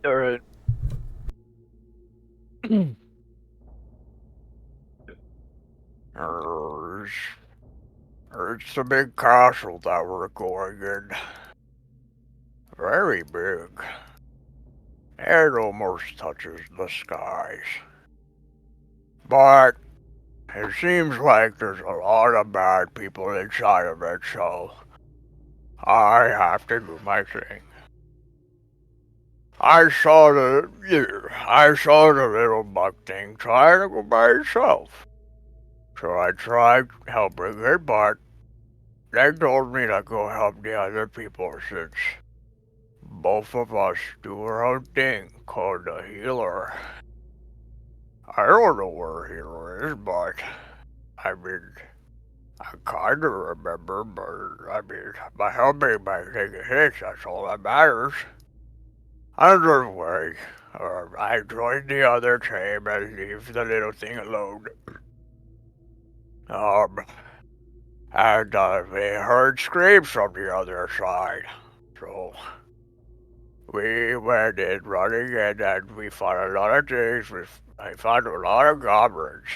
Alright. It's, it's a big castle that we're going in. Very big. It almost touches the skies. But it seems like there's a lot of bad people inside of it, so I have to do my thing. I saw the little bug thing trying to go by itself. So I tried helping it, but they told me to go help the other people since both of us do our own thing called the healer. I don't know where healer is, but I mean, I kinda remember, but I mean, by helping by taking hits, that's all that matters. Either way, I joined the other team and leave the little thing alone. Um, and we heard screams from the other side, so we went in running in and we found a lot of things. I found a lot of goblins.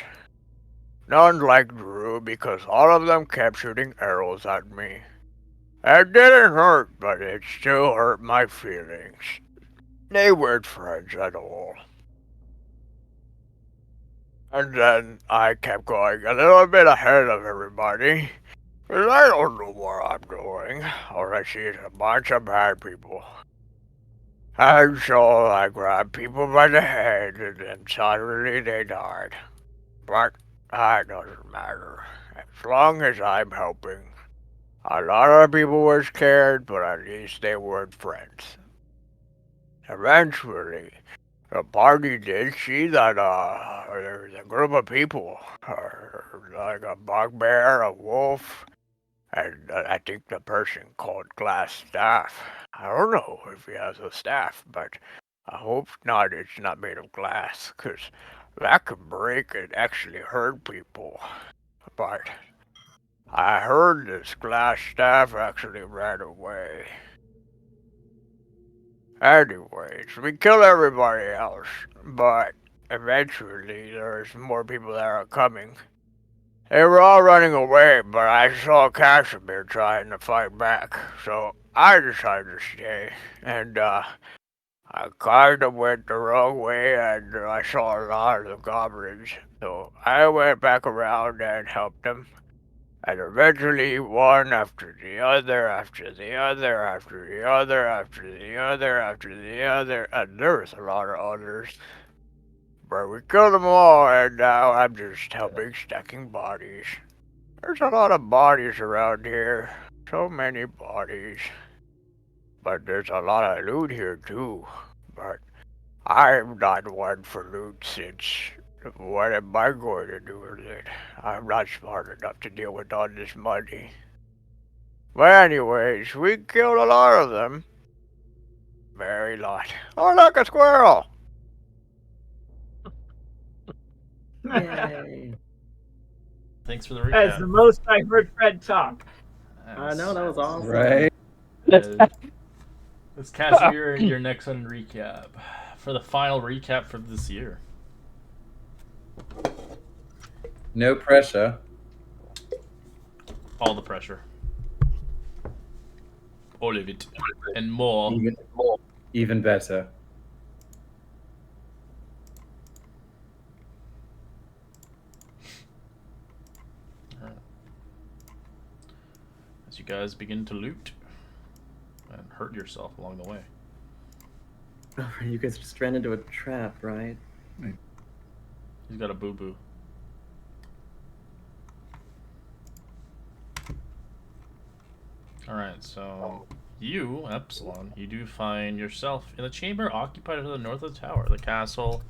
None like Drew because all of them kept shooting arrows at me. It didn't hurt, but it still hurt my feelings. They weren't friends at all. And then I kept going a little bit ahead of everybody. Cause I don't know what I'm doing. All I see is a bunch of bad people. And so I grabbed people by the head and then suddenly they died. But that doesn't matter. As long as I'm helping. A lot of people were scared, but at least they weren't friends. Eventually, the party did see that there was a group of people, like a bugbear, a wolf, and I think the person called Glass Staff. I don't know if he has a staff, but I hope not. It's not made of glass, 'cause that could break and actually hurt people. But I heard this glass staff actually ran away. Anyways, we killed everybody else, but eventually there's more people that are coming. They were all running away, but I saw Casimir trying to fight back, so I decided to stay. And I kinda went the wrong way, and I saw a lot of the goblins, so I went back around and helped them. And eventually, one after the other, after the other, after the other, after the other, after the other, and there was a lot of others. But we killed them all, and now I'm just helping stacking bodies. There's a lot of bodies around here. So many bodies. But there's a lot of loot here, too. But I'm not one for loot since what am I going to do with it? I'm not smart enough to deal with all this money. But anyways, we killed a lot of them. Very lot. Oh, look, a squirrel! Yay. Thanks for the That's the recap. most I've heard Fred talk. I know, that was awesome. Right? Let's Casimir, your next one recap. For the final recap for this year. No pressure. All the pressure. All of it. And more. Even better. As you guys begin to loot and hurt yourself along the way. Oh, you guys just ran into a trap, right? He's got a boo-boo. Alright, so you, Epsilon, you do find yourself in a chamber occupied to the north of the tower. The castle.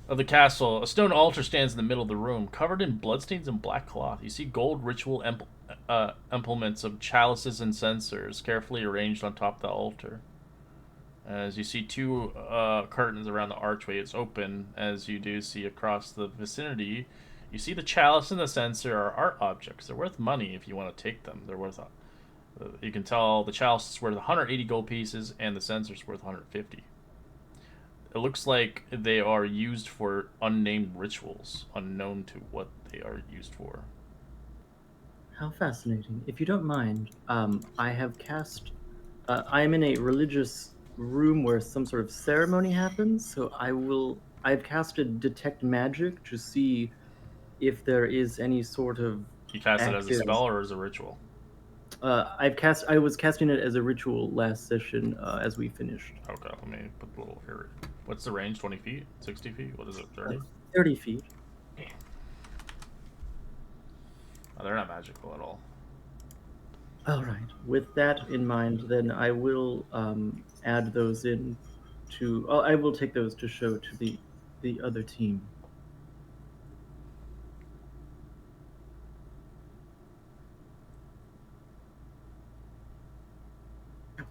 A stone altar stands in the middle of the room, covered in bloodstains and black cloth. You see gold ritual implements of chalices and censers carefully arranged on top of the altar. As you see two curtains around the archway, it's open. As you do see across the vicinity, you see the chalice and the censer are art objects. They're worth money if you want to take them. They're worth. You can tell the chalice is worth 180 gold pieces, and the censer is worth 150. It looks like they are used for unnamed rituals, unknown to what they are used for. How fascinating. If you don't mind, I have cast. I am in a religious room where some sort of ceremony happens, so I've casted Detect Magic to see if there is any sort of You cast it as a active. spell or as a ritual? I was casting it as a ritual last session as we finished. Okay, let me put the little here. What's the range? 20 feet? 60 feet? What is it? 30? 30 feet. Oh, they're not magical at all. All right. With that in mind, then I will add those in to. Oh, I will take those to show to the other team.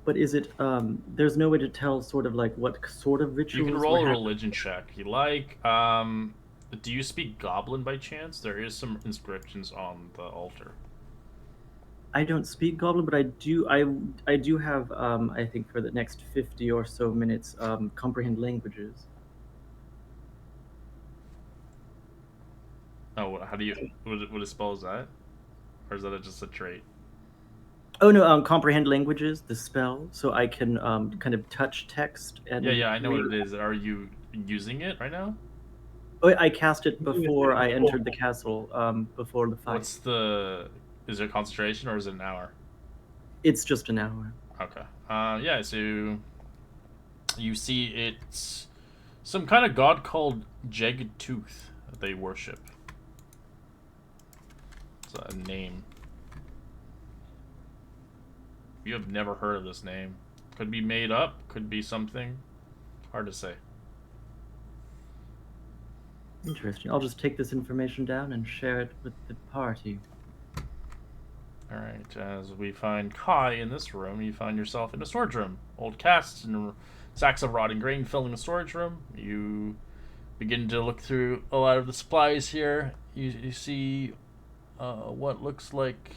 But is it? There's no way to tell, sort of like what sort of rituals. You can were roll a happening? religion check if you like. Do you speak Goblin by chance? There is some inscriptions on the altar. I don't speak Goblin, but I do. I do have. I think for the next 50 or so minutes, comprehend languages. Oh, how do you? What a spell is that? Or is that just a trait? Oh no, comprehend languages, the spell, so I can kind of touch text and. Yeah, I know read. what it is. Are you using it right now? Oh, I cast it before I entered the castle. Before the fight. What's the? Is it concentration or is it an hour? It's just an hour. Okay. Yeah. So you see, it's some kind of god called Jagged Tooth that they worship. It's a name. You have never heard of this name. Could be made up. Could be something. Hard to say. Interesting. I'll just take this information down and share it with the party. Alright, as we find Kai in this room, you find yourself in a storage room. Old casks and sacks of rotting grain filling the storage room. You begin to look through a lot of the supplies here. You see what looks like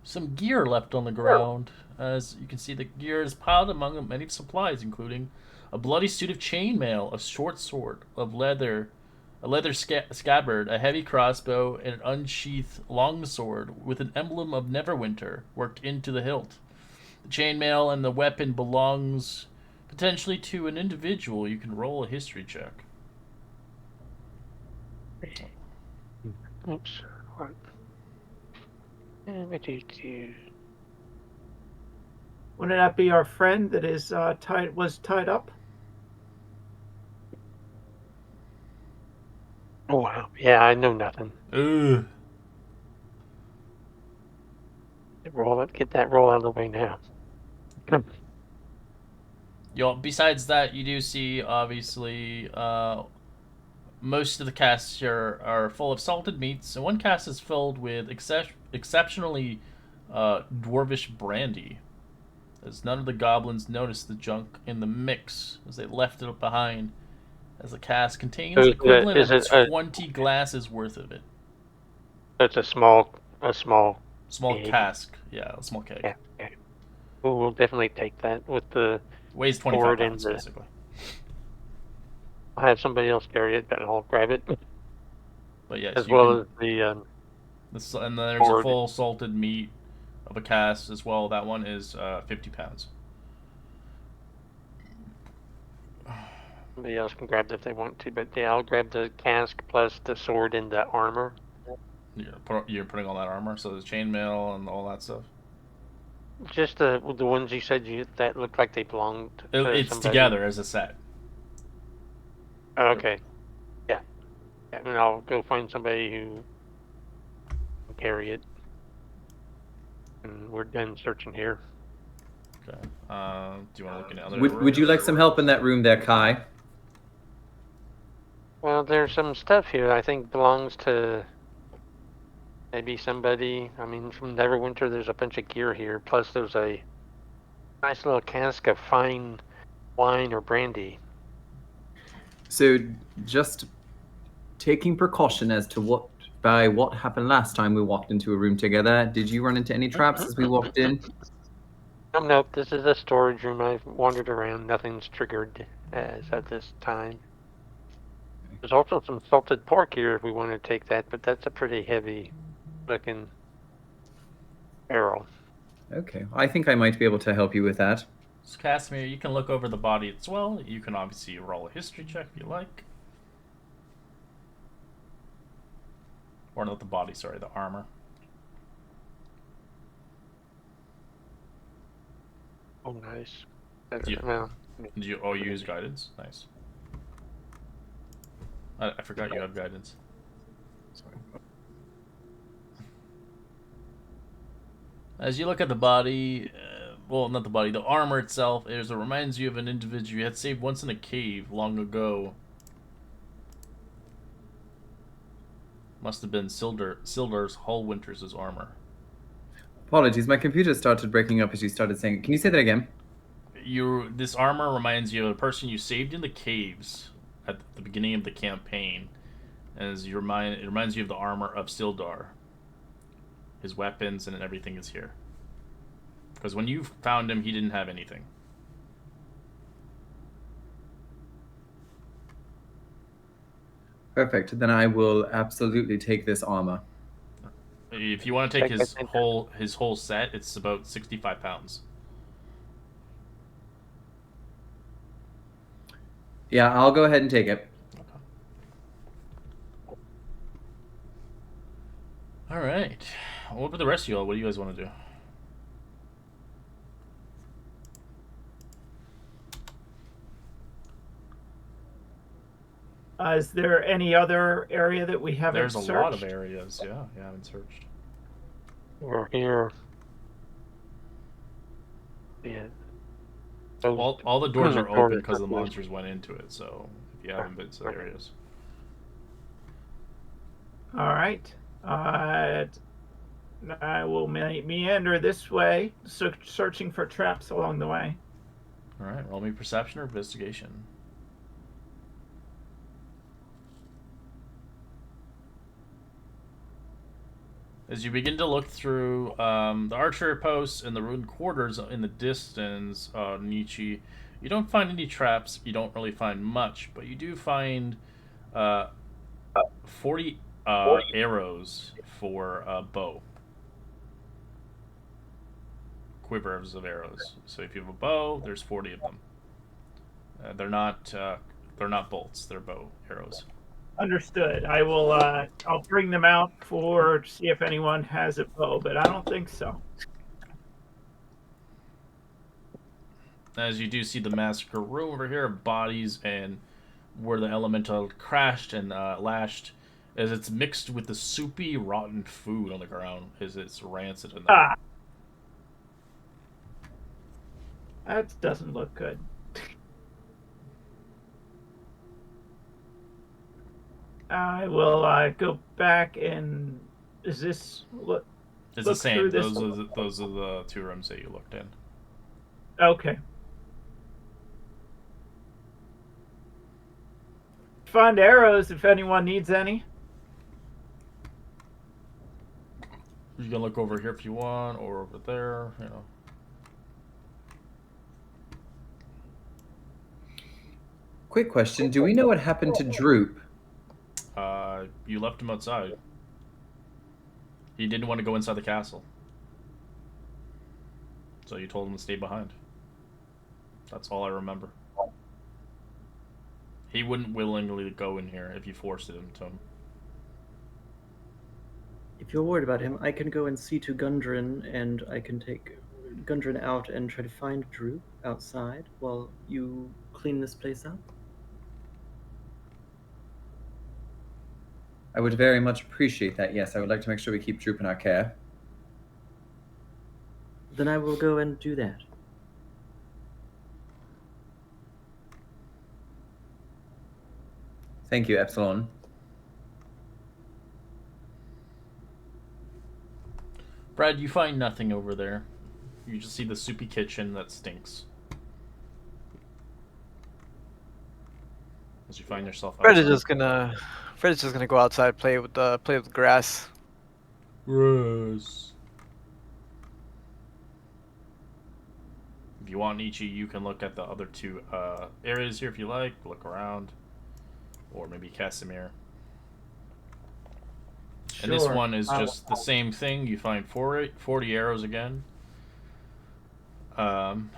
some gear left on the ground. As you can see, the gear is piled among many supplies, including a bloody suit of chainmail, a short sword of leather, a leather scabbard, a heavy crossbow, and an unsheathed longsword with an emblem of Neverwinter worked into the hilt. The chainmail and the weapon belongs potentially to an individual. You can roll a history check. Oops. What? Wouldn't that be our friend that is was tied up? Oh wow. Yeah, I know nothing. Ugh. Get that roll out of the way now. Besides that, you do see, obviously, most of the casks here are full of salted meats, and one cask is filled with exceptionally dwarvish brandy. As none of the goblins noticed the junk in the mix, as they left it behind, as the cask contains So equivalent is of it 20 glasses worth of it. It's a small Small keg. cask, yeah, a small keg. Yeah. Okay. We'll definitely take that with the. Weighs 25 Forward pounds, in the- basically. I'll have somebody else carry it, but I'll grab it But yes, as you well can, as the. and then there's forward. a full salted meat of a cask as well. That one is 50 pounds. Somebody else can grab it if they want to, but yeah, I'll grab the cask plus the sword and the armor. You're putting all that armor, so there's chainmail and all that stuff. Just the ones you said that looked like they belonged to It's somebody. together as a set. Okay. Yeah. And I'll go find somebody who can carry it. And we're done searching here. Okay. Do you want to look in other Would you like some help in that room there, Kai? Well, there's some stuff here I think belongs to maybe somebody. I mean, from Neverwinter, there's a bunch of gear here. Plus, there's a nice little cask of fine wine or brandy. So, just taking precaution as to what happened last time we walked into a room together. Did you run into any traps as we walked in? Nope. This is a storage room. I've wandered around. Nothing's triggered as at this time. There's also some salted pork here if we want to take that, but that's a pretty heavy looking arrow. Okay, I think I might be able to help you with that. So Casimir, you can look over the body as well. You can obviously roll a history check if you like. Or not the body, sorry, the armor. Oh, nice. Well, did you use guidance? Nice. I forgot you have guidance. Sorry. As you look at the body, well, not the body, the armor itself, it reminds you of an individual you had saved once in a cave long ago. Must have been Sildar's Hallwinter's armor. Apologies, my computer started breaking up as you started saying it. Can you say that again? This armor reminds you of a person you saved in the caves at the beginning of the campaign. As it reminds you of the armor of Sildar. His weapons and everything is here. Because when you found him, he didn't have anything. Perfect. Then I will absolutely take this armor. If you want to take his whole set, it's about 65 pounds. Yeah, I'll go ahead and take it. All right. What about the rest of y'all? What do you guys want to do? Is there any other area that we haven't There's searched? a lot of areas, yeah, you haven't searched. We're here. Yeah. All the doors are open because the monsters went into it, so if you haven't been to the areas. All right. I will meander this way, searching for traps along the way. All right, roll me perception or investigation. As you begin to look through the archery posts and the ruined quarters in the distance, Nietzsche, you don't find any traps. You don't really find much, but you do find 40 arrows for a bow. Quivers of arrows. So if you have a bow, there's 40 of them. They're not bolts. They're bow arrows. Understood. I will. I'll bring them out for see if anyone has a bow, but I don't think so. As you do see the massacre room over here of bodies and where the elemental crashed and lashed, as it's mixed with the soupy, rotten food on the ground, as it's rancid in there. Ah, that doesn't look good. I will go back and is this what? It's the same. Those are the two rooms that you looked in. Okay. Find arrows if anyone needs any. You can look over here if you want, or over there. You know. Quick question: do we know what happened to Droop? You left him outside. He didn't want to go inside the castle. So you told him to stay behind. That's all I remember. He wouldn't willingly go in here if you forced him to. If you're worried about him, I can go and see to Gundren, and I can take Gundren out and try to find Drew outside while you clean this place up. I would very much appreciate that. Yes, I would like to make sure we keep Droop in our care. Then I will go and do that. Thank you, Epsilon. Brad, you find nothing over there. You just see the soupy kitchen that stinks. As you find yourself outside. Fred is just gonna go outside, play with the grass. Gross. If you want Nietzsche, you can look at the other two areas here if you like. Look around. Or maybe Casimir. Sure. And this one is just the same thing. You find 40 arrows again. It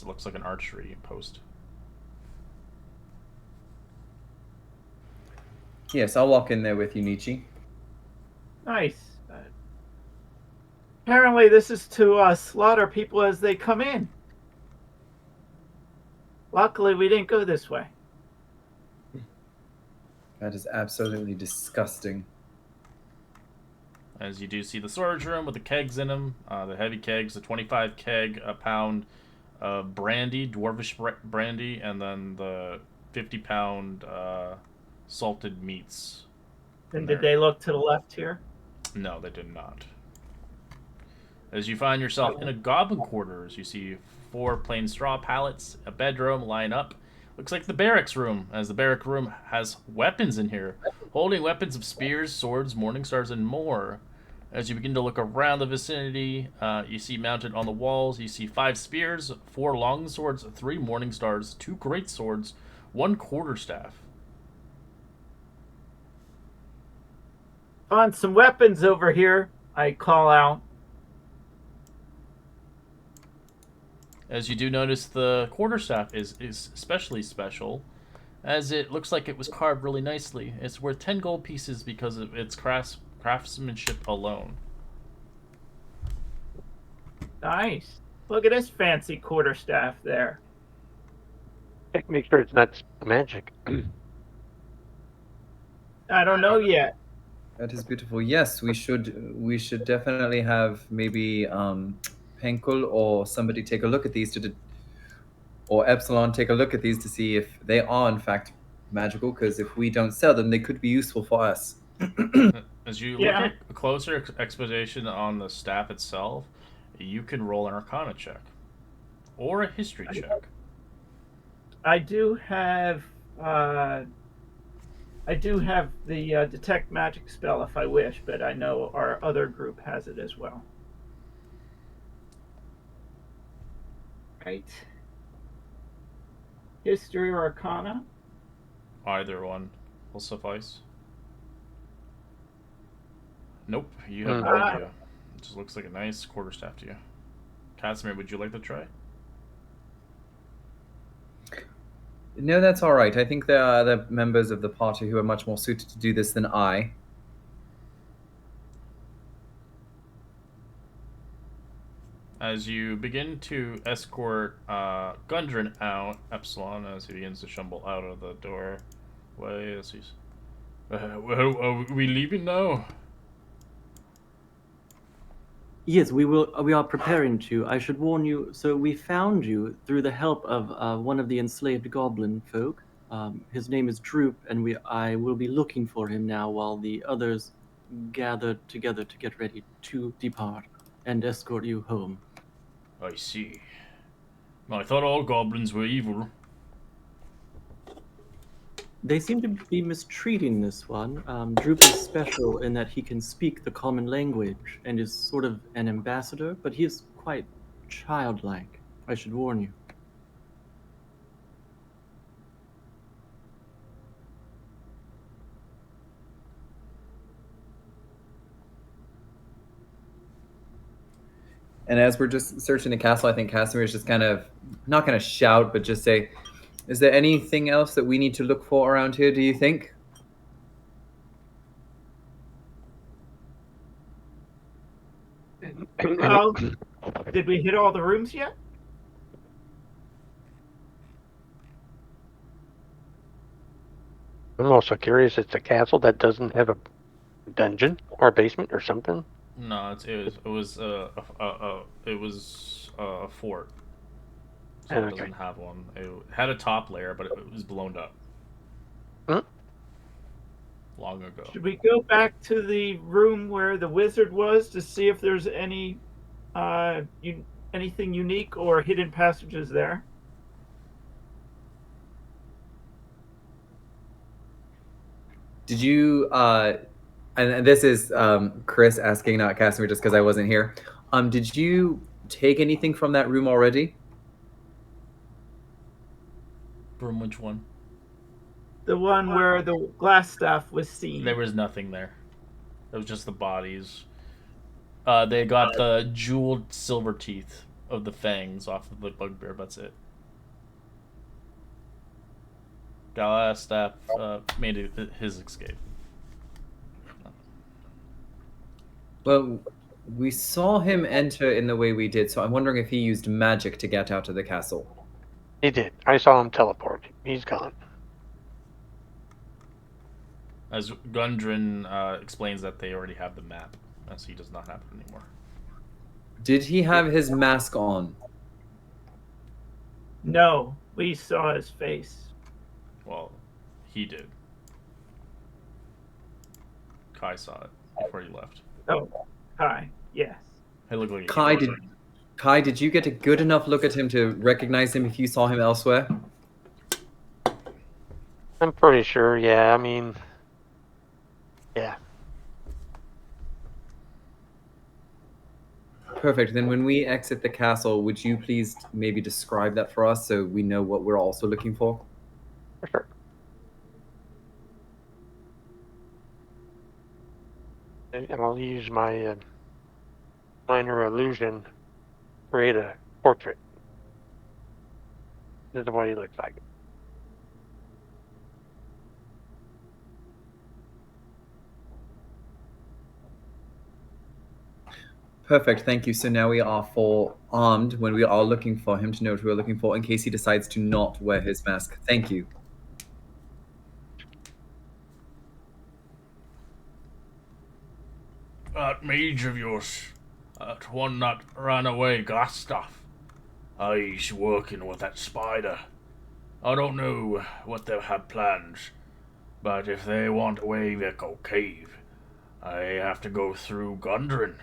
looks like an archery post. Yes, I'll walk in there with you, Nietzsche. Nice. Apparently, this is to slaughter people as they come in. Luckily, we didn't go this way. That is absolutely disgusting. As you do see the storage room with the kegs in them, the heavy kegs, the 25 keg a pound brandy, dwarvish brandy, and then the 50-pound salted meats. And did they look to the left here? No, they did not. As you find yourself in a goblin quarters, you see 4 plain straw pallets, a bedroom line up. Looks like the barracks room, as the barrack room has weapons in here, holding weapons of spears, swords, morning stars, and more. As you begin to look around the vicinity, you see mounted on the walls, you see 5 spears, 4 long swords, 3 morning stars, 2 great swords, 1 quarterstaff. Found some weapons over here, I call out. As you do notice, the quarterstaff is especially special, as it looks like it was carved really nicely. It's worth 10 gold pieces because of its craftsmanship alone. Nice. Look at this fancy quarterstaff there. Make sure it's not magic. I don't know yet. That is beautiful. Yes, we should definitely have maybe Penkel or somebody take a look at these or Epsilon take a look at these to see if they are in fact magical. Because if we don't sell them, they could be useful for us. As you look at a closer exposition on the staff itself, you can roll an Arcana check or a History check. I do have the detect magic spell if I wish, but I know our other group has it as well. Right. History or Arcana? Either one will suffice. Nope, you have no idea. It just looks like a nice quarterstaff to you. Casimir, would you like to try? No, that's all right. I think there are other members of the party who are much more suited to do this than I. As you begin to escort Gundren out, Epsilon, as he begins to stumble out of the doorway, as he's... well, are we leaving now? Yes, we will. We are preparing to. I should warn you. So we found you through the help of one of the enslaved goblin folk. His name is Droop, and I will be looking for him now while the others gather together to get ready to depart and escort you home. I see. I thought all goblins were evil. They seem to be mistreating this one. Droop is special in that he can speak the common language and is sort of an ambassador, but he is quite childlike. I should warn you. And as we're just searching the castle, I think Casimir is just kind of not going to shout, but just say, is there anything else that we need to look for around here, do you think? Well, did we hit all the rooms yet? I'm also curious. It's a castle that doesn't have a dungeon or a basement or something. No, it was a fort. So it doesn't have one. It had a top layer, but it was blown up. Long ago. Should we go back to the room where the wizard was to see if there's any anything unique or hidden passages there? Did you and this is Chris asking, not Casimir, just because I wasn't here. Did you take anything from that room already? From which one? The one where the glass stuff was seen. There was nothing there. It was just the bodies. They got the jeweled silver teeth of the fangs off of the bugbear. That's it. Galastaff made his escape. Well, we saw him enter in the way we did, so I'm wondering if he used magic to get out of the castle. He did. I saw him teleport. He's gone. As Gundren explains that they already have the map, as he does not have it anymore. Did he have his mask on? No, we saw his face. Well, he did. Kai saw it before he left. Oh, hi. Yes. He looked like Kai, did you get a good enough look at him to recognize him if you saw him elsewhere? I'm pretty sure, yeah. I mean, yeah. Perfect. Then when we exit the castle, would you please maybe describe that for us so we know what we're also looking for? For sure. And I'll use my minor illusion to create a portrait. This is what he looks like. Perfect, thank you. So now we are armed when we are looking for him to know what we're looking for in case he decides to not wear his mask. Thank you. That mage of yours, that one that ran away, Glastaff. He's working with that spider. I don't know what they have plans, but if they want Wave Echo Cave, I have to go through Gundren.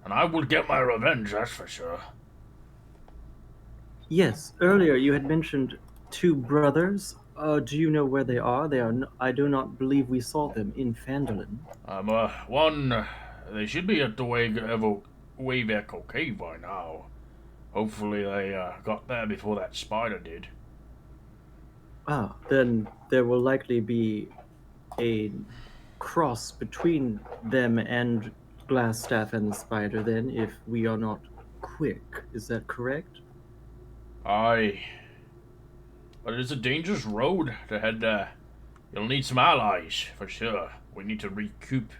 And I will get my revenge, that's for sure. Yes, earlier you had mentioned two brothers. Do you know where they are? I do not believe we saw them in Phandelver. They should be at the Wave Echo Cave by now. Hopefully they got there before that spider did. Ah, then there will likely be a cross between them and Glassstaff and the spider then, if we are not quick. Is that correct? Aye. But it's a dangerous road to head there. You'll need some allies, for sure. We need to recoup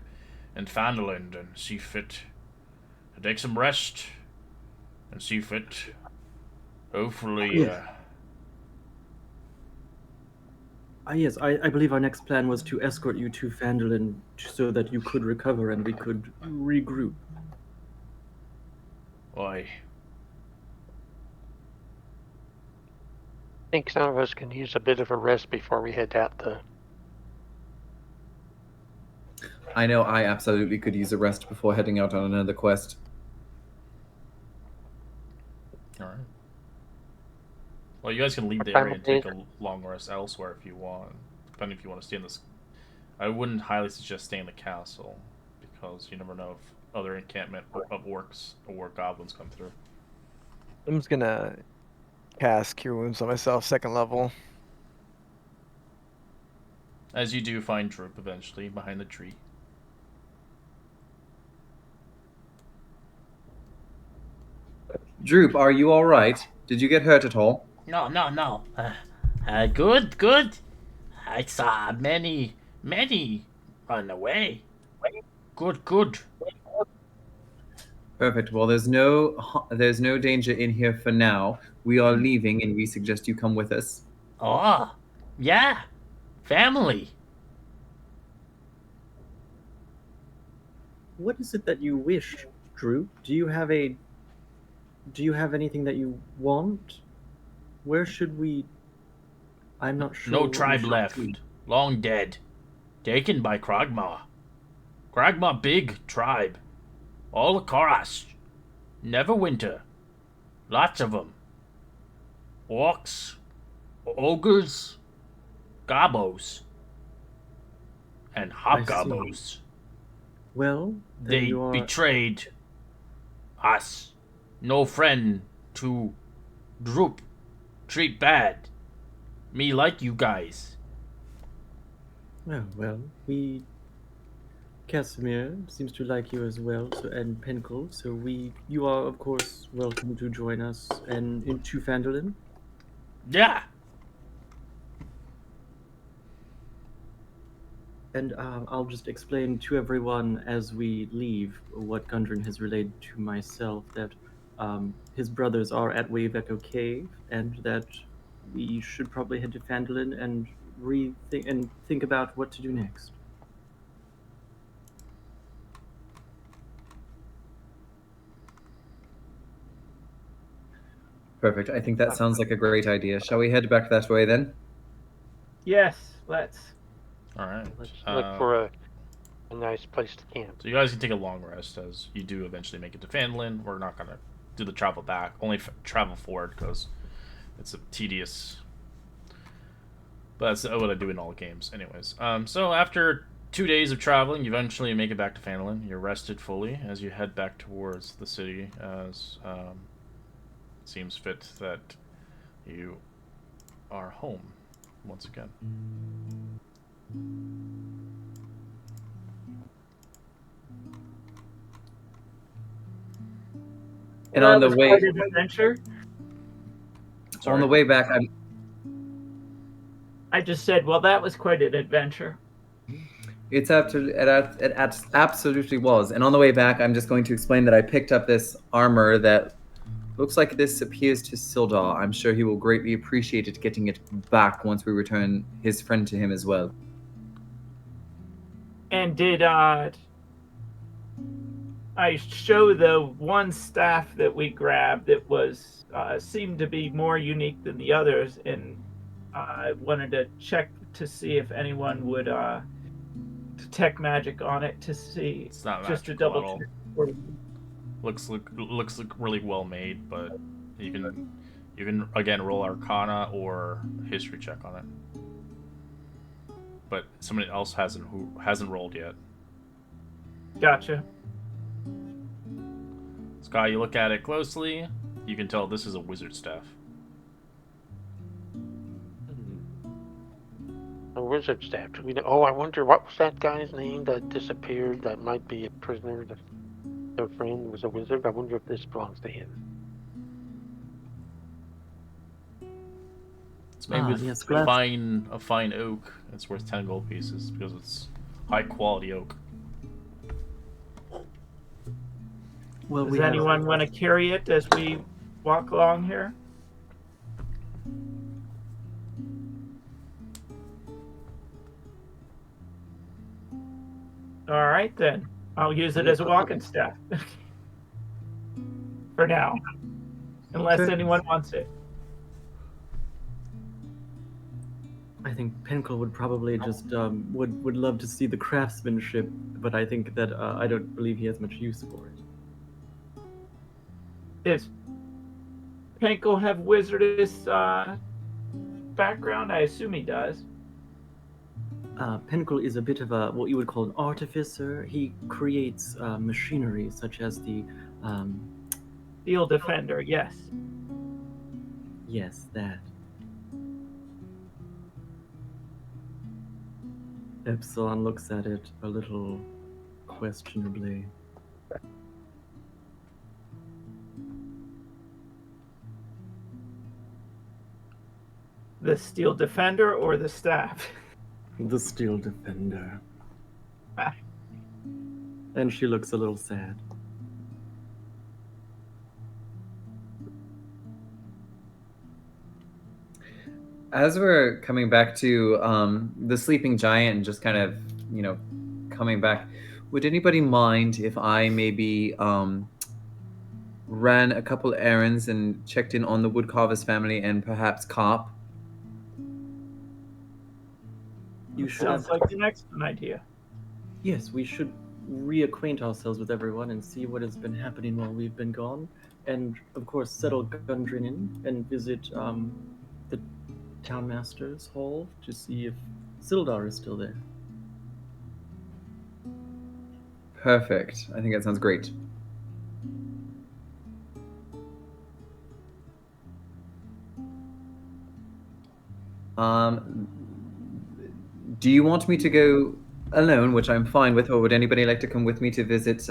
in Phandelver and see fit to take some rest and see fit. Hopefully, Yes, I believe our next plan was to escort you to Phandelver so that you could recover and we could regroup. Why? I think some of us can use a bit of a rest before we head out the. I know I absolutely could use a rest before heading out on another quest. Alright. Well, you guys can leave the area and take a long rest elsewhere if you want. Depending if you want to stay in this. I wouldn't highly suggest staying in the castle, because you never know if other encampment of orcs or goblins come through. I'm just gonna cast Cure Wounds on myself, 2nd level. As you do find Droop eventually behind the tree. Droop, are you alright? Did you get hurt at all? No. Good. I saw many run away. Good. Perfect. Well, there's no danger in here for now. We are leaving, and we suggest you come with us. Oh, yeah. Family. What is it that you wish, Droop? Do you have anything that you want? Where should we? I'm not sure. No tribe left. Do. Long dead. Taken by Kragma. Kragma big tribe. All the Koras. Neverwinter. Lots of them. Orcs. Ogres. Gobos. And hobgoblins. Well, They betrayed us. No friend to droop, treat bad. Me like you guys. Oh, well, Casimir seems to like you as well, so and Penkel, so you are of course welcome to join us and into Phandelver. Yeah. And I'll just explain to everyone as we leave what Gundren has relayed to myself that his brothers are at Wave Echo Cave, and that we should probably head to Phandalin and rethink and think about what to do next. Perfect. I think that sounds like a great idea. Shall we head back that way then? Yes, let's. All right. Let's look for a nice place to camp. So you guys can take a long rest as you do eventually make it to Phandalin. We're not gonna do the travel back, only travel forward because it's a tedious. But that's what I do in all games, anyways. So after 2 days of traveling, you eventually make it back to Phandalin. You're rested fully as you head back towards the city, as it seems fit that you are home once again. And Well, on that the was way quite an adventure. on the way back, I just said, well, that was quite an adventure. it absolutely was. And on the way back, I'm just going to explain that I picked up this armor that looks like this appears to Sildar. I'm sure he will greatly appreciate it getting it back once we return his friend to him as well. And did I show the one staff that we grabbed that was seemed to be more unique than the others, and I wanted to check to see if anyone would detect magic on it to see. It's not just to magical double at all. check. Looks really well made, but you can again roll Arcana or History check on it. But somebody else hasn't rolled yet. Gotcha. Sky, you look at it closely. You can tell this is a wizard staff. A wizard staff. I wonder what was that guy's name that disappeared? That might be a prisoner. Their friend was a wizard. I wonder if this belongs to him. It's made with yes, a fine oak. It's worth 10 gold pieces because it's high quality oak. Well, Does anyone want to carry it as we walk along here? All right, then. I'll use it as a walking staff. For now. Unless anyone wants it. I think Penkel would probably just would love to see the craftsmanship, but I think that I don't believe he has much use for it. Does Penkel have wizardess background? I assume he does. Penkel is a bit of what you would call an artificer. He creates machinery such as the Steel Defender, yes. Yes, that. Epsilon looks at it a little questionably. The Steel Defender or the staff? The Steel Defender. And she looks a little sad. As we're coming back to the sleeping giant and just kind of, coming back, would anybody mind if I maybe ran a couple errands and checked in on the Woodcarver's family and perhaps Cop? Sounds like an excellent idea. Yes, we should reacquaint ourselves with everyone and see what has been happening while we've been gone. And, of course, settle Gundren in and visit the Townmaster's Hall to see if Sildar is still there. Perfect. I think that sounds great. Do you want me to go alone, which I'm fine with, or would anybody like to come with me to visit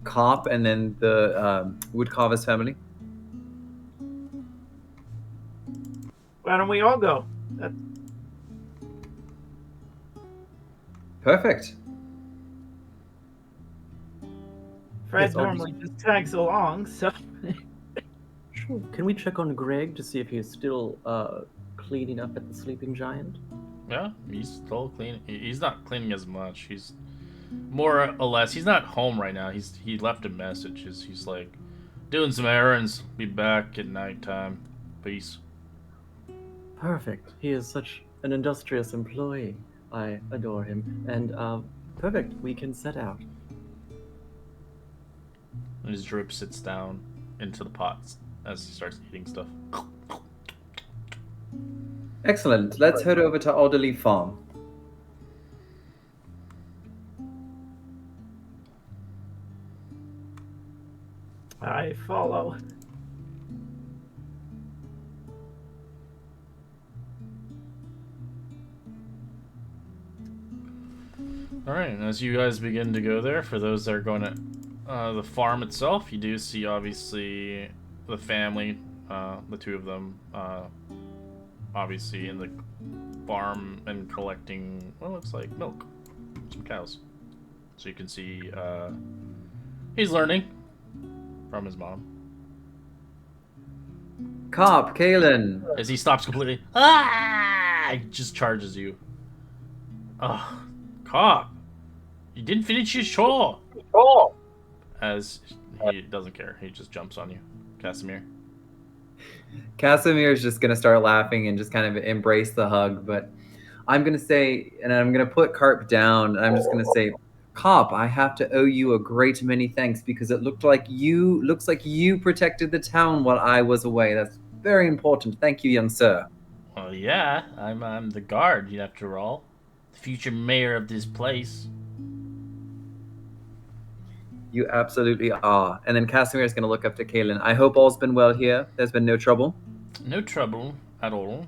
Carp and then the Woodcarver's family? Why don't we all go? Perfect. Fred Yes, I'll normally just tags along, so. Sure. Can we check on Greg to see if he's still cleaning up at the Sleeping Giant? Yeah, he's still clean. He's not cleaning as much. He's more or less. He's not home right now. He left a message. He's like doing some errands. Be back at nighttime. Peace. Perfect. He is such an industrious employee. I adore him. And perfect. We can set out. And his drip sits down into the pots as he starts eating stuff. Excellent. Let's head over to Alderley Farm. I follow. Alright, and as you guys begin to go there, for those that are going to the farm itself, you do see obviously the family, the two of them, obviously in the farm and collecting what looks like milk from some cows. So you can see he's learning from his mom. Carp, Kalen. As he stops completely, he just charges you. Ugh, Cop, you didn't finish your chore. Oh! As he doesn't care, he just jumps on you, Casimir. Casimir is just gonna start laughing and just kind of embrace the hug, but I'm gonna say, and I'm gonna put Carp down, and I'm just gonna say, Cop, I have to owe you a great many thanks because it looks like you protected the town while I was away. That's very important. Thank you, young sir. Well, yeah, I'm the guard, after all. The future mayor of this place. You absolutely are. And then Casimir is gonna look up to Kalen. I hope all's been well here. There's been no trouble. No trouble at all.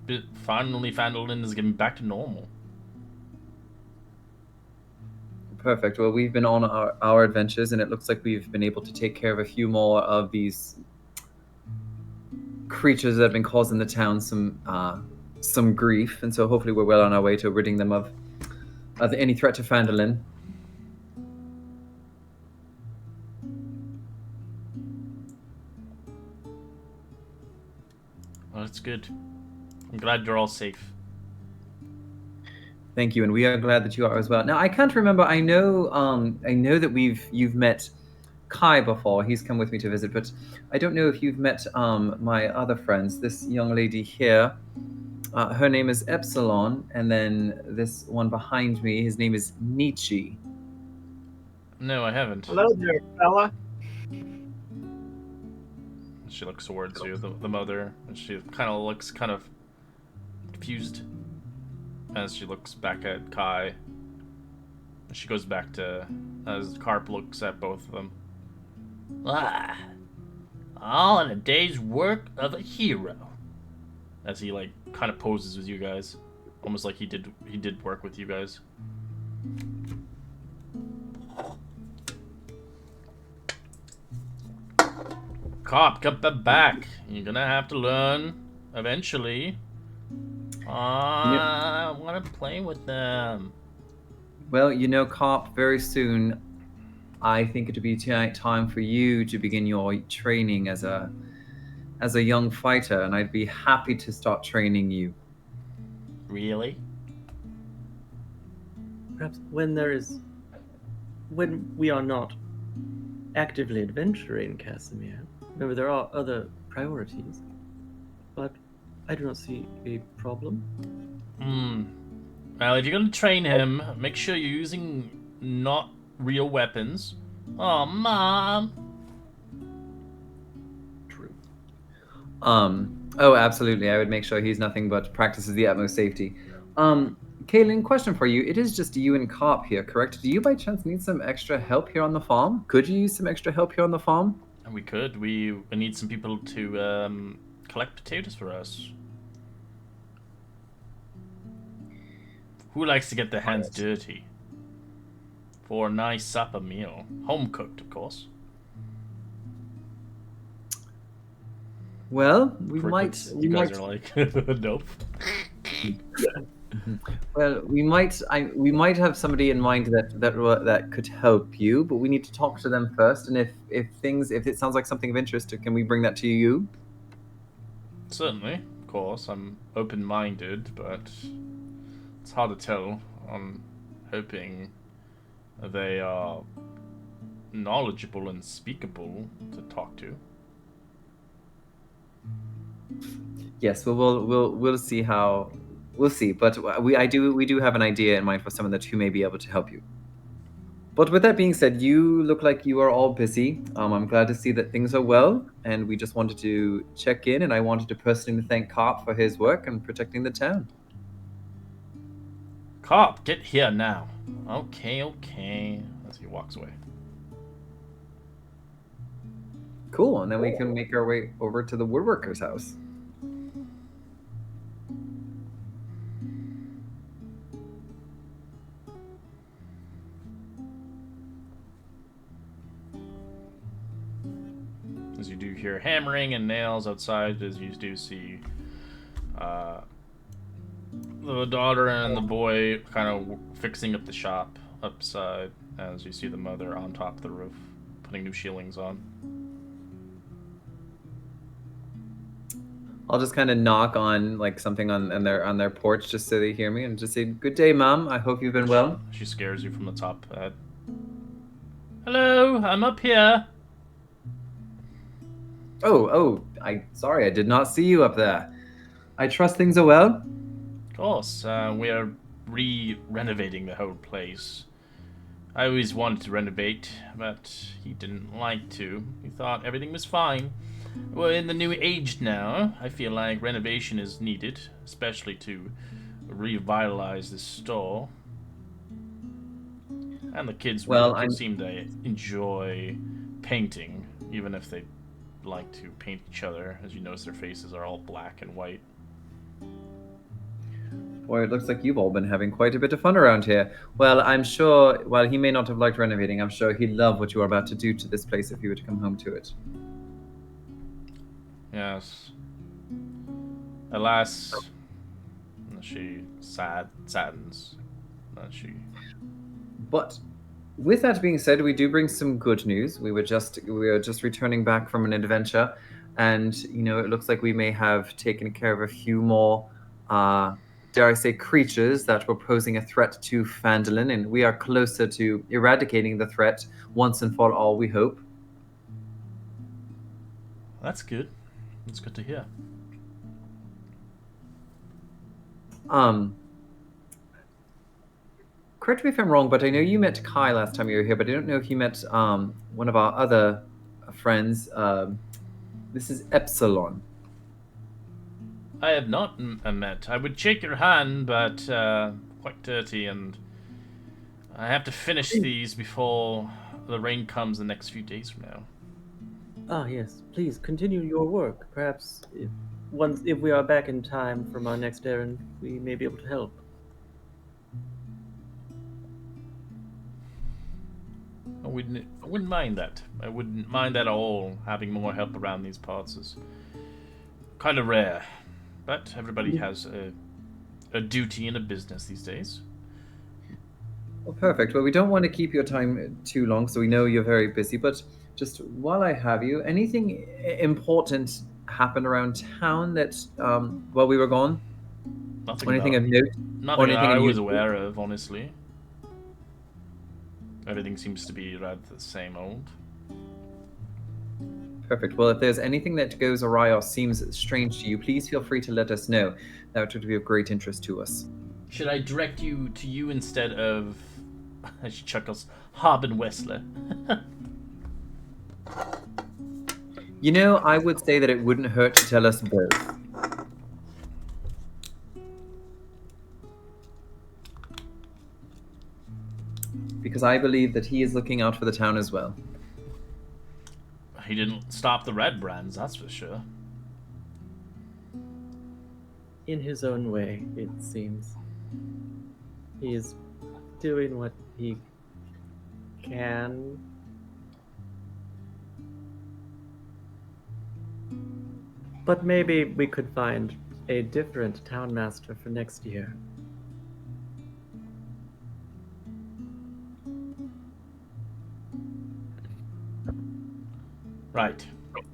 But finally, Phandelver is getting back to normal. Perfect. Well, we've been on our adventures, and it looks like we've been able to take care of a few more of these creatures that have been causing the town some grief, and so hopefully we're well on our way to ridding them of any threat to Phandelver. Well, that's good. I'm glad you're all safe. Thank you, and we are glad that you are as well. Now, I can't remember. I know that you've met Kai before. He's come with me to visit, but I don't know if you've met my other friends. This young lady here, her name is Epsilon, and then this one behind me, his name is Nietzsche. No, I haven't. Hello there, fella. She looks towards you, the mother, and she looks kind of confused as she looks back at Kai. And she goes back to, as Carp looks at both of them. All in a day's work of a hero. As he kind of poses with you guys, almost like he did work with you guys. Cop, come back. You're gonna have to learn eventually. I want to play with them. Well, Carp, very soon, I think it would be time for you to begin your training as a young fighter, and I'd be happy to start training you. Really? Perhaps when we are not actively adventuring, Casimir. Remember, there are other priorities, but I do not see a problem. Well, if you're gonna train him, make sure you're using not real weapons. Oh, Mom. True. Oh, absolutely. I would make sure he's nothing but practices the utmost safety. Kaylin, question for you. It is just you and Carp here, correct? Do you by chance need some extra help here on the farm? Could you use some extra help here on the farm? We could. We need some people to collect potatoes for us. Who likes to get their hands dirty? For a nice supper meal. Home cooked, of course. Well, we Crickets. might. You guys are like, nope. Well, we might have somebody in mind that could help you, but we need to talk to them first. And if it sounds like something of interest, can we bring that to you? Certainly, of course. I'm open-minded, but it's hard to tell. I'm hoping they are knowledgeable and speakable to talk to. Yes, we'll see how we'll see. But we do have an idea in mind for someone who may be able to help you. But with that being said, you look like you are all busy. I'm glad to see that things are well, and we just wanted to check in, and I wanted to personally thank Cop for his work and protecting the town. Cop, get here now. Okay. As he walks away. Cool, and then we can make our way over to the woodworker's house. As you do hear hammering and nails outside, as you do see the daughter and the boy kind of fixing up the shop upside, as you see the mother on top of the roof, putting new ceilings on. I'll just kind of knock on like something on their porch just so they hear me, and just say, "Good day, Mom. I hope you've been well." She scares you from the top head. Hello, I'm up here. Oh, sorry, I did not see you up there. I trust things are well. Of course, we are renovating the whole place. I always wanted to renovate, but he didn't like to. He thought everything was fine. We're in the new age now. I feel like renovation is needed, especially to revitalize this store. And the kids seem to enjoy painting, even if they like to paint each other. As you notice, their faces are all black and white. Boy, it looks like you've all been having quite a bit of fun around here. Well, I'm sure, while he may not have liked renovating, I'm sure he'd love what you are about to do to this place if you were to come home to it. Yes. Alas, she saddens. But with that being said, we do bring some good news. We are just returning back from an adventure, and it looks like we may have taken care of a few more, dare I say, creatures that were posing a threat to Phandelver, and we are closer to eradicating the threat once and for all, we hope. That's good. It's good to hear. Correct me if I'm wrong, but I know you met Kai last time you were here, but I don't know if you met one of our other friends. This is Epsilon. I have not met. I would shake your hand, but quite dirty, and I have to finish these before the rain comes the next few days from now. Ah, yes. Please continue your work. Perhaps if we are back in time from our next errand, we may be able to help. I wouldn't mind that. I wouldn't mind that at all. Having more help around these parts is kind of rare. But everybody has a duty and a business these days. Well, perfect. Well, we don't want to keep your time too long, so we know you're very busy. But just while I have you, anything important happened around town that while we were gone? Nothing. Anything of note? Nothing that I was aware of, honestly. Everything seems to be rather the same old. Perfect. Well, if there's anything that goes awry or seems strange to you, please feel free to let us know. That would be of great interest to us. Should I direct you to you instead of, as she chuckles, Haben Wessler? I would say that it wouldn't hurt to tell us both. Because I believe that he is looking out for the town as well. He didn't stop the red brands, that's for sure. In his own way, it seems. He's doing what he can. But maybe we could find a different town master for next year. Right.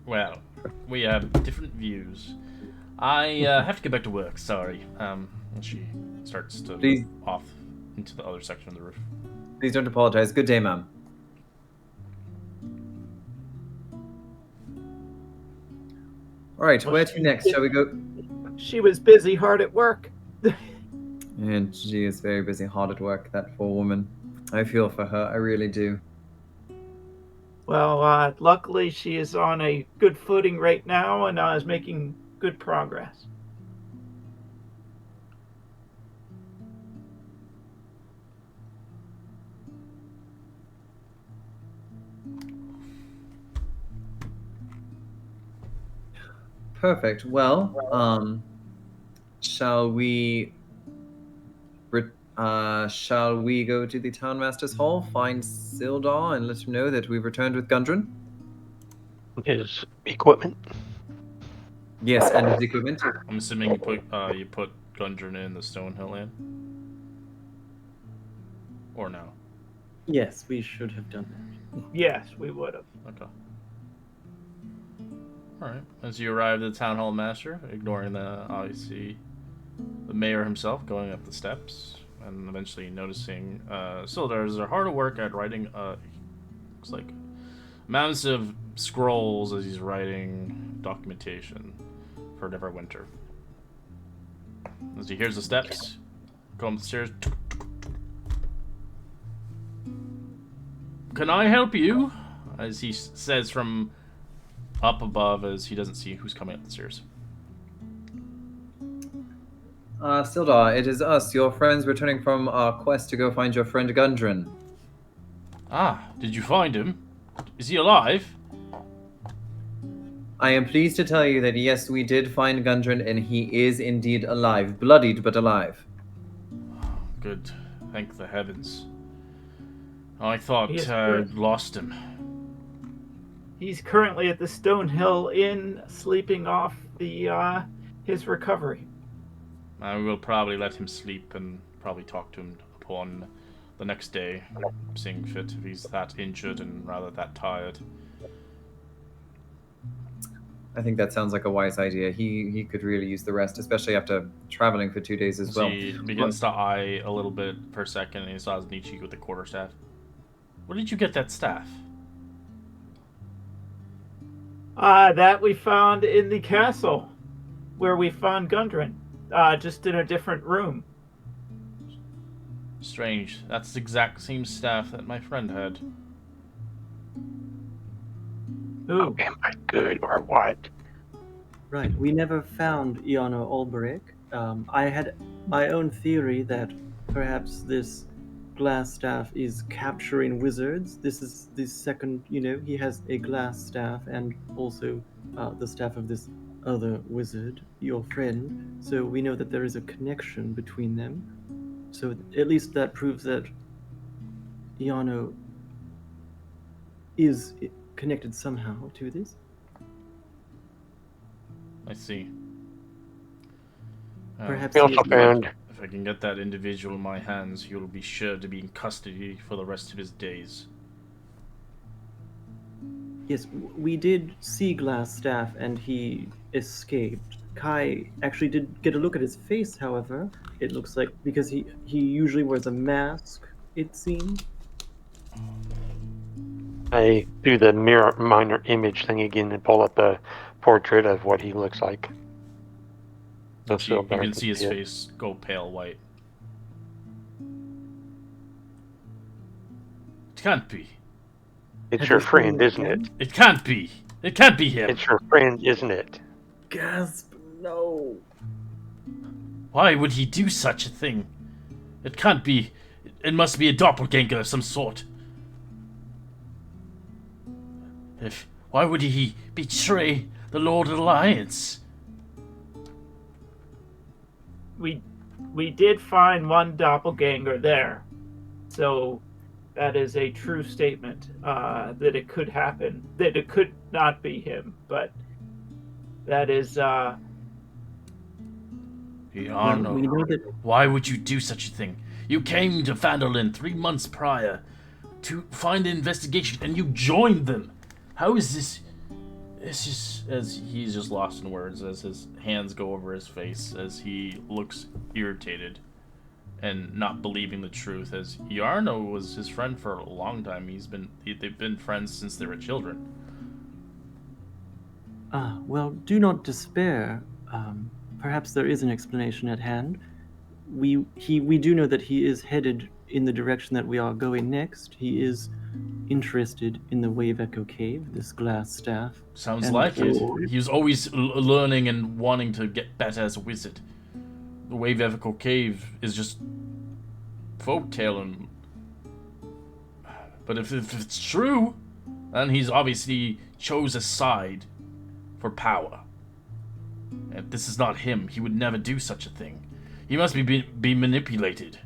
Well, we have different views. I have to get back to work. Sorry. And she starts to Please. move off into the other section of the roof. Please don't apologize. Good day, ma'am. All right, Well, where to next? Shall we go? She was busy, hard at work. And she is very busy, hard at work, that poor woman. I feel for her, I really do. Well, luckily she is on a good footing right now and is making good progress. Perfect. Well, shall we go to the Townmaster's Hall, find Sildar, and let him know that we've returned with Gundren? His equipment. Yes, and his equipment. I'm assuming you put Gundren in the Stonehill Inn? Or no? Yes, we should have done that. Yes, we would have. Okay. Alright. As you arrive at the Town Hall Master, ignoring obviously, the mayor himself going up the steps, and eventually noticing Sildars are hard at work at writing, looks like, mounds of scrolls as he's writing documentation for Neverwinter. As he hears the steps, go up the stairs. Can I help you? As he says from up above, as he doesn't see who's coming up the stairs. Sildar, it is us, your friends returning from our quest to go find your friend Gundren. Ah, did you find him? Is he alive? I am pleased to tell you that yes, we did find Gundren, and he is indeed alive. Bloodied, but alive. Good. Thank the heavens. I thought He is I'd good. lost him. He's currently at the Stonehill Inn, sleeping off the his recovery. I will probably let him sleep and probably talk to him upon the next day, seeing fit if he's that injured and rather that tired. I think that sounds like a wise idea. He could really use the rest, especially after traveling for 2 days as well. He begins to eye a little bit for a second, and he saw Nietzsche with the quarterstaff. Where did you get that staff? That we found in the castle, where we found Gundren, just in a different room. Strange. That's the exact same staff that my friend had. Ooh. Am I good or what? Right, we never found Iano Olberic. I had my own theory that perhaps this glass staff is capturing wizards. This is the second, he has a glass staff and also the staff of this other wizard, your friend. So we know that there is a connection between them. So at least that proves that Iano is connected somehow to this. I see. Perhaps We he also is found If I can get that individual in my hands, he will be sure to be in custody for the rest of his days. Yes, we did see Glass Staff and he escaped. Kai actually did get a look at his face, however. It looks like because he usually wears a mask, it seemed. I do the mirror minor image thing again and pull up a portrait of what he looks like. That's You can see his face go pale white. It can't be. It's Have your you seen friend, him isn't it? again? It can't be. It can't be him. It's your friend, isn't it? Gasp! No. Why would he do such a thing? It can't be. It must be a doppelganger of some sort. Why would he betray the Lord Alliance? We we did find one doppelganger there, so that is a true statement. That it could happen. That it could not be him, but that is. Yarno, we know that why would you do such a thing? You came to Phandelver 3 months prior to find an investigation, and you joined them. How is this? It's just as he's just lost in words as his hands go over his face as he looks irritated and not believing the truth. As Yarno was his friend for a long time, they've been friends since they were children. well, do not despair. Perhaps there is an explanation at hand. We do know that he is headed in the direction that we are going next. He is interested in the Wave Echo Cave, this glass staff. Sounds and like it. He was always learning and wanting to get better as a wizard. The Wave Echo Cave is just folktale, but if it's true, then he's obviously chose a side for power. And this is not him. He would never do such a thing. He must be manipulated.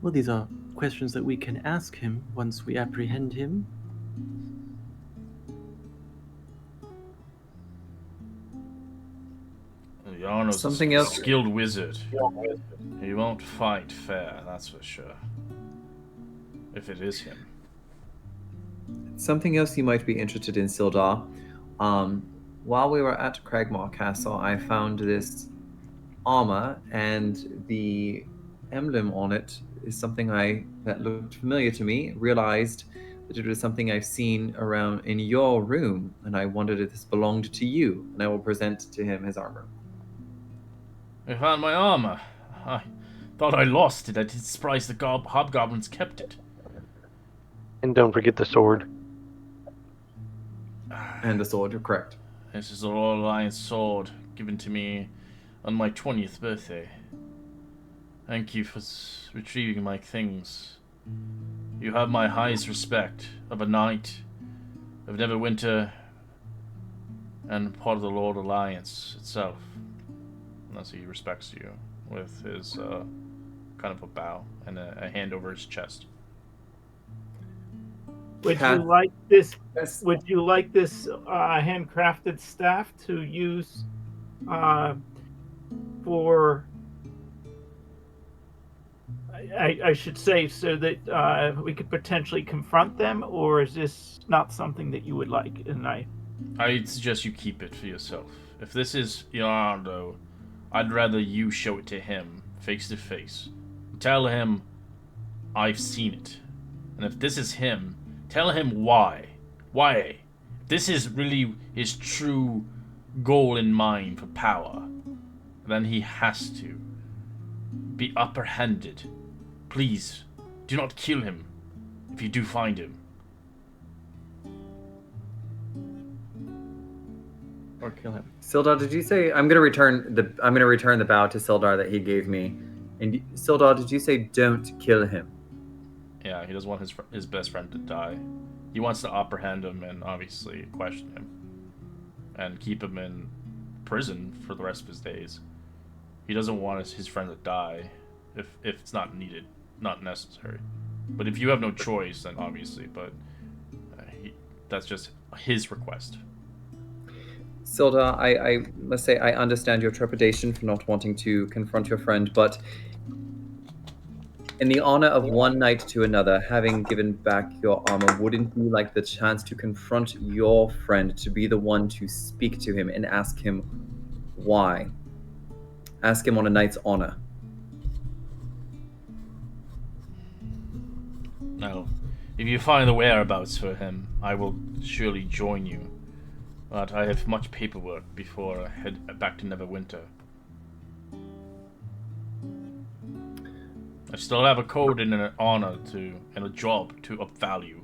Well, these are questions that we can ask him once we apprehend him. Yarno's Something a else- skilled wizard. He won't fight fair, that's for sure. If it is him. Something else you might be interested in, Sildar. While we were at Cragmaw Castle, I found this armor, and the emblem on it is something that looked familiar to me. Realized that it was something I've seen around in your room, and I wondered if this belonged to you. And I will present to him his armor. I found my armor. I thought I lost it. I did surprise the hobgoblins kept it. And don't forget the sword. And the sword, you're correct. This is the Royal Alliance sword given to me on my 20th birthday. Thank you for retrieving my things. You have my highest respect of a knight of Neverwinter and part of the Lord Alliance itself. Unless he respects you with his kind of a bow and a hand over his chest. Would Cat- you like this? Yes. Would you like this handcrafted staff to use for? I should say so that we could potentially confront them, or is this not something that you would like? And I'd suggest you keep it for yourself. If this is Yarno, I'd rather you show it to him face to face. Tell him I've seen it. And if this is him, tell him why. Why? This is really his true goal in mind for power. Then he has to be apprehended. Please, do not kill him if you do find him. Or kill him. Sildar, did you say I'm gonna return the bow to Sildar that he gave me? And Sildar, did you say don't kill him? Yeah, he doesn't want his best friend to die. He wants to apprehend him and obviously question him. And keep him in prison for the rest of his days. He doesn't want his friend to die if it's not needed, not necessary. But if you have no choice, then obviously, but that's just his request. Sildar, I must say I understand your trepidation for not wanting to confront your friend, but in the honor of one knight to another, having given back your armor, wouldn't you like the chance to confront your friend, to be the one to speak to him and ask him why? Ask him on a knight's honor. No. If you find the whereabouts for him, I will surely join you. But I have much paperwork before I head back to Neverwinter. I still have a code and an honor and a job to up value.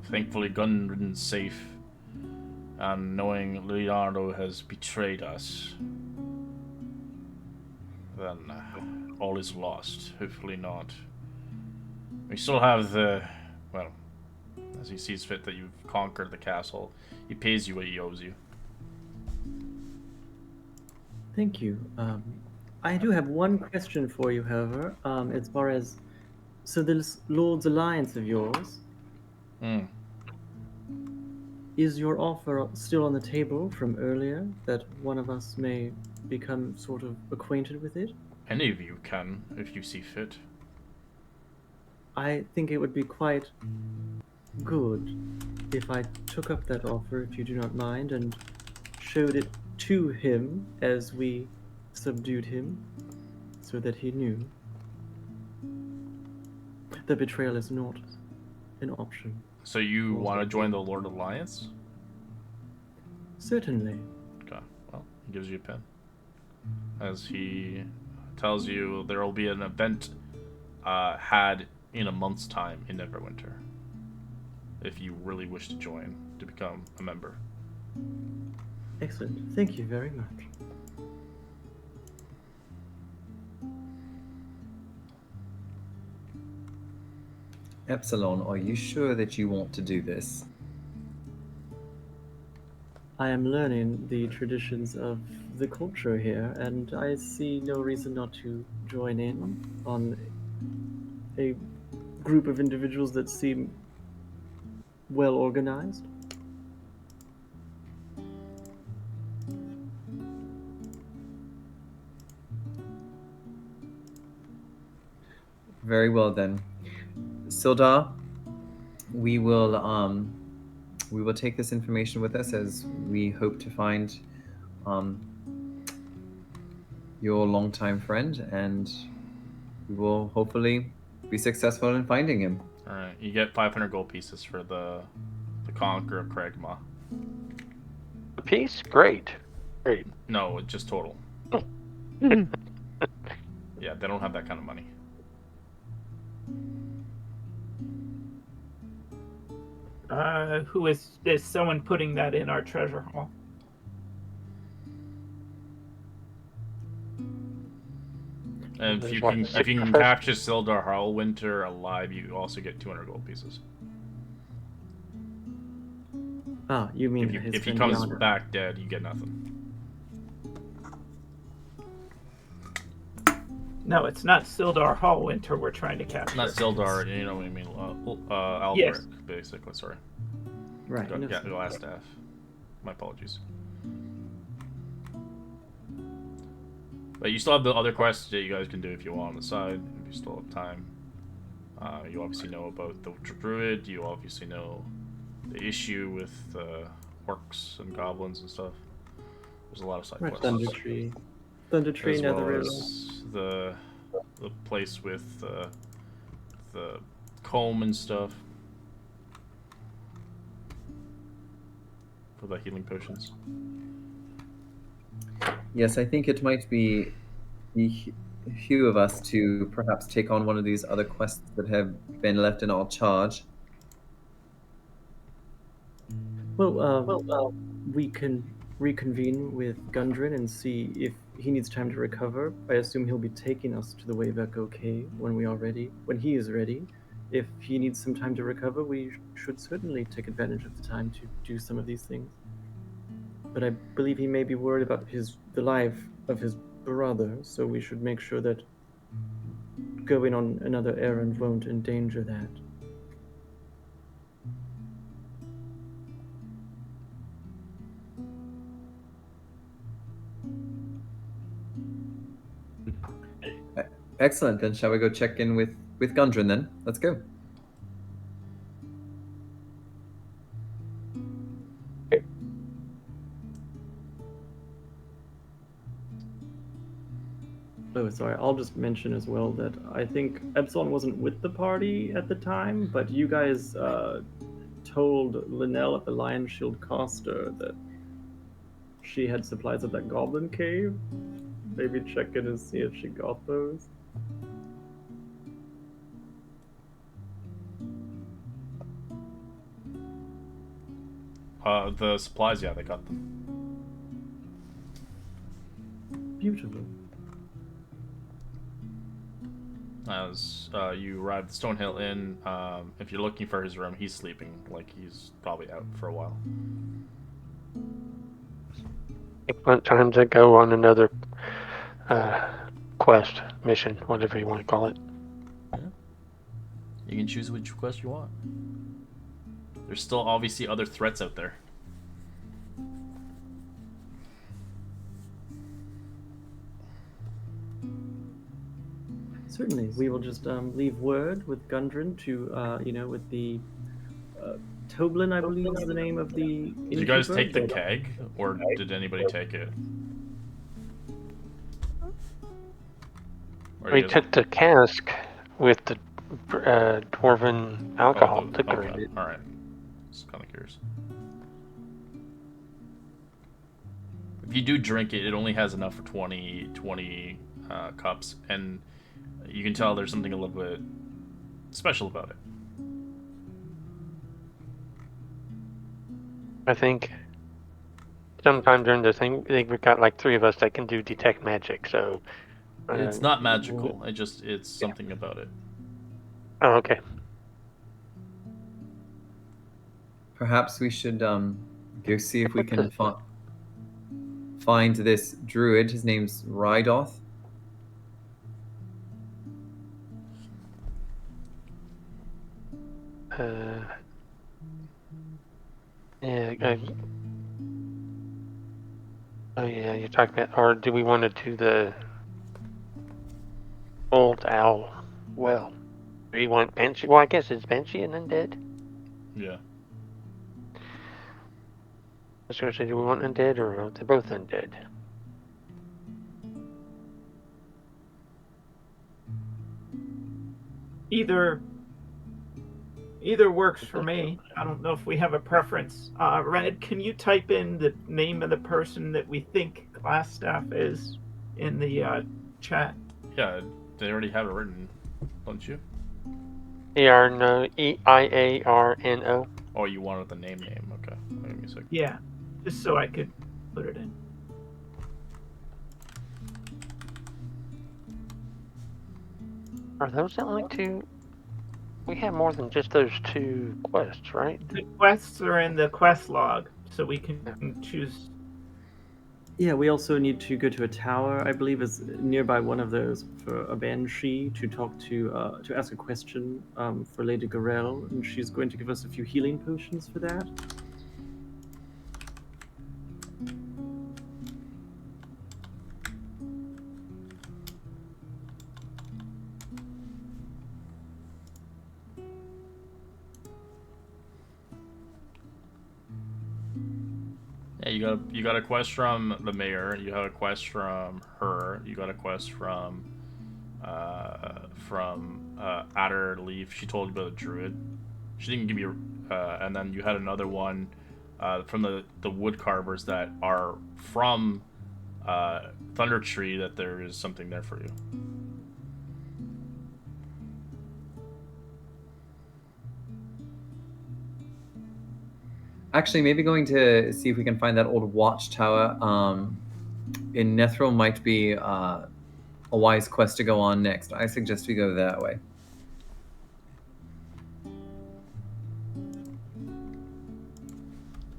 Thankfully, gun-ridden safe, and knowing Leonardo has betrayed us, then all is lost. Hopefully not. We still have well, as he sees fit that you've conquered the castle, he pays you what he owes you. Thank you. I do have one question for you, however. As far as this Lord's Alliance of yours, Hmm. is your offer still on the table from earlier that one of us may become sort of acquainted with it? Any of you can, if you see fit. I think it would be quite good if I took up that offer, if you do not mind, and showed it to him as we subdued him, so that he knew that betrayal is not an option. So you want to join the Lord Alliance? Certainly. Okay. Well, he gives you a pen. As he tells you there will be an event had in a month's time in Neverwinter. If you really wish to join, to become a member. Excellent. Thank you very much. Epsilon, are you sure that you want to do this? I am learning the traditions of the culture here, and I see no reason not to join in on a group of individuals that seem well organized. Very well then. Sildar, we will take this information with us as we hope to find your longtime friend, and we will hopefully be successful in finding him. Alright, you get 500 gold pieces for the Conqueror of Cragmaw. A piece? Great. Great. No, just total. Yeah, they don't have that kind of money. Who is someone putting that in our treasure hall? And There's if one. you can capture Sildar Harlewinter alive, you also get 200 gold pieces. Ah, you mean his If he friend comes Yana. back dead, you get nothing. No, it's not Sildar Hallwinter we're trying to capture. Not Sildar, you know what I mean. Alberic, Yes. basically. Sorry. Right. no, Yeah, last staff. My apologies. But you still have the other quests that you guys can do if you want on the side, if you still have time. You obviously know about the druid. You obviously know the issue with orcs and goblins and stuff. There's a lot of side Right, quests. Thunder Tree. Thunder Tree, As well Netherrealm. as the place with the comb and stuff for the healing potions. Yes, I think it might be the few of us to perhaps take on one of these other quests that have been left in our charge. Well, we can reconvene with Gundren and see if he needs time to recover. I assume he'll be taking us to the Wayveko Cave when he is ready. If he needs some time to recover, we should certainly take advantage of the time to do some of these things. But I believe he may be worried about the life of his brother, so we should make sure that going on another errand won't endanger that. Excellent. Then shall we go check in with Gundren then? Let's go. Oh, sorry. I'll just mention as well that I think Epsilon wasn't with the party at the time, but you guys told Linnell at the Lion Shield Coster that she had supplies at that goblin cave. Maybe check in and see if she got those. The supplies, yeah, they got them. Beautiful. As you arrive at the Stonehill Inn, if you're looking for his room, he's sleeping. Like, he's probably out for a while. Excellent time to go on another quest, mission, whatever you want to call it. You can choose which quest you want. There's still obviously other threats out there. Certainly, we will just leave word with Gundren to, with the Toblin, I believe is the name of the innkeeper. Did you guys take the keg, or did anybody take it? Or We you guys- took the cask with the dwarven alcohol liquor in it. Alright. Just kind of curious. If you do drink it, it only has enough for 20 cups, and you can tell there's something a little bit special about it. I think sometime during the thing, I think we've got like 3 of us that can do detect magic, so... It's not magical, it's something about it. Oh, okay. Perhaps we should go see if we can find this druid. His name's Rydoth. Yeah. Oh yeah, you're talking about, or do we want to do the old owl? Well, do you want Banshee? Well, I guess it's Banshee and Undead. Yeah. I was gonna say, do we want Undead or they're both Undead? Either works for me. I don't know if we have a preference. Red, can you type in the name of the person that we think class staff is in the chat? Yeah, they already have it written, don't you? Earno, Iarno. Oh, you wanted the name. Okay. Wait a second. Yeah, just so I could put it in. Are those the only 2? We have more than just those 2 quests, right? The quests are in the quest log, so we can choose. Yeah, we also need to go to a tower, I believe is nearby one of those, for a banshee to talk to ask a question for Lady Garel, and she's going to give us a few healing potions for that. Yeah, you got a quest from the mayor. You have a quest from her. You got a quest from Adder Leaf. She told you about the druid. She didn't give you. And then you had another one from the wood carvers that are from Thunder Tree. That there is something there for you. Actually, maybe going to see if we can find that old watchtower in Nethril might be a wise quest to go on next. I suggest we go that way.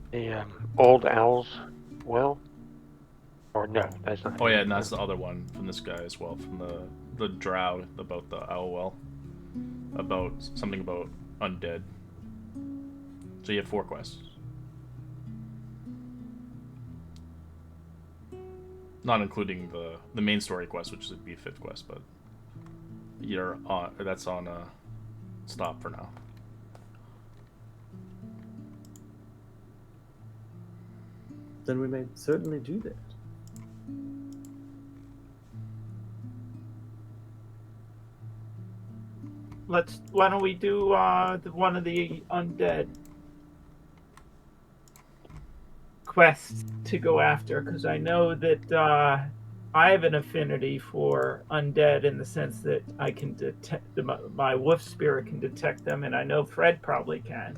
The old owls. Well, or no, that's not. Oh yeah, and that's the other one from this guy as well, from the drow about the owl well, about something about undead. So you have 4 quests. Not including the main story quest, which would be a 5th quest, but that's on stop for now. Then we may certainly do that. Why don't we do one of the undead quests to go after? Because I know that I have an affinity for undead in the sense that I can detect my wolf spirit can detect them, and I know Fred probably can.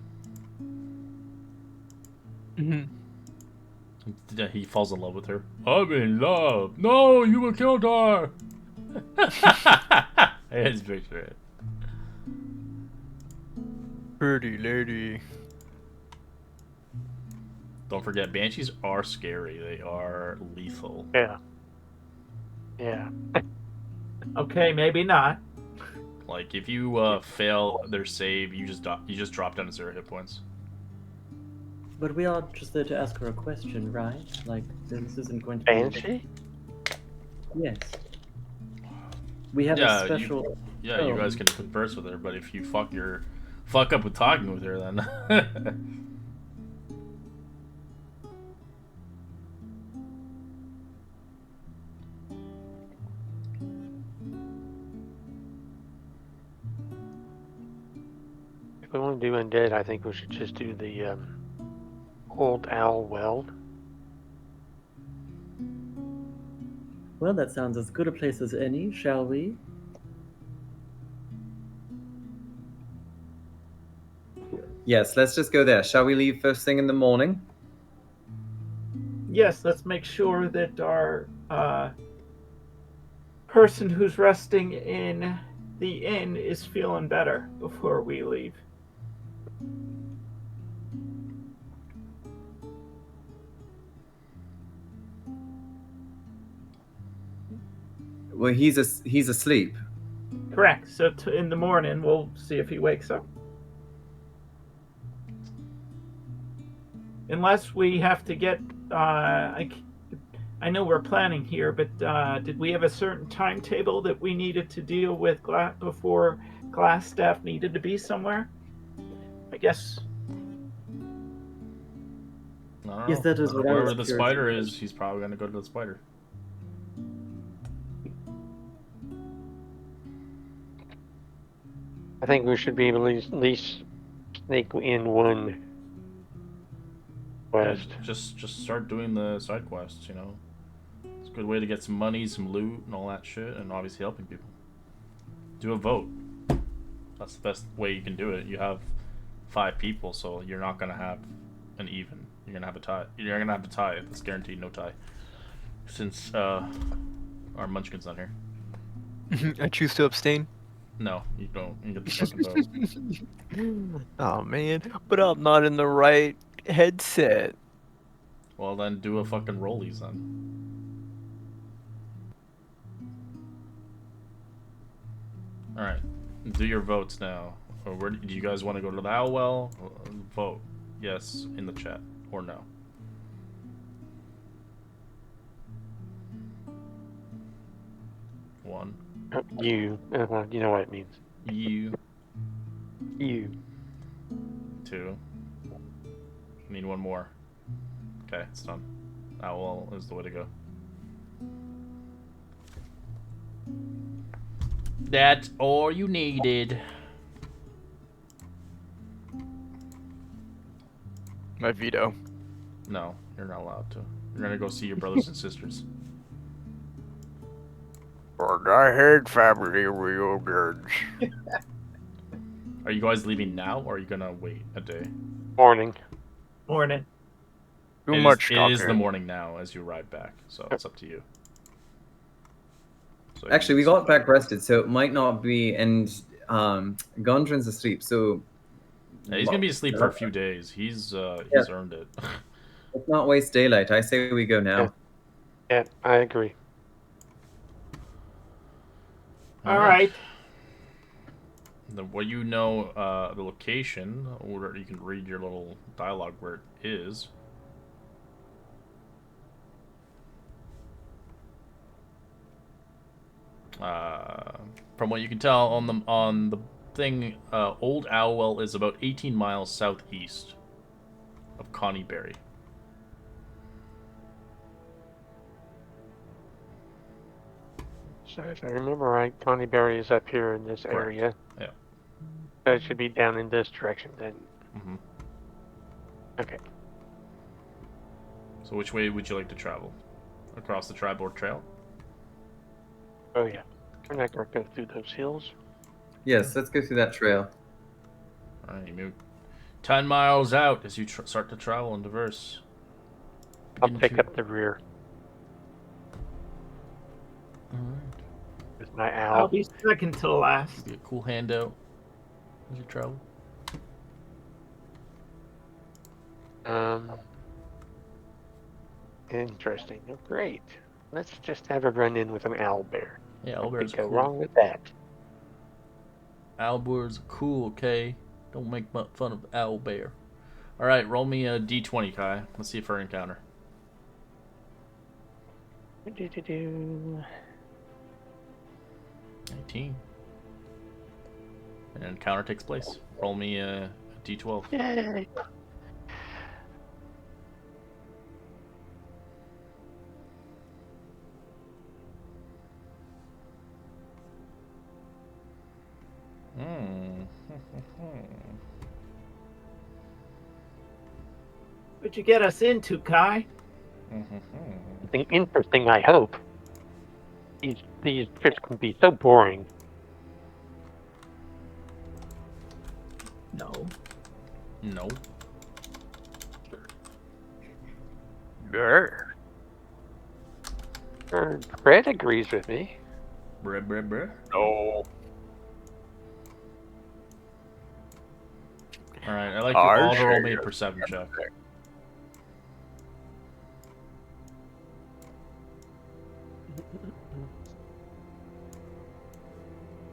Yeah, he falls in love with her. I'm in love. No, you will kill her. It's very true. Pretty lady. Don't forget, banshees are scary. They are lethal. Yeah. Yeah. Okay, maybe not. Like if you fail their save, you just drop down to 0 hit points. But we are just there to ask her a question, right? Like, this isn't going to be... Banshee? Yes. We have a special... You guys can converse with her, but if you fuck up with talking with her, then If we want to do undead, I think we should just do the Old Owl Well. Well, that sounds as good a place as any, shall we? Yes, let's just go there. Shall we leave first thing in the morning? Yes, let's make sure that our person who's resting in the inn is feeling better before we leave. Well, he's asleep. Correct. So in the morning, we'll see if he wakes up. Unless we have to get, I know we're planning here, but did we have a certain timetable that we needed to deal with before class staff needed to be somewhere? I guess. I don't Yes, know. that is what I Wherever was the curious spider about. is, he's probably gonna go to the spider. I think we should be able to at least sneak in one Yeah, quest. just start doing the side quests. You know, it's a good way to get some money, some loot, and all that shit, and obviously helping people. Do a vote. That's the best way you can do it. You have 5 people, so you're not gonna have an even. You're gonna have a tie. You're gonna have a tie. That's guaranteed, no tie. Since our Munchkin's not here. I choose to abstain. No, you don't. You get the fucking vote. Oh man, but I'm not in the right headset. Well, then do a fucking rollies then. All right, do your votes now. Or where do you guys want to go to the Howell? Vote yes in the chat or no. One. You know what it means. You. You. 2. Need one more. Okay, it's done. Owl is the way to go. That's all you needed. My veto. No, you're not allowed to. You're gonna go see your brothers and sisters. But I hate family reunions. Are you guys leaving now, or are you gonna wait a day? Morning. Morning. Too It much It is the talking. morning now as you ride back, so it's up to you. So you Actually, we can- got back rested, so it might not be. And Gondran's asleep, so Yeah, he's gonna be asleep for a few days. He's Yeah. earned it. let's not waste daylight. I say we go now. Yeah, I agree. All right. Well, you know the location, or you can read your little dialogue where it is. From what you can tell on the thing, Old Owlwell is about 18 miles southeast of Connieberry. So if I remember right, Connie Berry is up here in this Correct. area. Yeah. So it should be down in this direction then. Mm-hmm. Okay. So which way would you like to travel? Across the Triboard Trail? Oh yeah. We're not gonna go through those hills. Yes, let's go through that trail. Alright, you move 10 miles out as you start to travel and diverse. I'll Begin pick to- up the rear Alright. with my I'll owl. be second to last. Be a cool handout as you travel. Interesting. Oh, great. Let's just have a run in with an owlbear. Yeah, What owlbears could are go cool. wrong with that? Owlbears are cool, okay? Don't make fun of owlbear. Alright, roll me a d20, Kai. Let's see if our encounter. Do-do-do-do. 19. And an encounter takes place. Roll me a d12. Yay! Hmm. What'd you get us into, Kai? Something interesting, I hope. These trips can be so boring. No. No. There. Fred agrees with me. Bruh, bruh, bruh. No. Alright, I'd like you all to roll me a say perception check.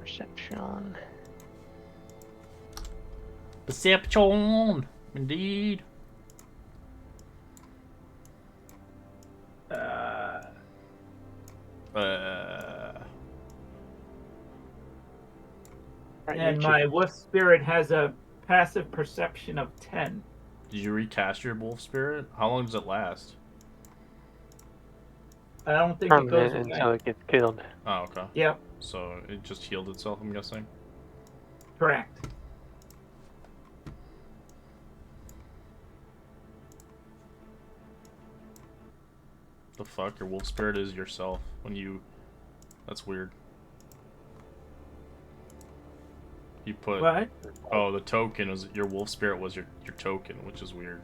Perception. Perception! Indeed. And my wolf spirit has a passive perception of 10. Did you recast your wolf spirit? How long does it last? I don't think it goes Permanent away. until it gets killed. Oh, okay. Yep, So it just healed itself, I'm guessing? correct. The fuck? Your wolf spirit is yourself when you... That's weird. You put... What? Oh, the token was... Your wolf spirit was your token, which is weird.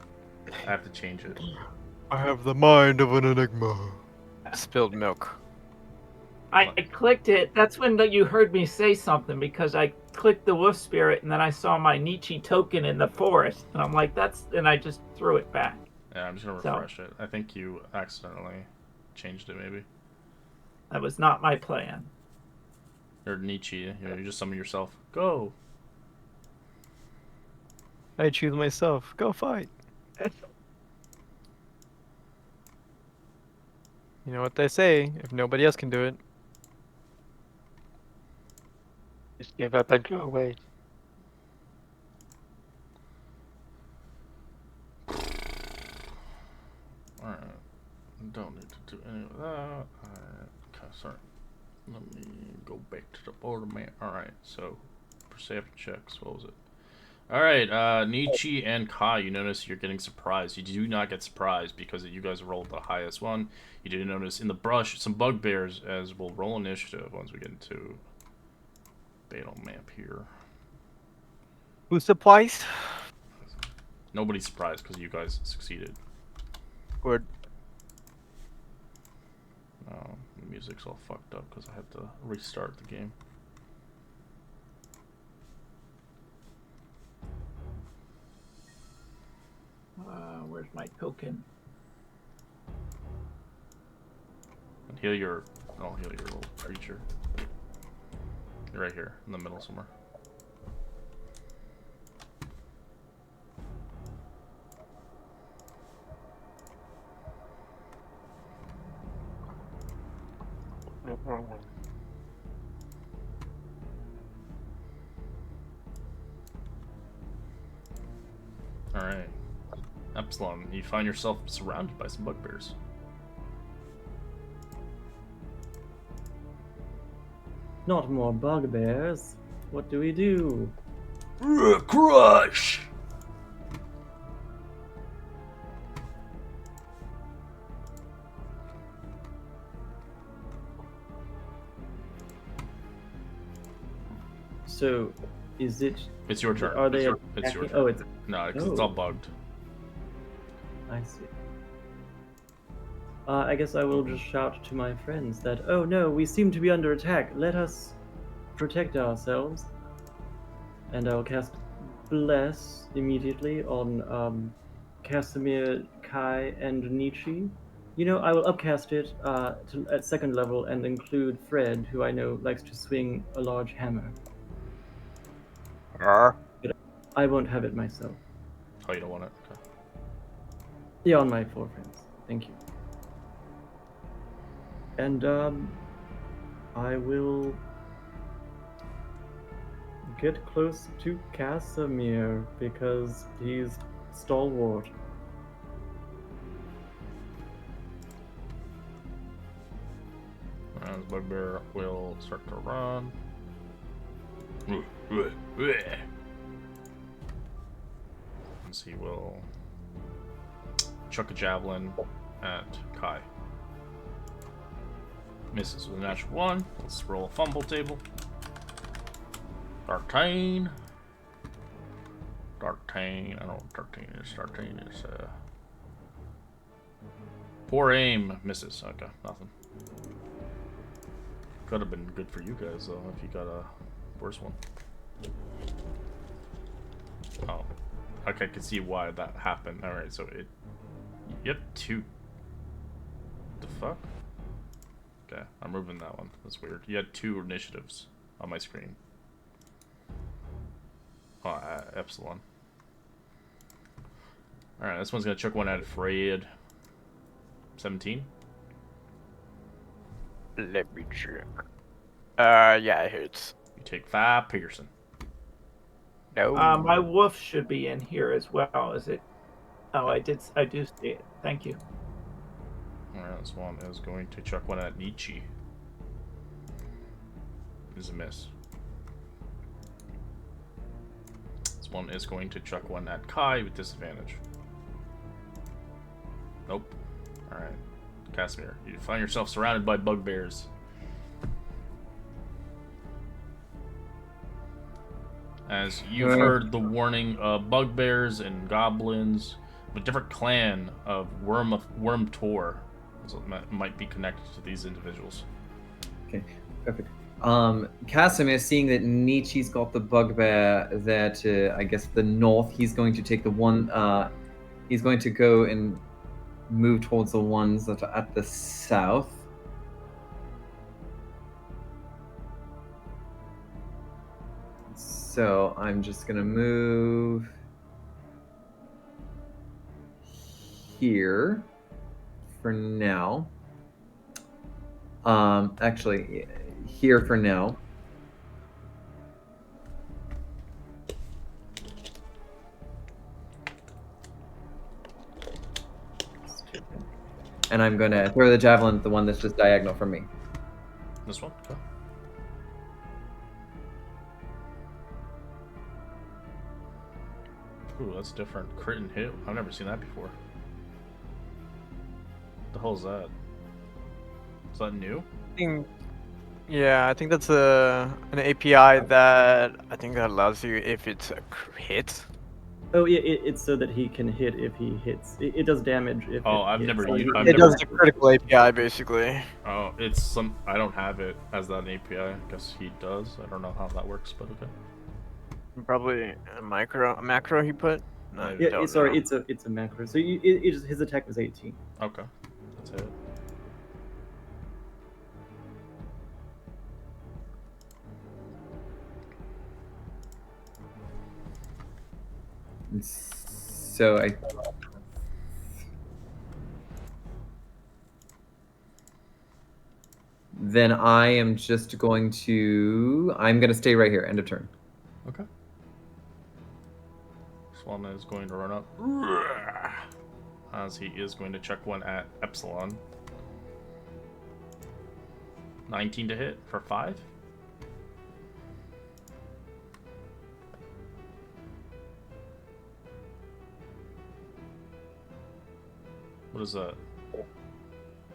I have to change it. I have the mind of an enigma. Spilled milk. I clicked it. That's when you heard me say something, because I clicked the wolf spirit and then I saw my Nietzsche token in the forest. And I'm like, that's... And I just threw it back. Yeah, I'm just gonna refresh it. I think you accidentally changed it, maybe. That was not my plan. Or Nietzsche, you know, you just summon yourself. Go! I choose myself. Go fight. You know what they say, if nobody else can do it. Just give up and go away. Alright. Don't need to do any of that. Alright. Okay, sorry. Let me go back to the border map. Alright, so perception checks. What was it? Alright, Nietzsche and Kai, you notice you're getting surprised. You do not get surprised because you guys rolled the highest one. You did notice in the brush some bugbears, as we'll roll initiative once we get into battle map here. Who's surprised? Nobody's surprised because you guys succeeded. Good. Oh, the music's all fucked up because I had to restart the game. Where's my token? And heal your... I'll heal your little creature. You're right here, in the middle somewhere. No, wrong one. Alright. Epsilon, you find yourself surrounded by some bugbears. Not more bugbears. What do we do? Crush! So, is it? It's your turn. Are they? It's your attacking? turn. Oh, it's. No, because it's all bugged. I see. I guess I will just shout to my friends that, oh no, we seem to be under attack. Let us protect ourselves. And I'll cast Bless immediately on Casimir, Kai, and Nietzsche. You know, I will upcast it at second level and include Fred, who I know likes to swing a large hammer. I won't have it myself. Oh, you don't want it? Okay. Yeah, on my 4 friends. Thank you. And I will get close to Casimir because he's stalwart. And the bugbear will start to run. And he will chuck a javelin at Kai. Misses with a natural 1. Let's roll a fumble table. Dartane. I don't know what Dartane is. Dartane is poor aim. Misses. Okay, nothing. Could have been good for you guys though if you got a worse one. Oh. Okay, I can see why that happened. Alright, so you have 2. The fuck? Okay, I'm moving that one. That's weird. You had 2 initiatives on my screen. Oh, Epsilon. Alright, this one's gonna chuck one at Fred. 17? Let me check. Yeah, it hits. You take 5 Pearson. No. My wolf should be in here as well. Is it? Oh, I do see it. Thank you. Alright, this one is going to chuck one at Nietzsche. Is a miss. This one is going to chuck one at Kai with disadvantage. Nope. Alright. Casimir, you find yourself surrounded by bugbears. As you've heard the warning of bugbears and goblins, a different clan of Worm Tor might be connected to these individuals. Okay, perfect. Casimir, seeing that Nietzsche's got the bugbear there to, I guess, the north, he's going to take the one, he's going to go and move towards the ones that are at the south. So I'm just going to move here for now. Actually, here for now. And I'm going to throw the javelin at the one that's just diagonal from me. This one? Okay. Ooh, that's different. Crit and hit. I've never seen that before. What the hell is that? Is that new? Yeah, I think that's an API that I think that allows you if it's a hit. Oh, yeah, it's so that he can hit if he hits. It does damage if Oh, it I've hits. never So used. you- I've It never. does the critical API basically. Oh, it's some. I don't have it as that API. I guess he does. I don't know how that works, but okay. Probably a macro he put. No, Yeah, I Yeah, don't sorry, know. it's a macro. So his attack was 18. Okay, that's it. So then I am just going to. I'm going to stay right here. End of turn. Okay. This one is going to run up. As he is going to check one at Epsilon. 19 to hit for 5. What is that?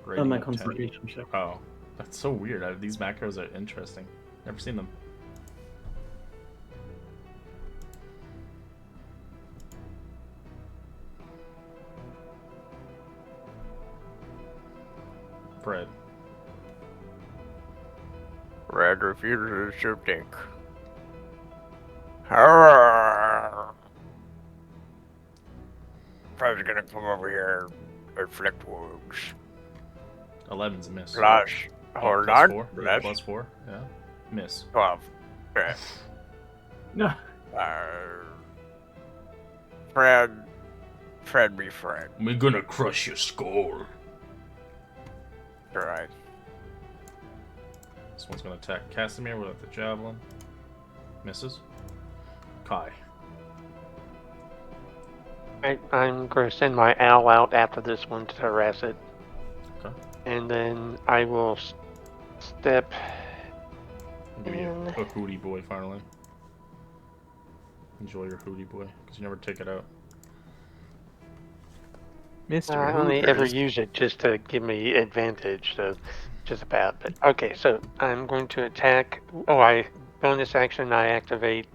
Rating My of 10. concentration check. Oh, that's so weird. These macros are interesting. Never seen them. Fred. Red refuses to think. Fred's gonna come over here and inflict wounds. 11's a miss. Plus, Oh, hold plus on. 4? Yeah, Plus plus 4. Yeah. Miss. 12. Okay. No. Fred be Fred. We're gonna crush your skull. Right. This one's going to attack Casimir with the javelin. Misses. Kai. I'm going to send my owl out after this one to harass it. Okay. And then I will step Give you in. a hootie boy finally. Enjoy your hootie boy, because you never take it out. Mr. I only ever Hoopers. use it just to give me advantage, so just about. But okay, so I'm going to attack. Oh, bonus action. I activate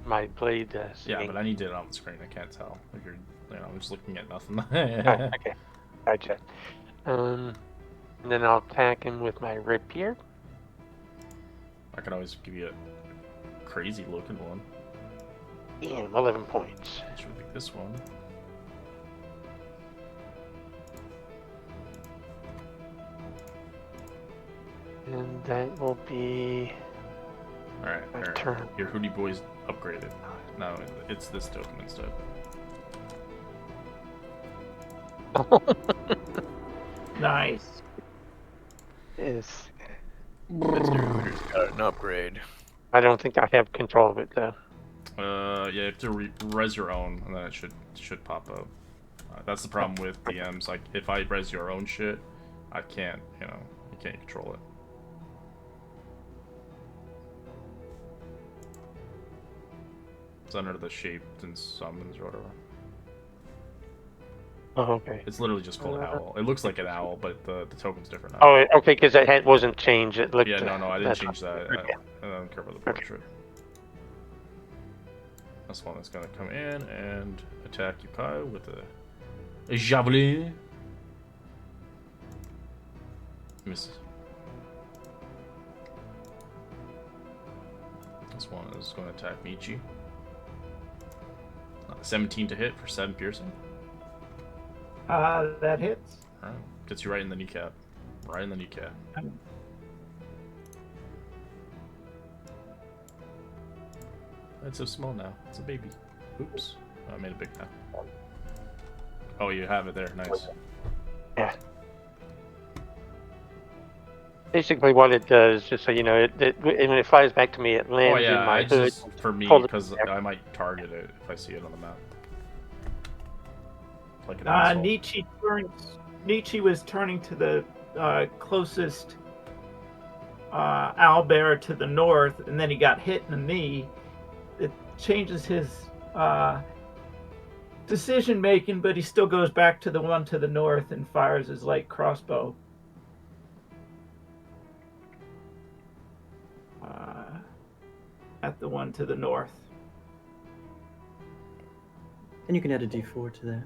my blade. Yeah, singing. but I need it on the screen. I can't tell. If you're, I'm just looking at nothing. Oh, okay, gotcha. And then I'll attack him with my rapier. I can always give you a crazy looking one. Damn, 11 points. Which would be this one. And that will be Alright, my alright. turn. Your hootie boy's upgraded. No, it's this token instead. Nice. Is Mr. Hooters got an upgrade. I don't think I have control of it though. Yeah, you have to res your own, and then it should pop up. That's the problem with DMs. Like, if I res your own shit, I can't, you can't control it. It's under the shaped and summons or whatever. Oh, okay. It's literally just called owl. It looks like an owl, but the token's different now. Oh, okay, because it wasn't changed. It looked. Yeah, no, I didn't that's- change that. Okay. I don't care about the portrait. This one is gonna come in and attack you, Kai, with a javelin. Misses. This one is going to attack Michi. 17 to hit for 7 piercing. That hits. Alright. Gets you right in the kneecap. Right in the kneecap. It's so small now. It's a baby. Oops. Oh, I made it big now. Oh, you have it there. Nice. Yeah. Basically, what it does, just so you know, when it flies back to me, it lands Oh yeah, in my I hood. just for me pull it because there. I might target it if I see it on the map. Like an asshole. Nietzsche was turning to the closest owlbear to the north, and then he got hit in the knee. It changes his decision making, but he still goes back to the one to the north and fires his light crossbow. At the one to the north. And you can add a d4 to that.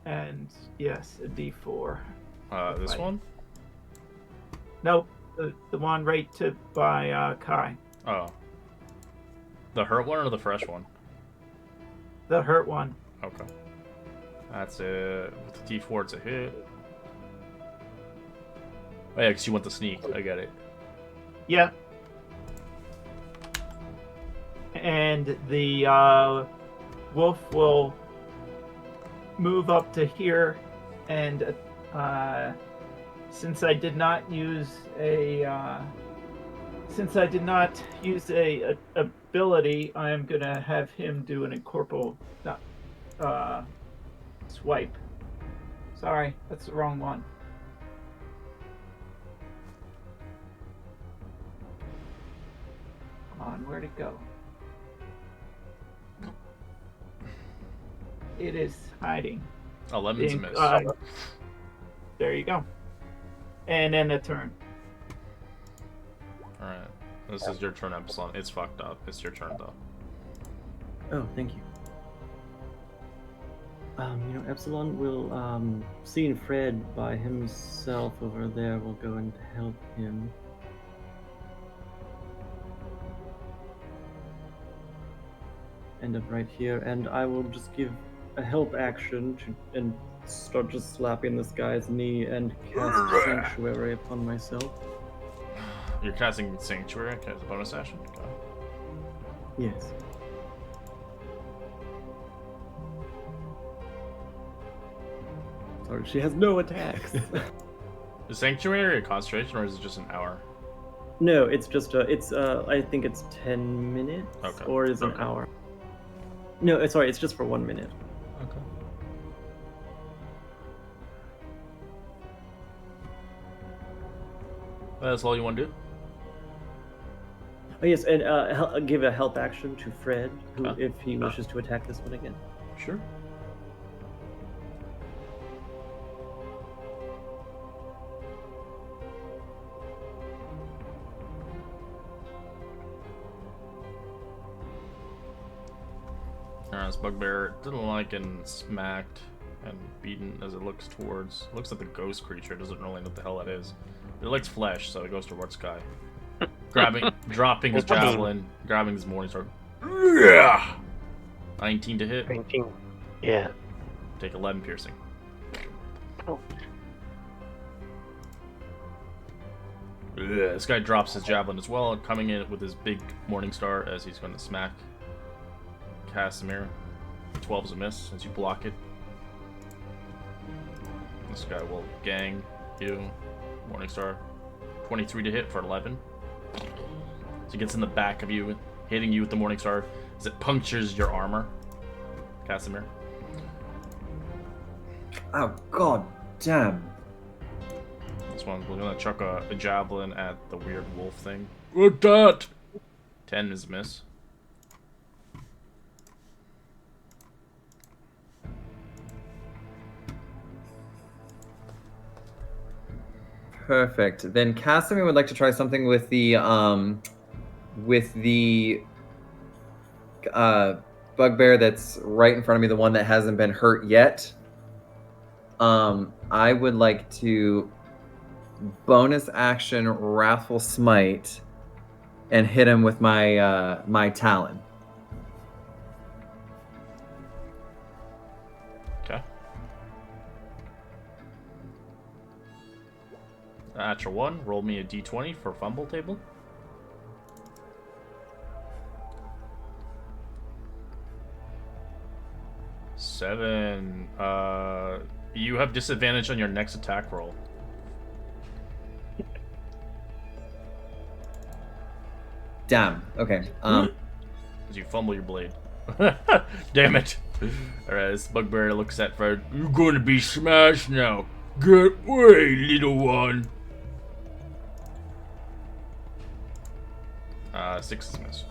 And yes, a d4. This Right. one? Nope, the one right by Kai. Oh. The hurt one or the fresh one? The hurt one. Okay. That's it. With the D4, it's a hit. Oh yeah, because you want the sneak. I get it. Yeah. And the wolf will move up to here, and since I did not use a ability, I am gonna have him do an incorporeal swipe. Sorry, that's the wrong one. Come on, where'd it go? It is hiding. 11's a miss. There you go. And then a turn. Alright. This is your turn, Epsilon. It's fucked up. It's your turn, though. Oh, thank you. Epsilon will, seeing Fred by himself over there, will go and help him. End up right here, and I will just give a help action and start just slapping this guy's knee and cast Sanctuary upon myself. You're casting Sanctuary as a bonus action? Got it. Yes. Sorry, she has no attacks. Is Sanctuary a concentration or is it just an hour? No, it's just I think it's 10 minutes Okay. or is an hour. No, sorry, it's just for 1 minute. Okay. That's all you want to do? Oh yes, and give a help action to Fred, who, Huh? if he wishes to attack this one again. Sure. This bugbear didn't like and smacked and beaten as it looks towards. Looks at the ghost creature. Doesn't really know what the hell that is. It likes flesh, so it goes towards Sky, dropping his javelin, grabbing his morning sword. Yeah. 19 to hit. 19. Yeah. Take 11 piercing. Oh. This guy drops his javelin as well, coming in with his big morning star as he's going to smack Casimir. 12 is a miss as you block it. This guy will gang you. Morningstar. 23 to hit for 11. So he gets in the back of you, hitting you with the Morningstar as it punctures your armor. Casimir. Oh, god damn. This one, we're gonna chuck a javelin at the weird wolf thing. What that? 10 is a miss. Perfect. Then Casimir would like to try something with the bugbear that's right in front of me, the one that hasn't been hurt yet. I would like to bonus action Wrathful Smite and hit him with my my Talon. Okay. Natural 1. Roll me a d20 for fumble table. Seven. You have disadvantage on your next attack roll. Damn. Okay. As you fumble your blade. Damn it. Alright, this bugbear looks at Fred. You're going to be smashed now. Get away, little one. 6 is miss.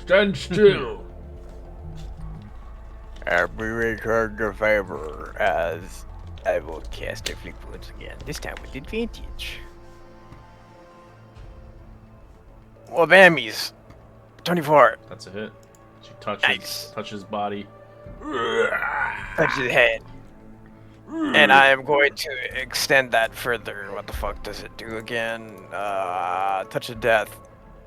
Stand still. And we return the favor as I will cast Afflict once again, this time with advantage. Well, Bammies. 24. That's a hit. She touches Nice. touches body. Touch his head. And I am going to extend that further. What the fuck does it do again? Touch of death.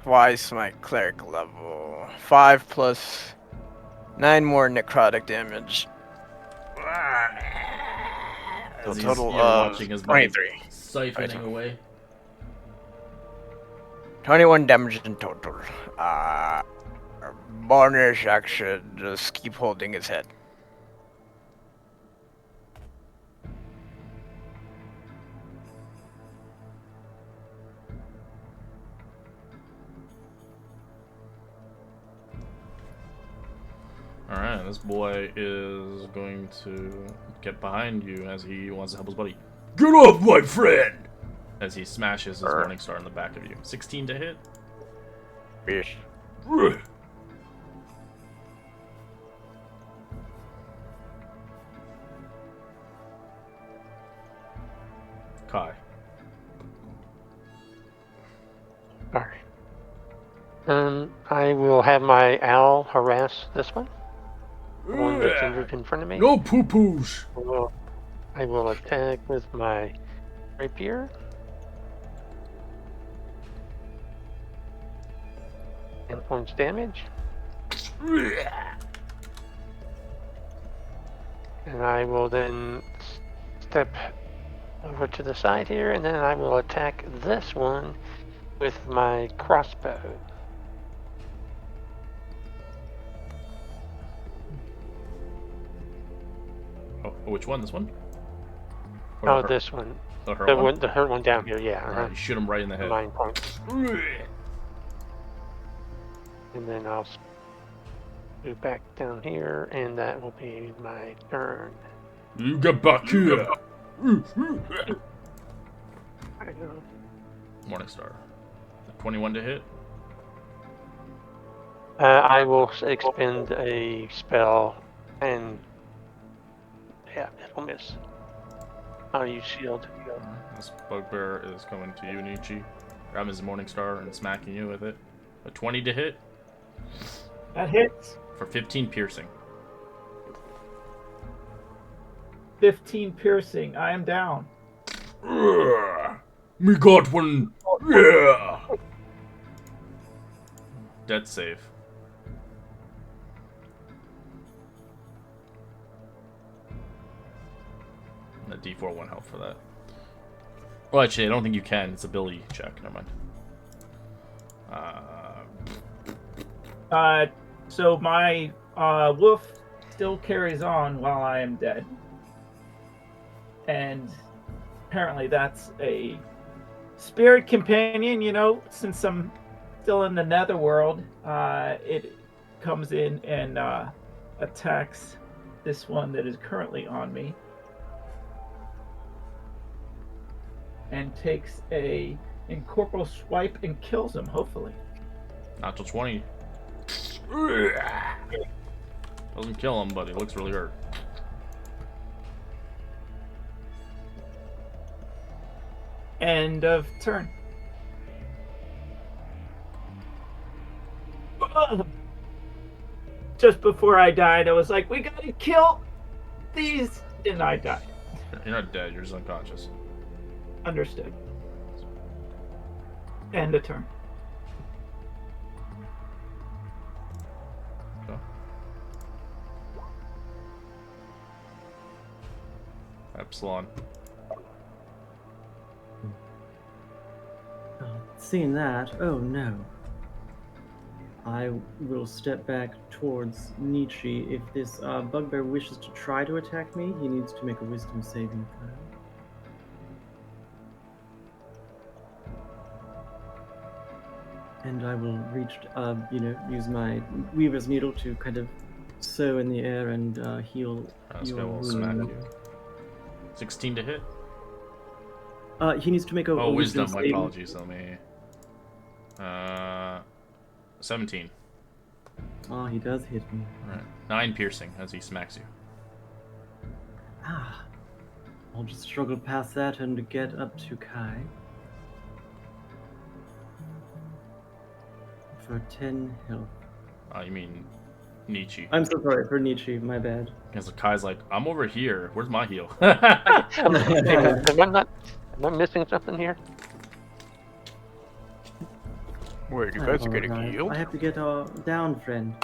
Twice my cleric level. 5 plus 9 more necrotic damage. So As total you're of watching his body 23. siphoning away. 21 damage in total. Bonus action, just keep holding his head. Alright, this boy is going to get behind you as he wants to help his buddy. Get up, my friend! As he smashes his Morning Star in the back of you. 16 to hit. Bish. Kai. Alright. I will have my owl harass this one. The one that's injured in front of me. No poo-poos! I will attack with my rapier. 10 points damage. And I will then step over to the side here, and then I will attack this one with my crossbow. Oh, which one? This one? Or Oh, the this one. The hurt one? The hurt one down here, yeah. Alright, you shoot him right in the head. 9 points. And then I'll move back down here, and that will be my turn. You get back here! Morningstar. 21 to hit. I will expend a spell, and yeah, it'll miss. I'll use shield. This bugbear is coming to you, Nietzsche. Grab his Morningstar and smacking you with it. A 20 to hit. That hits. For 15 piercing. 15 piercing. I am down. Me got one. Yeah. Death save. And a D4 1 health for that. Well, actually, I don't think you can. It's ability check. Never mind. So my wolf still carries on while I am dead. And apparently that's a spirit companion, you know, since I'm still in the netherworld, it comes in and attacks this one that is currently on me. And takes a incorporeal swipe and kills him, hopefully. Natural 20. Doesn't kill him, but he looks really hurt. End of turn. Just before I died, I was like, we gotta kill these, and I died. You're not dead, you're just unconscious. Understood. End of turn. Okay. Epsilon. Seeing that, oh no. I will step back towards Nietzsche. If this bugbear wishes to try to attack me, he needs to make a wisdom saving throw. And I will reach, use my weaver's needle to kind of sew in the air and heal This guy your will wound. smack you. 16 to hit? He needs to make a wisdom. My saving. apologies. Let me. 17. Oh, he does hit me. Right. 9 piercing as he smacks you. Ah. I'll just struggle past that and get up to Kai. For 10 health. You mean Nietzsche? I'm so sorry for Nietzsche, my bad. Because Kai's like, I'm over here. Where's my heal? Am I missing something here? Wait, you guys are getting apologize. healed? I have to get down, friend.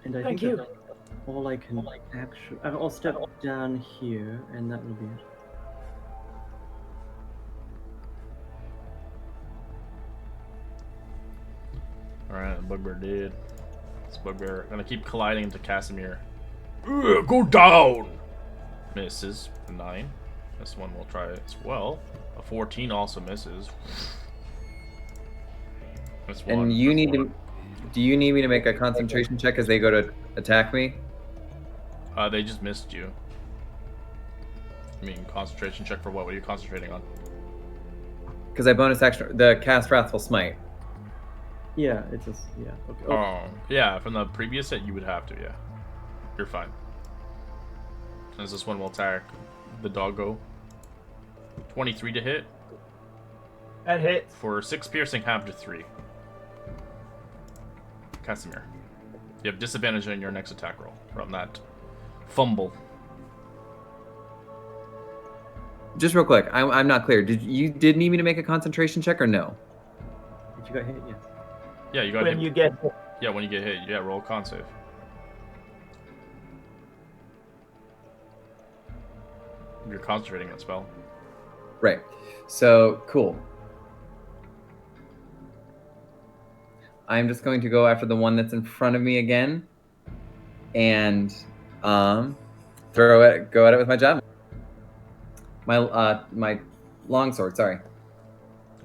And I Thank think you. that's all I can actually. I'll step down here, and that will be it. Alright, Bugbear did. This Bugbear gonna keep colliding into Casimir. Go down! Misses. 9. This one will try as well. A 14 also misses. This one. And you need to. Do you need me to make a concentration check as they go to attack me? They just missed you. I mean, concentration check for what? What are you concentrating on? Because I bonus action the cast Wrathful Smite. Yeah, it's just yeah. Okay. Oh, yeah. From the previous set, you would have to. Yeah, you're fine. As this one will attack the doggo. 23 to hit That hits. for 6 piercing, half to 3. Casimir, you have disadvantage on your next attack roll from that fumble. Just real quick, I'm not clear. Did you need me to make a concentration check or no? If you got hit, yes. Yeah, you got When hit. you get Yeah, when you get hit, yeah, roll a con save. You're concentrating on spell. Right. So cool. I'm just going to go after the one that's in front of me again, and go at it with my javelin. My longsword. Sorry.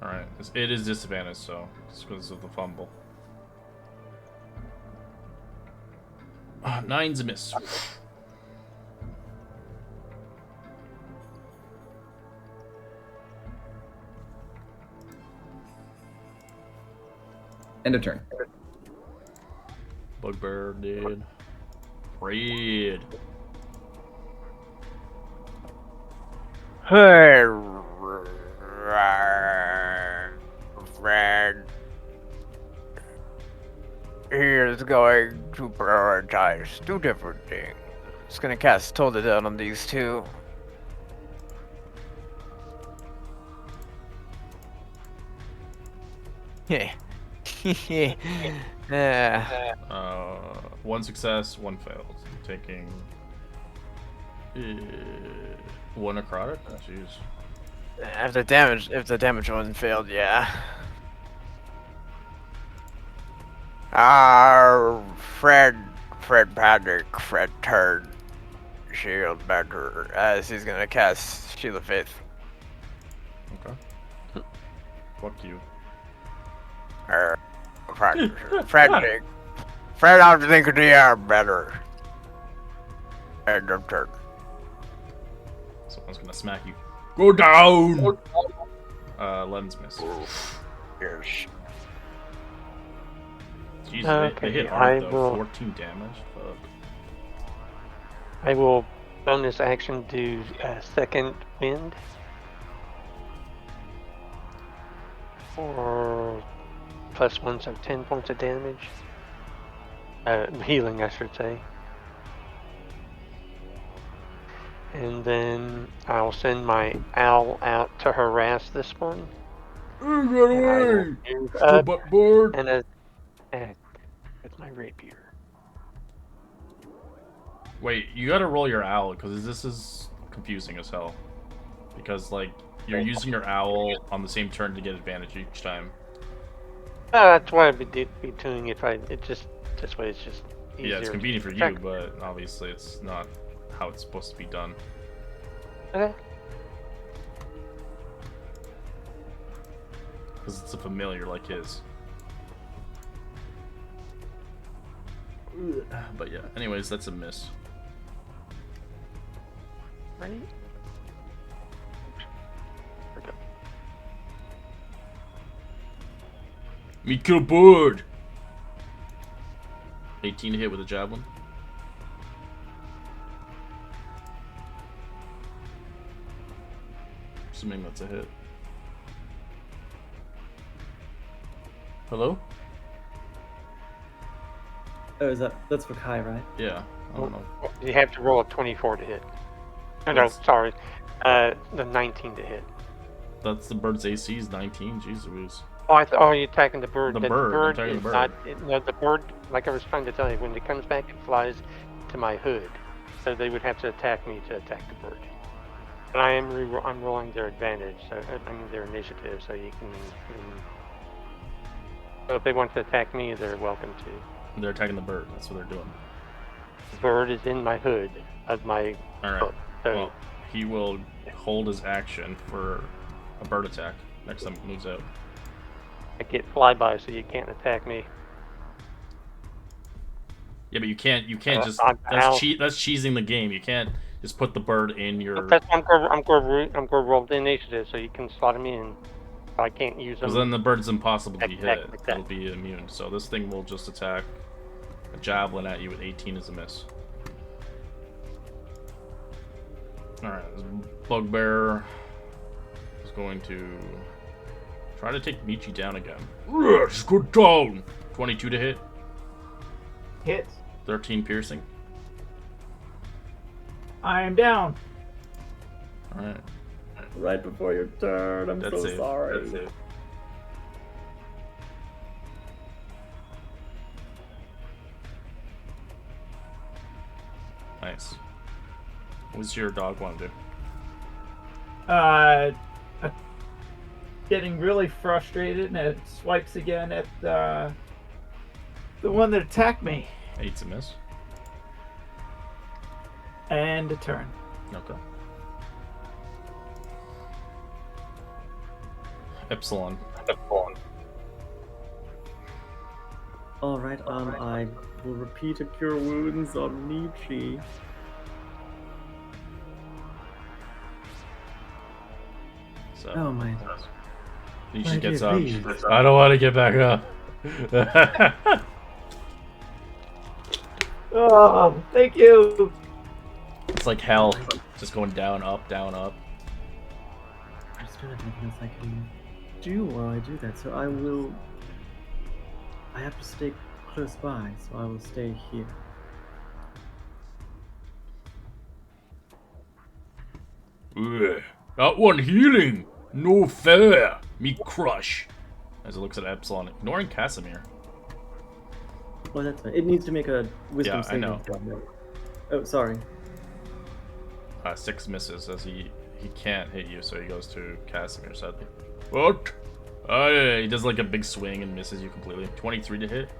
All right. It is disadvantage, so it's because of the fumble. 9's a miss. End of turn. Bugbear did. Raid. Hey, Fred. He is going to prioritize two different things. It's gonna cast Toll the Dead on these two. Yeah. Yeah. One success, one failed. Taking one necrotic. Jeez. If the damage wasn't failed, yeah. Fred panic, Fred turn, shield better. As he's gonna cast Shield of Faith. Okay. Fuck you. Fred, I think they are better. End of turn. Someone's gonna smack you. Go down! 11's miss. Yes. Jesus, they hit hard I though. will- 14 damage. Fuck. I will bonus action do second wind. For +1, so 10 points of damage. Healing, I should say. And then I'll send my owl out to harass this one. Get away! Up Bird! and attack with my rapier. Wait, you gotta roll your owl, because this is confusing as hell. Because, like, you're using your owl on the same turn to get advantage each time. That's what I'd be doing if this way it's just easier. Yeah, it's convenient for you, Check. but obviously it's not how it's supposed to be done. Okay. Because it's a familiar like his. But yeah, anyways, that's a miss. Ready? Okay. Me kill bird! 18 to hit with a javelin. Assuming that's a hit. Hello? Oh, that's for Kai, right? Yeah, I don't know. You have to roll a 24 to hit. Oh, no, sorry. The 19 to hit. That's the bird's AC is 19. Jeez Louise. Oh, you're attacking the bird. The bird, I'm attacking is the bird. Not, no, the bird, like I was trying to tell you, when it comes back, it flies to my hood. So they would have to attack me to attack the bird. And I'm rolling their advantage, so I mean their initiative, so you can. So if they want to attack me, they're welcome to. They're attacking the bird. That's what they're doing. The bird is in my hood of my Alright. book. So Well, he will hold his action for a bird attack next time it moves out. I get flyby, so you can't attack me. Yeah, but you can't just I'm out. that's cheesing the game. You can't just put the bird in your. That's I'm going to roll the initiative, so you can slot me in. I can't use them. Because then the bird's impossible to be hit. Exactly that. It'll be immune. So this thing will just attack a javelin at you with 18 as a miss. Alright, this bugbear is going to try to take Michi down again. Just go down! 22 to hit, Hits. 13 piercing. I am down. Alright. Right before your turn. I'm That's so it. sorry. That's it. Nice. What's your dog want to do? uh, getting really frustrated, and it swipes again at the one that attacked me. 8's a miss. And a turn. Okay. Epsilon. All right. I will repeat a cure wounds on Nietzsche. So Oh my. Nietzsche my gets dear, up. please. I don't want to get back up. Oh, thank you. It's like hell, just going down, up, down, up. I just don't have anything else I can do while I do that, so I will. I have to stay close by, so I will stay here. Ugh. That one healing. No fair. Me crush. As it looks at Epsilon, ignoring Casimir. Oh, that's fine. It needs to make a wisdom Yeah, I saving know. throw. Right? Oh, sorry. 6 misses as he can't hit you, so he goes to Casimir sadly. What? He does like a big swing and misses you completely. 23 to hit.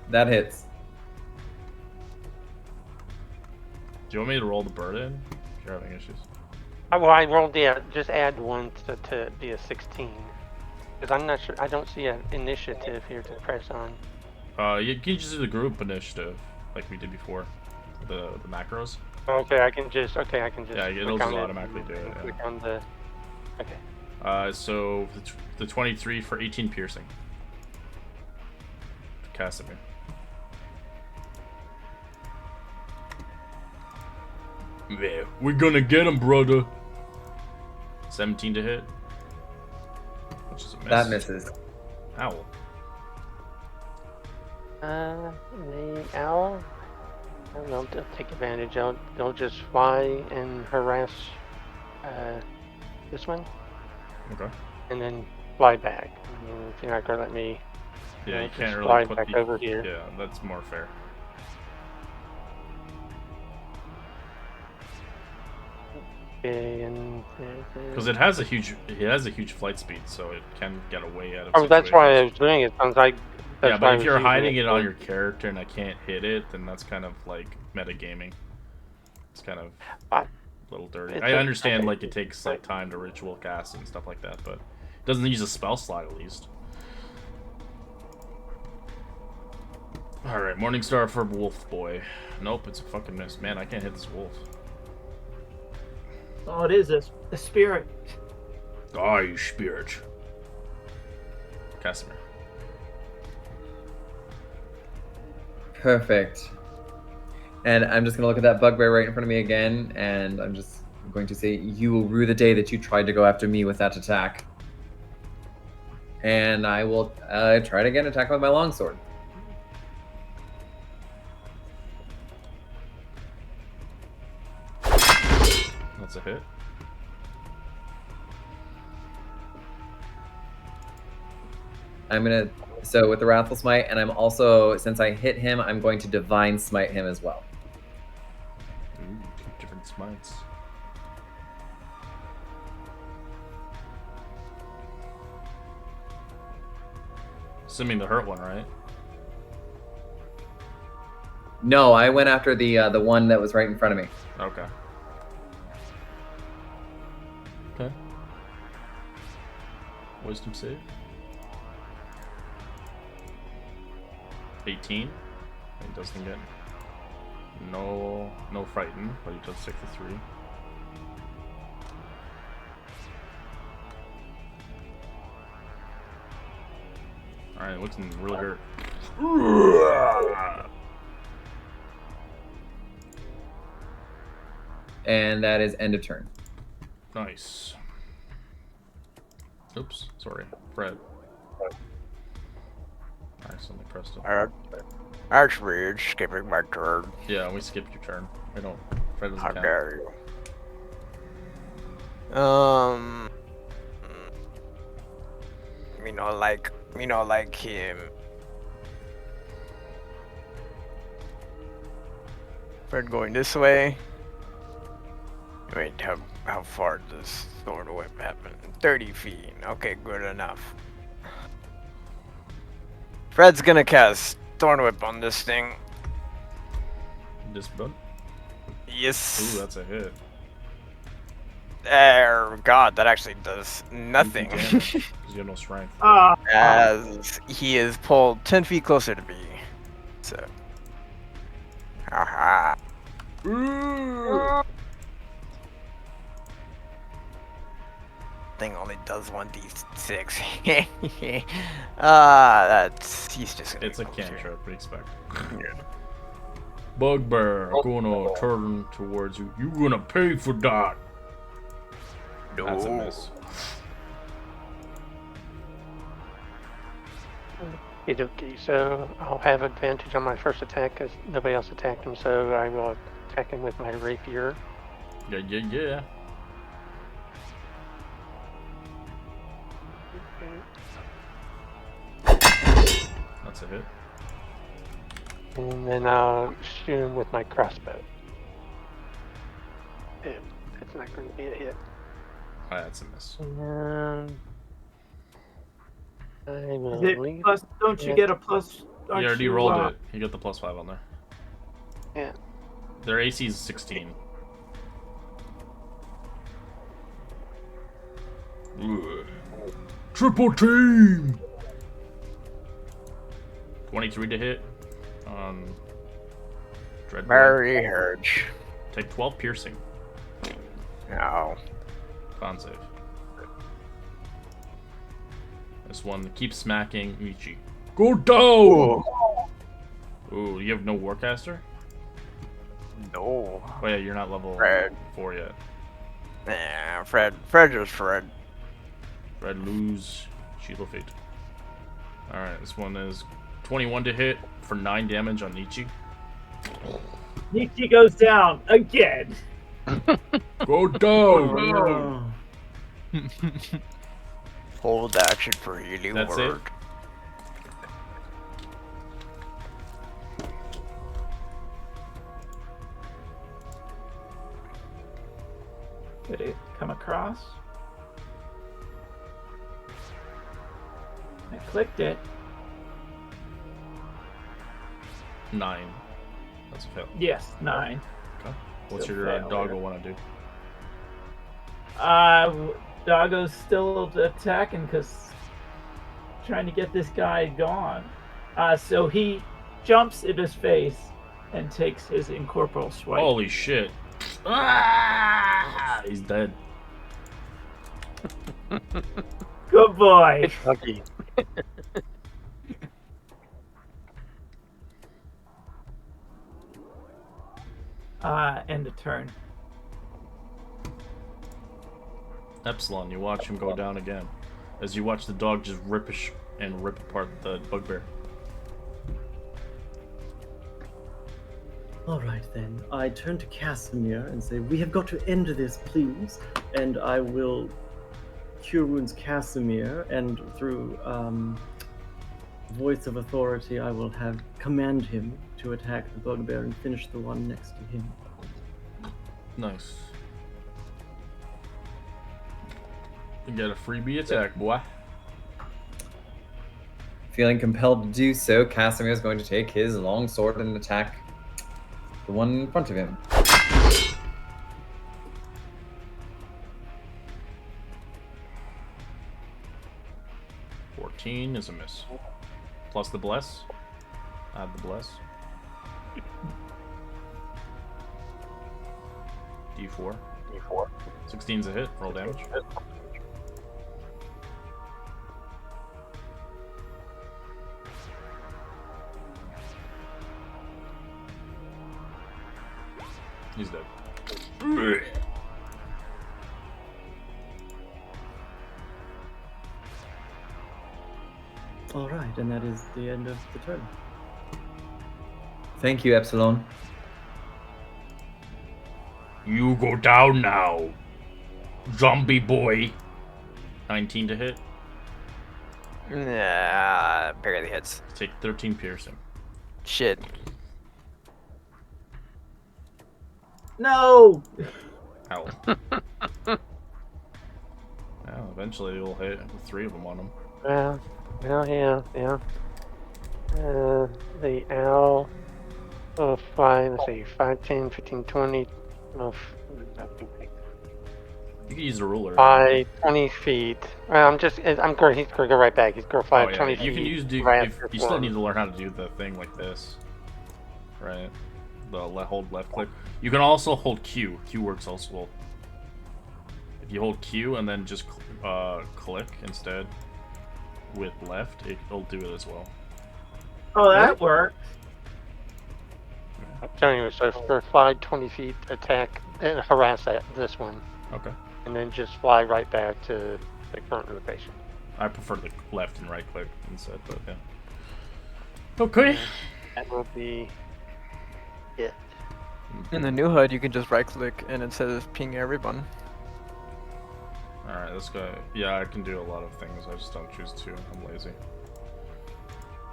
That hits. Do you want me to roll the bird in? If you're having issues. Well, I rolled just add 1 to be a 16. Because I'm not sure, I don't see an initiative here to press on. You can just do the group initiative, like we did before. The macros. Okay, I can just, Yeah, it'll click just on it automatically do and it, yeah. Click on the, okay. So the 23 for 18 piercing. Casimir. Yeah, we're gonna get him, brother. 17 to hit. Which is a miss. That misses. Owl. The owl, I don't know, they'll take advantage. They'll just fly and harass this one, Okay. and then fly back. I mean, if you're not gonna let me, Yeah, you just can't really fly put back the... over here. Yeah, that's more fair. Okay, and Because it has a huge flight speed, so it can get away out of oh, that's why I situations. was doing it. Sounds like that's Yeah, why I but if was you're using hiding it on for- your character and I can't hit it, then that's kind of like metagaming. It's kind of I- a little dirty. it's I a- understand like it takes like time to ritual cast and stuff like that, but it doesn't use a spell slot at least. Alright, Morningstar for Wolf Boy. Nope, it's a fucking miss. Man, I can't hit this wolf. Oh, it is a spirit. Die, spirit. Casimir. Perfect. And I'm just going to look at that bugbear right in front of me again, and I'm just going to say, you will rue the day that you tried to go after me with that attack. And I will try to again attack with my longsword. That's a hit. I'm going to, so with the Wrathful Smite, and I'm also, since I hit him, I'm going to Divine Smite him as well. Ooh, 2 different smites. Assuming the hurt one, right? No, I went after the one that was right in front of me. Okay. Okay. Wisdom save. 18. He doesn't get no frighten, but he does take the 3. Alright, looking really hurt. And that is end of turn. Nice. Oops, sorry. Fred. I accidentally pressed it. Actually, it's skipping my turn. Yeah, we skipped your turn. I don't. Fred doesn't How count. dare you? Like him. Fred going this way. Wait, how far does Sword Whip happen? 30 feet. Okay, good enough. Fred's gonna cast Thorn Whip on this thing. This bud. Yes. Ooh, that's a hit. God, that actually does nothing. Because you have no strength. As he is pulled 10 feet closer to me. So. Haha. Thing only does 1d6. He's just gonna It's a go here. cantrip, we expect. Yeah. Bugbear gonna turn towards you. You gonna pay for that. That's a miss. Okay, so I'll have advantage on my first attack because nobody else attacked him, so I will attack him with my rapier. Yeah. That's a hit. And then I'll shoot him with my crossbow. That's not going to be a hit. Alright, that's a miss. I will Is it leave. plus, don't you get a plus? You aren't already you, rolled it. You got the +5 on there. Yeah. Their AC is 16. Triple team! 23 to hit on Dreadboy. Very hurts. Take 12 piercing. No. Con save. This one keeps smacking Michi. Go down! Ooh, you have no Warcaster? No. Oh yeah, you're not level Fred. 4 yet. Nah, Fred just Fred. Fred lose Shield of Fate. Alright, this one is 21 to hit for 9 damage on Nietzsche. Nietzsche goes down again. Go down! No. Hold action for healing That's it? word. Did it come across? I clicked it. 9. That's a fail. Yes, 9. Okay. What's Still your fail, doggo yeah. want to do? Doggo's still attacking because trying to get this guy gone. So he jumps in his face and takes his incorporeal swipe. Holy shit. Ah! He's dead. Good boy. It's lucky. End of turn. Epsilon, you watch him go down again. As you watch the dog just rip apart the bugbear. Alright then, I turn to Casimir and say, we have got to end this, please. And I will Cure Wounds Casimir, and through Voice of Authority, I will have command him to attack the bugbear and finish the one next to him. Nice. You get a freebie attack, boy. Feeling compelled to do so, Casimir is going to take his long sword and attack the one in front of him. $14 is a miss. Plus the bless. Add the bless. D4. 16's a hit. Roll damage. He's dead. Alright, and that is the end of the turn. Thank you, Epsilon. You go down now, zombie boy. 19 to hit. Nah, barely hits. Take 13 piercing. Shit. No. Ow. Well, eventually you'll hit with 3 of them on them. Yeah. The owl will fly, let's see, 5, 10, 15, 20. No, You can use the ruler. fly 20 feet. Well, he's gonna go right back. He's gonna fly Oh yeah, 20 you feet. can use right if after you still one. need to learn how to do the thing like this, right? Hold left click. You can also hold Q. Q works also well. If you hold Q and then just click instead with left, it'll do it as well. Oh, that works. I'm telling you, so for fly 20 feet, attack and harass this one, Okay. and then just fly right back to the current location. I prefer the left and right click instead, but yeah. Okay. That will be it. In the new HUD, you can just right click and it says ping everyone. Alright, let's go. Yeah, I can do a lot of things. I just don't choose to. I'm lazy.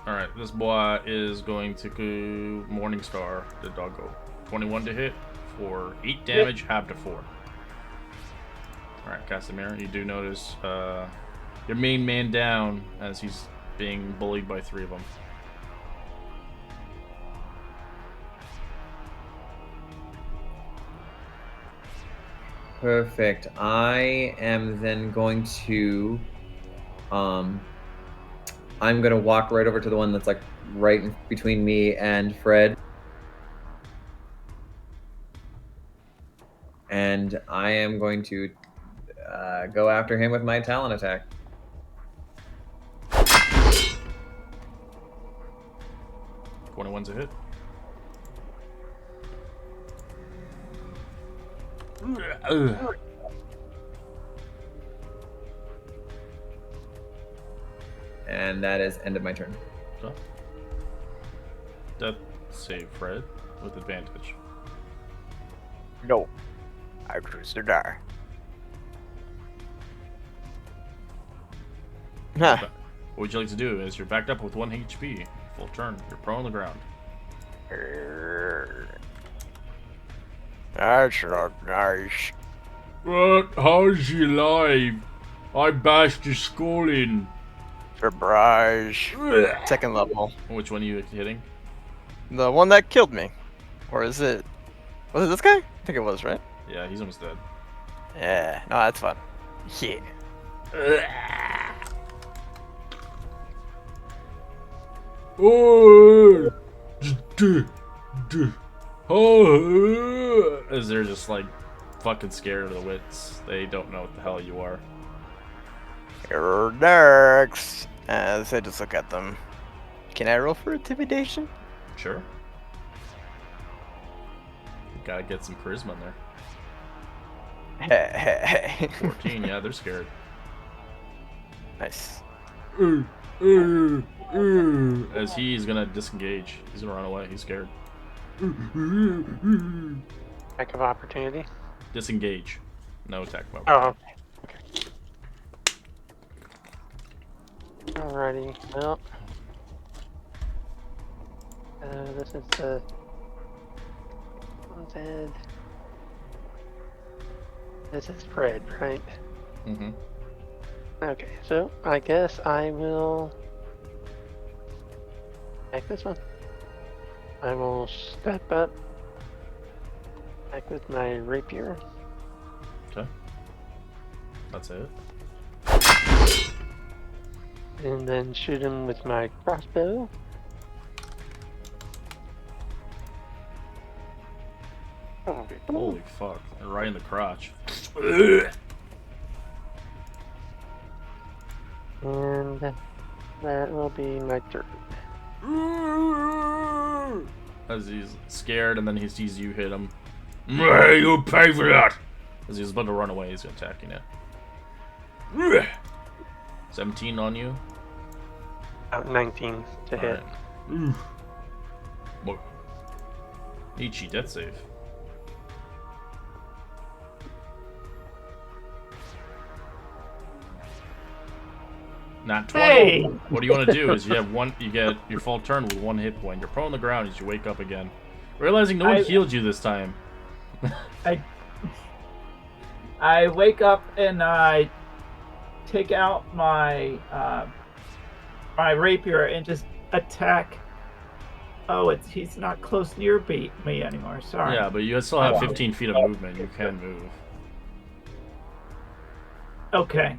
Alright, this boy is going to go Morningstar, the doggo. 21 to hit for 8 damage, half to 4. Alright, Casimir, you do notice your main man down as he's being bullied by 3 of them. Perfect. I am then going to I'm gonna walk right over to the one that's like right in between me and Fred. And I am going to go after him with my talon attack. One's a hit. And that is end of my turn. So, death save Fred with advantage. No. I choose to die. Huh. What would you like to do? Is you're backed up with 1 HP. Full turn. You're prone on the ground. That's not nice. What? How's you alive? I bashed your skull in. Surprise. Second level. Which one are you hitting? The one that killed me. Or is it... Was it this guy? I think it was, right? Yeah, he's almost dead. Yeah. No, that's fun. Yeah. Oh! As they're just like fucking scared of the wits. They don't know what the hell you are. You're next. As I just look at them. Can I roll for intimidation? Sure. You gotta get some charisma in there. Hey. 14, yeah, they're scared. Nice. As he's gonna disengage. He's gonna run away. He's scared. Attack of opportunity. Disengage. No attack mode. Oh, okay. Alrighty, well. This is the... Dead. This is Fred, right? Mm-hmm. Okay, so I guess I will attack this one. I will step up, attack with my rapier. Okay. That's it. And then shoot him with my crossbow. Holy fuck. Right in the crotch. And that will be my turn. As he's scared and then he sees you hit him. Hey, you'll pay for that. As he's about to run away, he's attacking you. 17 on you. 19 to hit. Alright. What? Ichi, death save. Not 20. Hey! What do you want to do is you get your full turn with 1 hit point. You're prone on the ground as you wake up again. Realizing no one healed you this time. I wake up and I take out my my rapier and just attack. Oh, he's not close near me anymore. Sorry. Yeah, but you still have 15 feet of movement. You can move. Okay.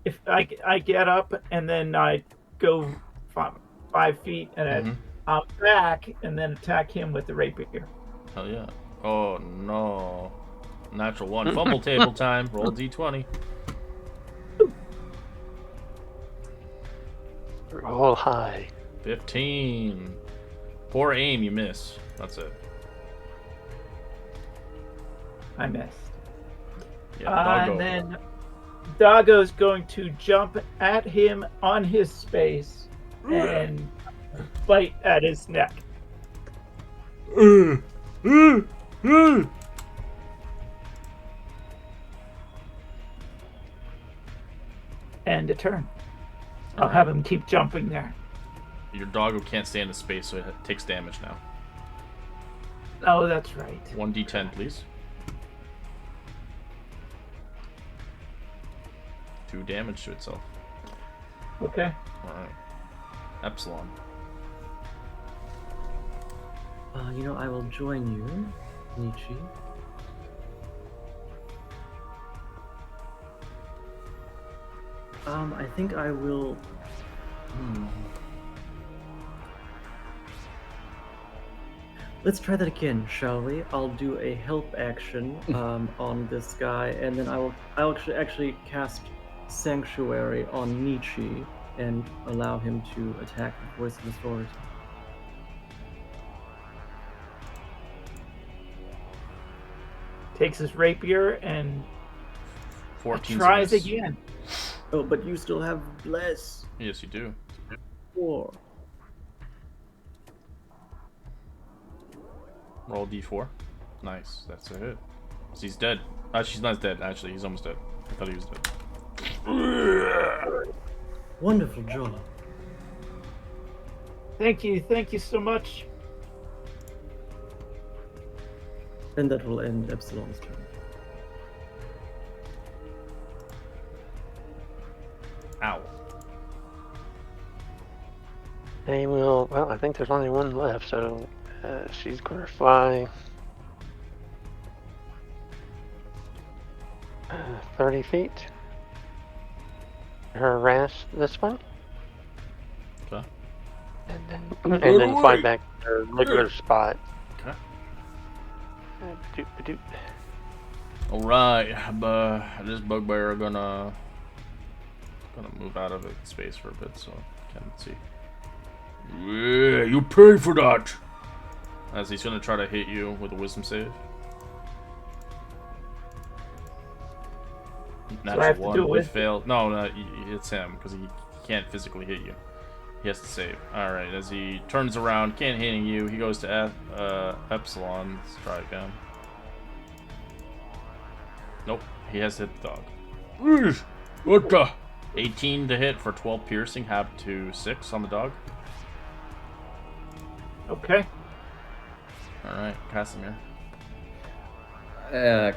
If I get up and then I go 5 feet and then I'm back and then attack him with the rapier. Hell yeah. Oh no. Natural one. Fumble table time. Roll d20. Roll high. 15. Poor aim, you miss. That's it. I missed. Yeah, doggo. And then Doggo's going to jump at him on his space and bite at his neck. And a turn. I'll have him keep jumping there. Your doggo can't stay in the space, so it takes damage now. Oh, that's right. 1d10, please. 2 damage to itself. Okay. Alright. Epsilon. I will join you, Nietzsche. I think I will. Let's try that again, shall we? I'll do a help action on this guy, and then I'll actually cast Sanctuary on Nietzsche and allow him to attack with Voice of Authority. Takes his rapier and 14 tries miss. again. Oh, but you still have Bless. Yes, you do. 4. Roll d4. Nice. That's a hit. So he's dead. Actually, he's not dead. Actually, he's almost dead. I thought he was dead. Wonderful job. Thank you so much. And that will end Epsilon's turn. Ow. They will. Well, I think there's only one left, so she's gonna fly 30 feet. Harass this one, Okay. and then fly back to her regular spot. Okay. Ba-doop, ba-doop. Alright, this bugbear gonna move out of its space for a bit so I can see. Yeah, you pay for that! As he's gonna try to hit you with a wisdom save. Natural I have to one do it would with- fail. No, it's him because he can't physically hit you. He has to save. Alright, as he turns around, can't hit you, he goes to Epsilon. Let's try again. Nope, he has to hit the dog. What the? 18 to hit for 12 piercing, half to 6 on the dog. Okay. Alright, Casimir.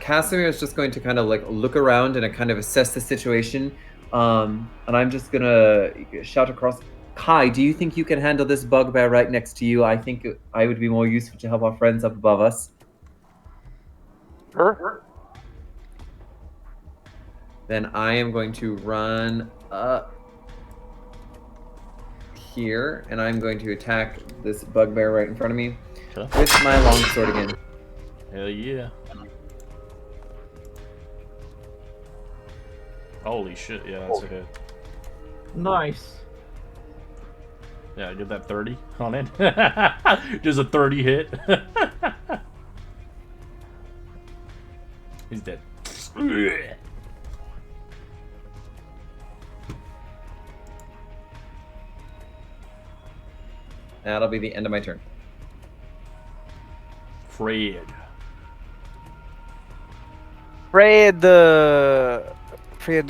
Casimir is just going to kind of like look around and kind of assess the situation. And I'm just gonna shout across, Kai, do you think you can handle this bugbear right next to you? I think I would be more useful to help our friends up above us. Her? Then I am going to run up here, and I'm going to attack this bugbear right in front of me Okay. with my longsword again. Hell yeah. Holy shit, yeah, that's a hit. Nice. Yeah, get that 30 on it. Just a 30 hit. He's dead. That'll be the end of my turn. Fred. Fred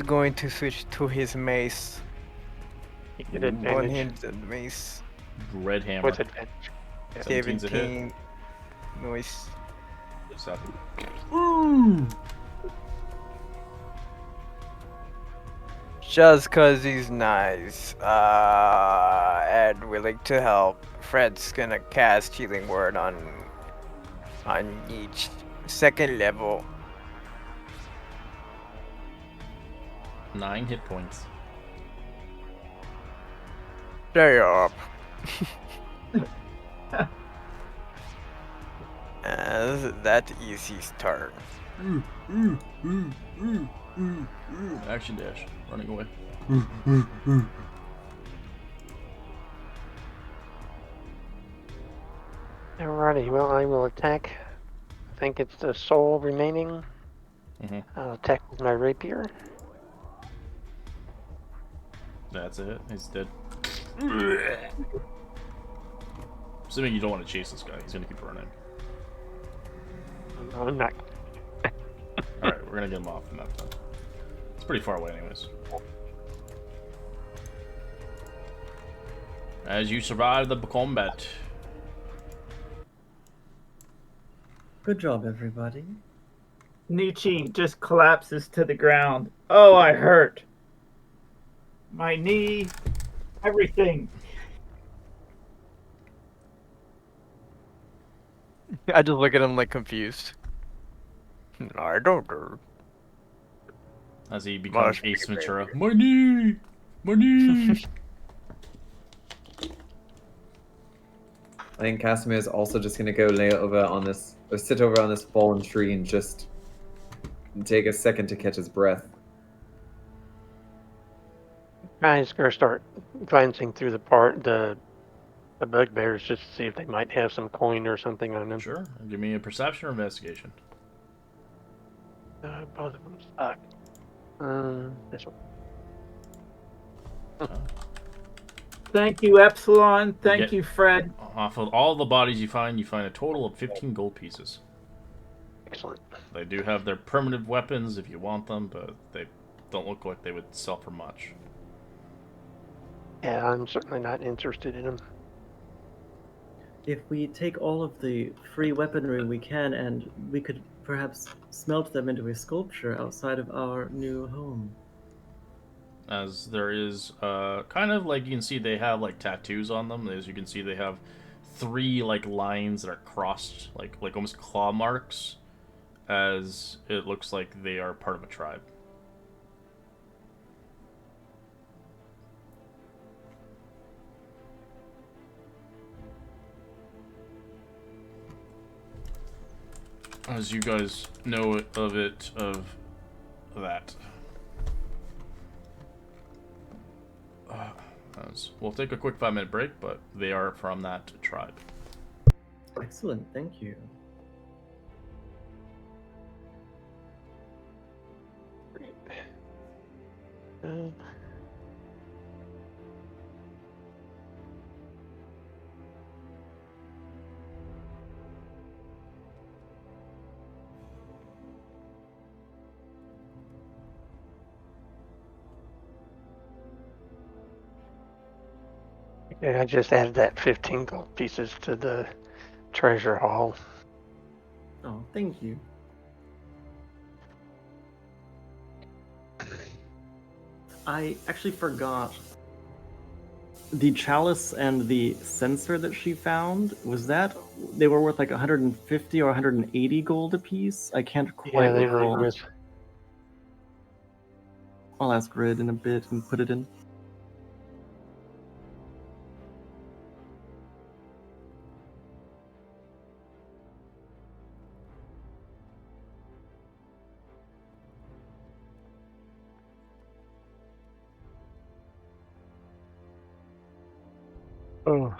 going to switch to his mace. You get On advantage. his mace. Red hammer. What's advantage? 17's a hit. 17 noise. 7. Just cause he's nice, and willing to help, Fred's gonna cast Healing Word on each second level. 9 hit points. Stay up. That easy's turn. Action dash. Running away. Alrighty, well, I will attack. I think it's the soul remaining. Mhm. I'll attack with my rapier. That's it. He's dead. Assuming you don't want to chase this guy, he's gonna keep running. No, I'm not. Alright, we're gonna get him off the map then. It's pretty far away anyways. As you survive the combat. Good job, everybody. Nietzsche just collapses to the ground. Oh, I hurt. My knee, everything. I just look at him like confused. I don't know. As he becomes Must be Ace Ventura. baby. My knee! My knee! I think Casimir is also just gonna go lay over on this, or sit over on this fallen tree and just take a second to catch his breath. Guys, gonna start glancing through the bugbears just to see if they might have some coin or something on them. Sure. Give me a perception or investigation. Both of them suck. This one. Thank you, Epsilon. Thank get- you, Fred. Off of all the bodies you find a total of 15 gold pieces. Excellent. They do have their primitive weapons if you want them, but they don't look like they would sell for much. Yeah, I'm certainly not interested in them. If we take all of the free weaponry we can, and we could perhaps smelt them into a sculpture outside of our new home. As there is kind of like you can see they have like tattoos on them. As you can see they have 3 like lines that are crossed like almost claw marks, as it looks like they are part of a tribe. As you guys know of that. We'll take a quick 5-minute break, but they are from that tribe. Excellent, thank you. Uh, Okay, I just added that 15 gold pieces to the treasure haul. Oh, thank you. I actually forgot. The chalice and the censer that she found, they were worth like 150 or 180 gold apiece? I can't quite Yeah, they were recall. worth. I'll ask Red in a bit and put it in. Oh.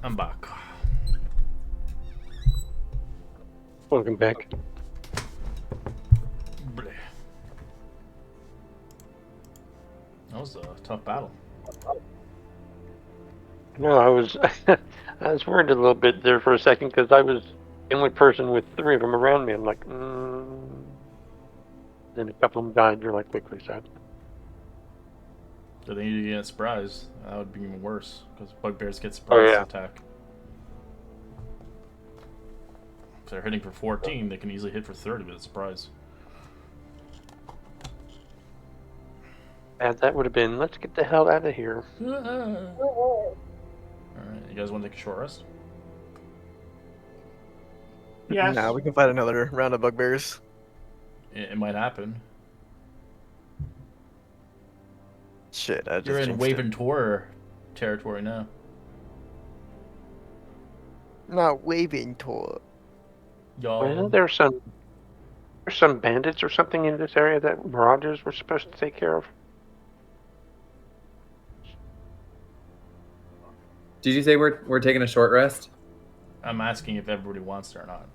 I'm back. Welcome back. Bleh. That was a tough battle. No, I was I was worried a little bit there for a second because I was the only person with 3 of them around me. I'm like, Then a couple of them died really quickly, so. I think you get surprised. That would be even worse because bugbears get Oh, surprise yeah. attack. If they're hitting for 14, they can easily hit for 30 with a surprise. And that would have been, let's get the hell out of here. Alright, you guys want to take a short rest? Yes. Nah, we can fight another round of bugbears. It might happen. Shit, I just You're in jinxed Wave it. and Tour territory now. Not waving tour. Y'all. Well, there's some bandits or something in this area that marauders were supposed to take care of. Did you say we're taking a short rest? I'm asking if everybody wants to or not.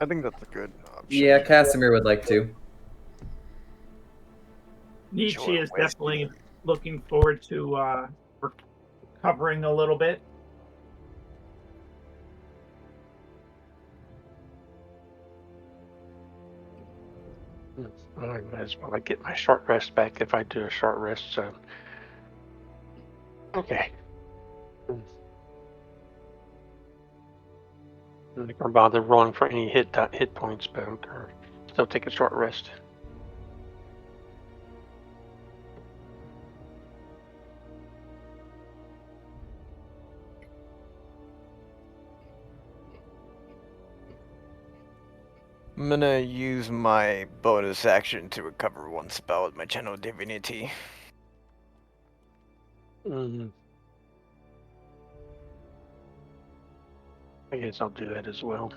I think that's a good option. Yeah, Casimir would like to. Nietzsche Sure, is whiskey. definitely looking forward to recovering a little bit. Well, I might as well get my short rest back if I do a short rest, so. Okay. I'm not gonna bother rolling for any hit points, but I'm gonna still take a short rest. I'm gonna use my bonus action to recover 1 spell with my Channel Divinity. I guess I'll do that as well.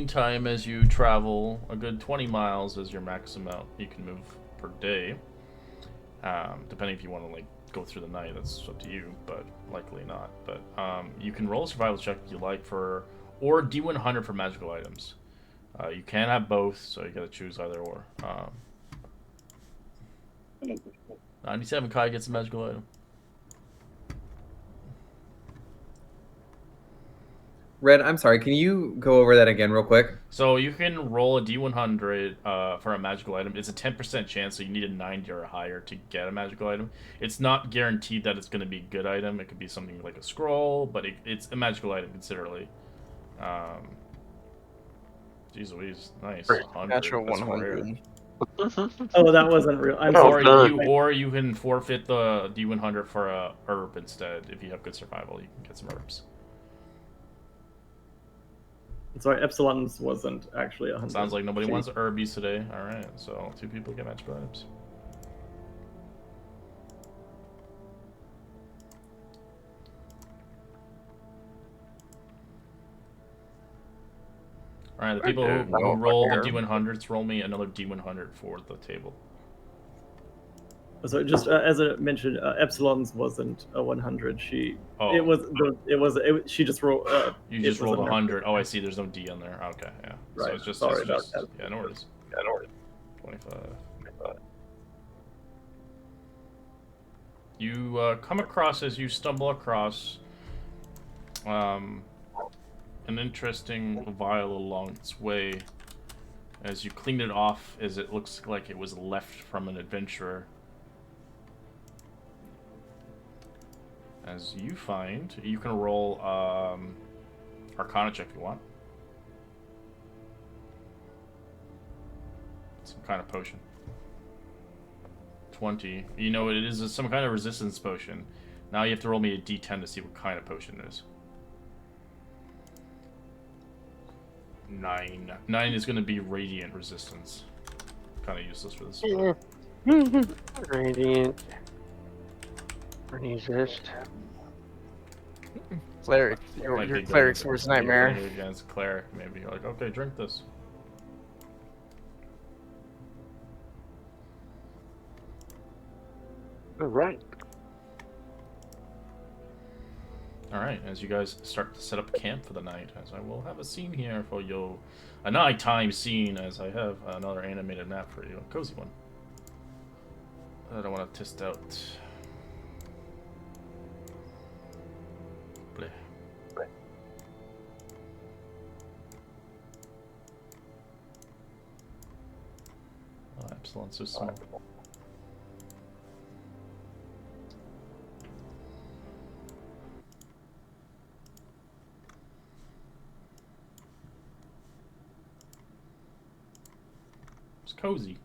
Time as you travel, a good 20 miles is your max amount you can move per day. Depending if you want to like go through the night, that's up to you, but likely not. But you can roll a survival check if you like for, or D100 for magical items. You can have both, so you gotta choose either or. 97 Kai gets a magical item. Red, I'm sorry. Can you go over that again real quick? So you can roll a D100 for a magical item. It's a 10% chance, so you need a 90 or higher to get a magical item. It's not guaranteed that it's going to be a good item. It could be something like a scroll, but it's a magical item considerably. Jeez Louise, nice. 100. Natural That's 100. rare. Oh, that wasn't real. I'm Oh, sorry. done. Or you can forfeit the D100 for a herb instead. If you have good survival, you can get some herbs. Sorry, Epsilon's wasn't actually 100. Sounds like nobody She- wants herbies today. All right, so 2 people get magical items. All right, the people who roll the D100s, roll me another D100 for the table. So just as I mentioned, Epsilon's wasn't a 100. She Oh. She just rolled. You just it was rolled a 100. Oh, I see. There's no D on there. Okay, yeah. Right. So it's just Sorry it's about just, that. Yeah, no worries. 25. You come across, as you stumble across an interesting vial along its way. As you clean it off, as it looks like it was left from an adventurer. As you find, you can roll Arcana check if you want. Some kind of potion. 20. You know, it is some kind of resistance potion. Now you have to roll me a d10 to see what kind of potion it is. 9. 9 is going to be radiant resistance. Kind of useless for this. Radiant. Resist. Cleric. Might Your be cleric's good worst nightmare. against cleric. Maybe you're like, okay, drink this. All right. Alright, as you guys start to set up camp for the night, as I will have a scene here for you. A nighttime scene, as I have another animated map for you. A cozy one. That I want to test out. Bleh. Oh, Epsilon's so small. It's cozy.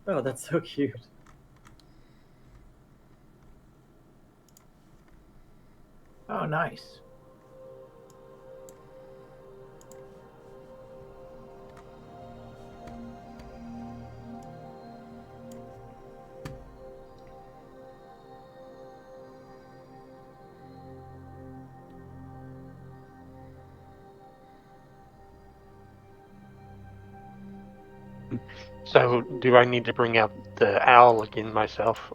Oh, that's so cute. Oh, nice. So, do I need to bring out the owl again myself,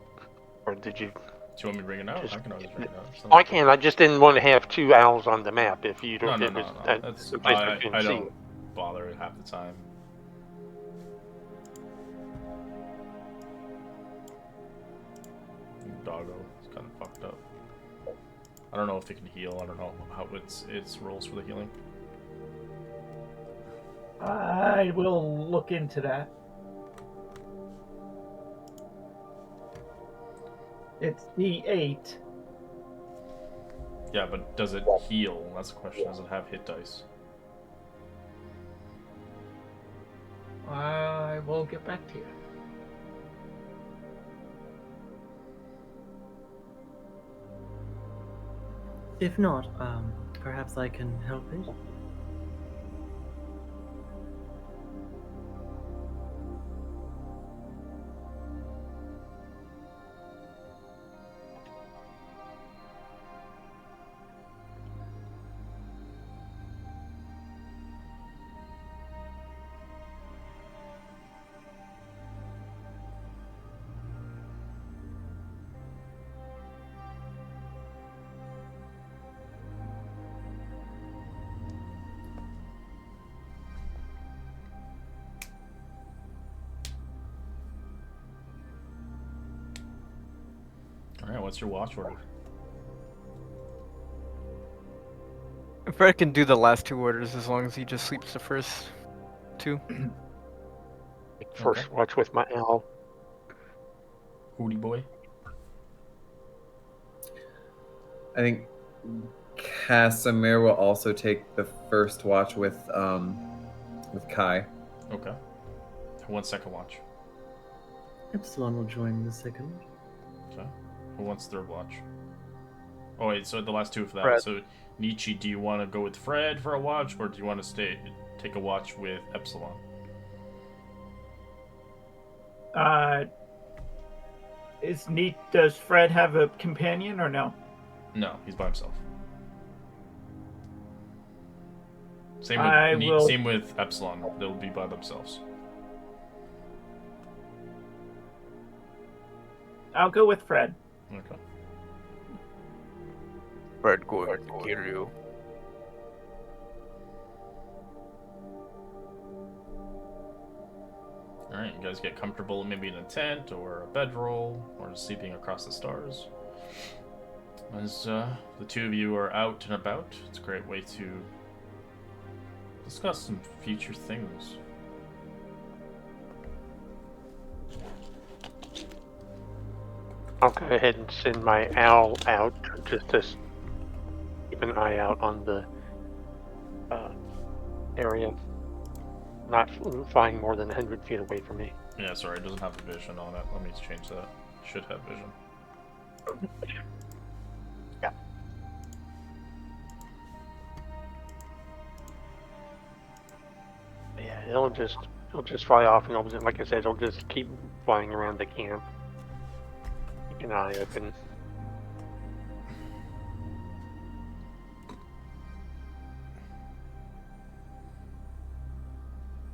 or did you? Do you want me to bring it out? Just- I can always bring it out. It's not Oh, I a problem. can. I just didn't want to have 2 owls on the map. If you don't, No. if it's That's, in case I I couldn't see don't it. bother it half the time. Doggo is kind of fucked up. I don't know if it can heal. I don't know how its rolls for the healing. I will look into that. It's D8. Yeah, but does it heal? That's the question. Does it have hit dice? I will get back to you. If not, perhaps I can help it. Alright, what's your watch order? Fred can do the last 2 orders as long as he just sleeps the first 2. First watch with my owl. Hootie boy? I think Casimir will also take the first watch with Kai. Okay. 1 second watch. Epsilon will join the second. Okay. Who wants third watch? Oh wait, so the last 2 for that. Fred. So Nietzsche, do you want to go with Fred for a watch, or do you want to take a watch with Epsilon? Does Fred have a companion or no? No, he's by himself. Same I with will- same with Epsilon. They'll be by themselves. I'll go with Fred. Okay. Fred going to kill you. Alright, you guys get comfortable maybe in a tent or a bedroll or just sleeping across the stars. As the 2 of you are out and about, it's a great way to discuss some future things. I'll go ahead and send my owl out just to keep an eye out on the area, not flying more than 100 feet away from me. Yeah, sorry, it doesn't have the vision on it. Let me change that. Should have vision. Yeah, it'll just fly off, and it'll just, like I said, it'll just keep flying around the camp. Keep an eye open.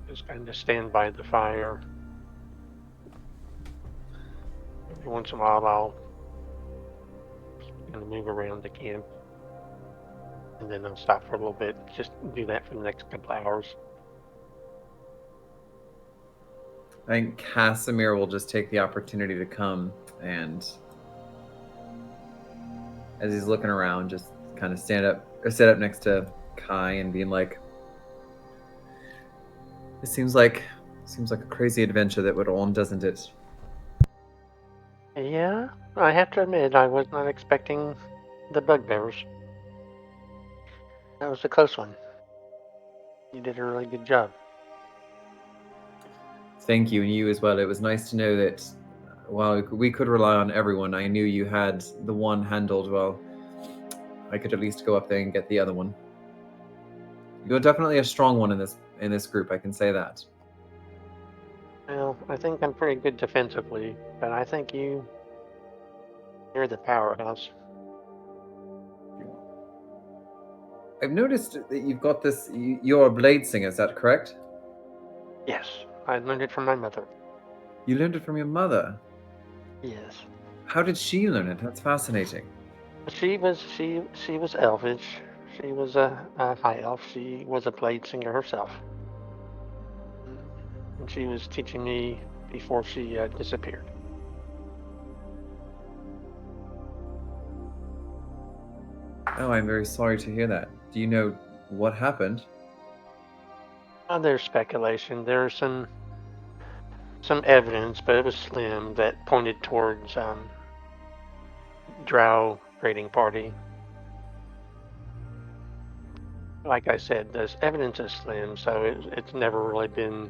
Just kind of stand by the fire. Every once in a while, I'll kind of move around the camp, and then I'll stop for a little bit. Just do that for the next couple hours. I think Casimir will just take the opportunity to come and, as he's looking around, just kind of sit up next to Kai and being like, "It seems like a crazy adventure that we're on, doesn't it?" Yeah, I have to admit, I was not expecting the bugbears. That was a close one. You did a really good job. Thank you, and you as well. It was nice to know that while we could rely on everyone, I knew you had the one handled well. I could at least go up there and get the other one. You're definitely a strong one in this group, I can say that. Well, I think I'm pretty good defensively, but I think you're the powerhouse. I've noticed that you've got this. You're a blade singer, is that correct? Yes, I learned it from my mother. You learned it from your mother. Yes. How did she learn it? That's fascinating. She was elvish. She was a high elf. She was a blade singer herself, and she was teaching me before she disappeared. Oh, I'm very sorry to hear that. Do you know what happened? There's speculation. There's some evidence, but it was slim, that pointed towards Drow raiding party. Like I said, the evidence is slim, so it's never really been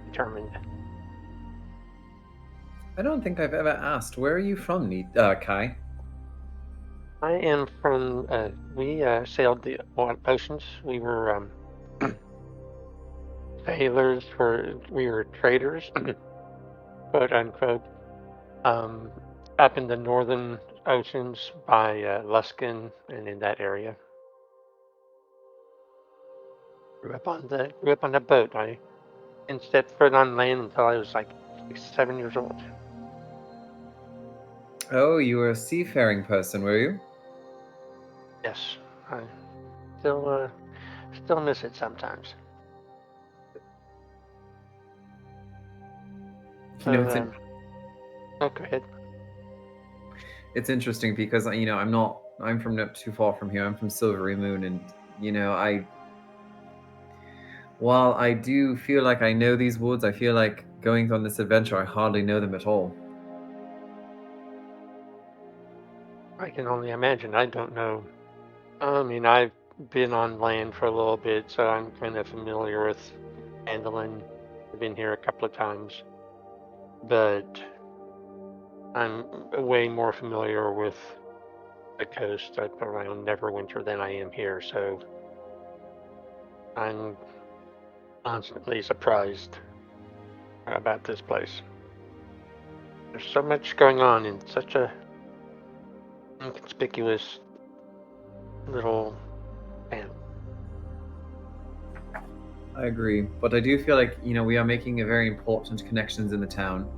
determined. I don't think I've ever asked. Where are you from, Kai? I am from. We sailed the oceans. We were sailors. We were traders, quote unquote. Up in the northern oceans by Luskin and in that area. Grew up on a boat. I didn't step foot on land until I was like 7 years old. Oh, you were a seafaring person, were you? Yes, I still miss it sometimes. You know, it's go ahead. It's interesting because I'm from not too far from here. I'm from Silvery Moon, and while I do feel like I know these woods, I feel like going on this adventure, I hardly know them at all. I can only imagine. I don't know. I mean, I've been on land for a little bit, so I'm kind of familiar with Phandelver. I've been here a couple of times, but I'm way more familiar with the coast up around Neverwinter than I am here, so I'm constantly surprised about this place. There's so much going on in such a inconspicuous little town. I agree, but I do feel like we are making a very important connections in the town,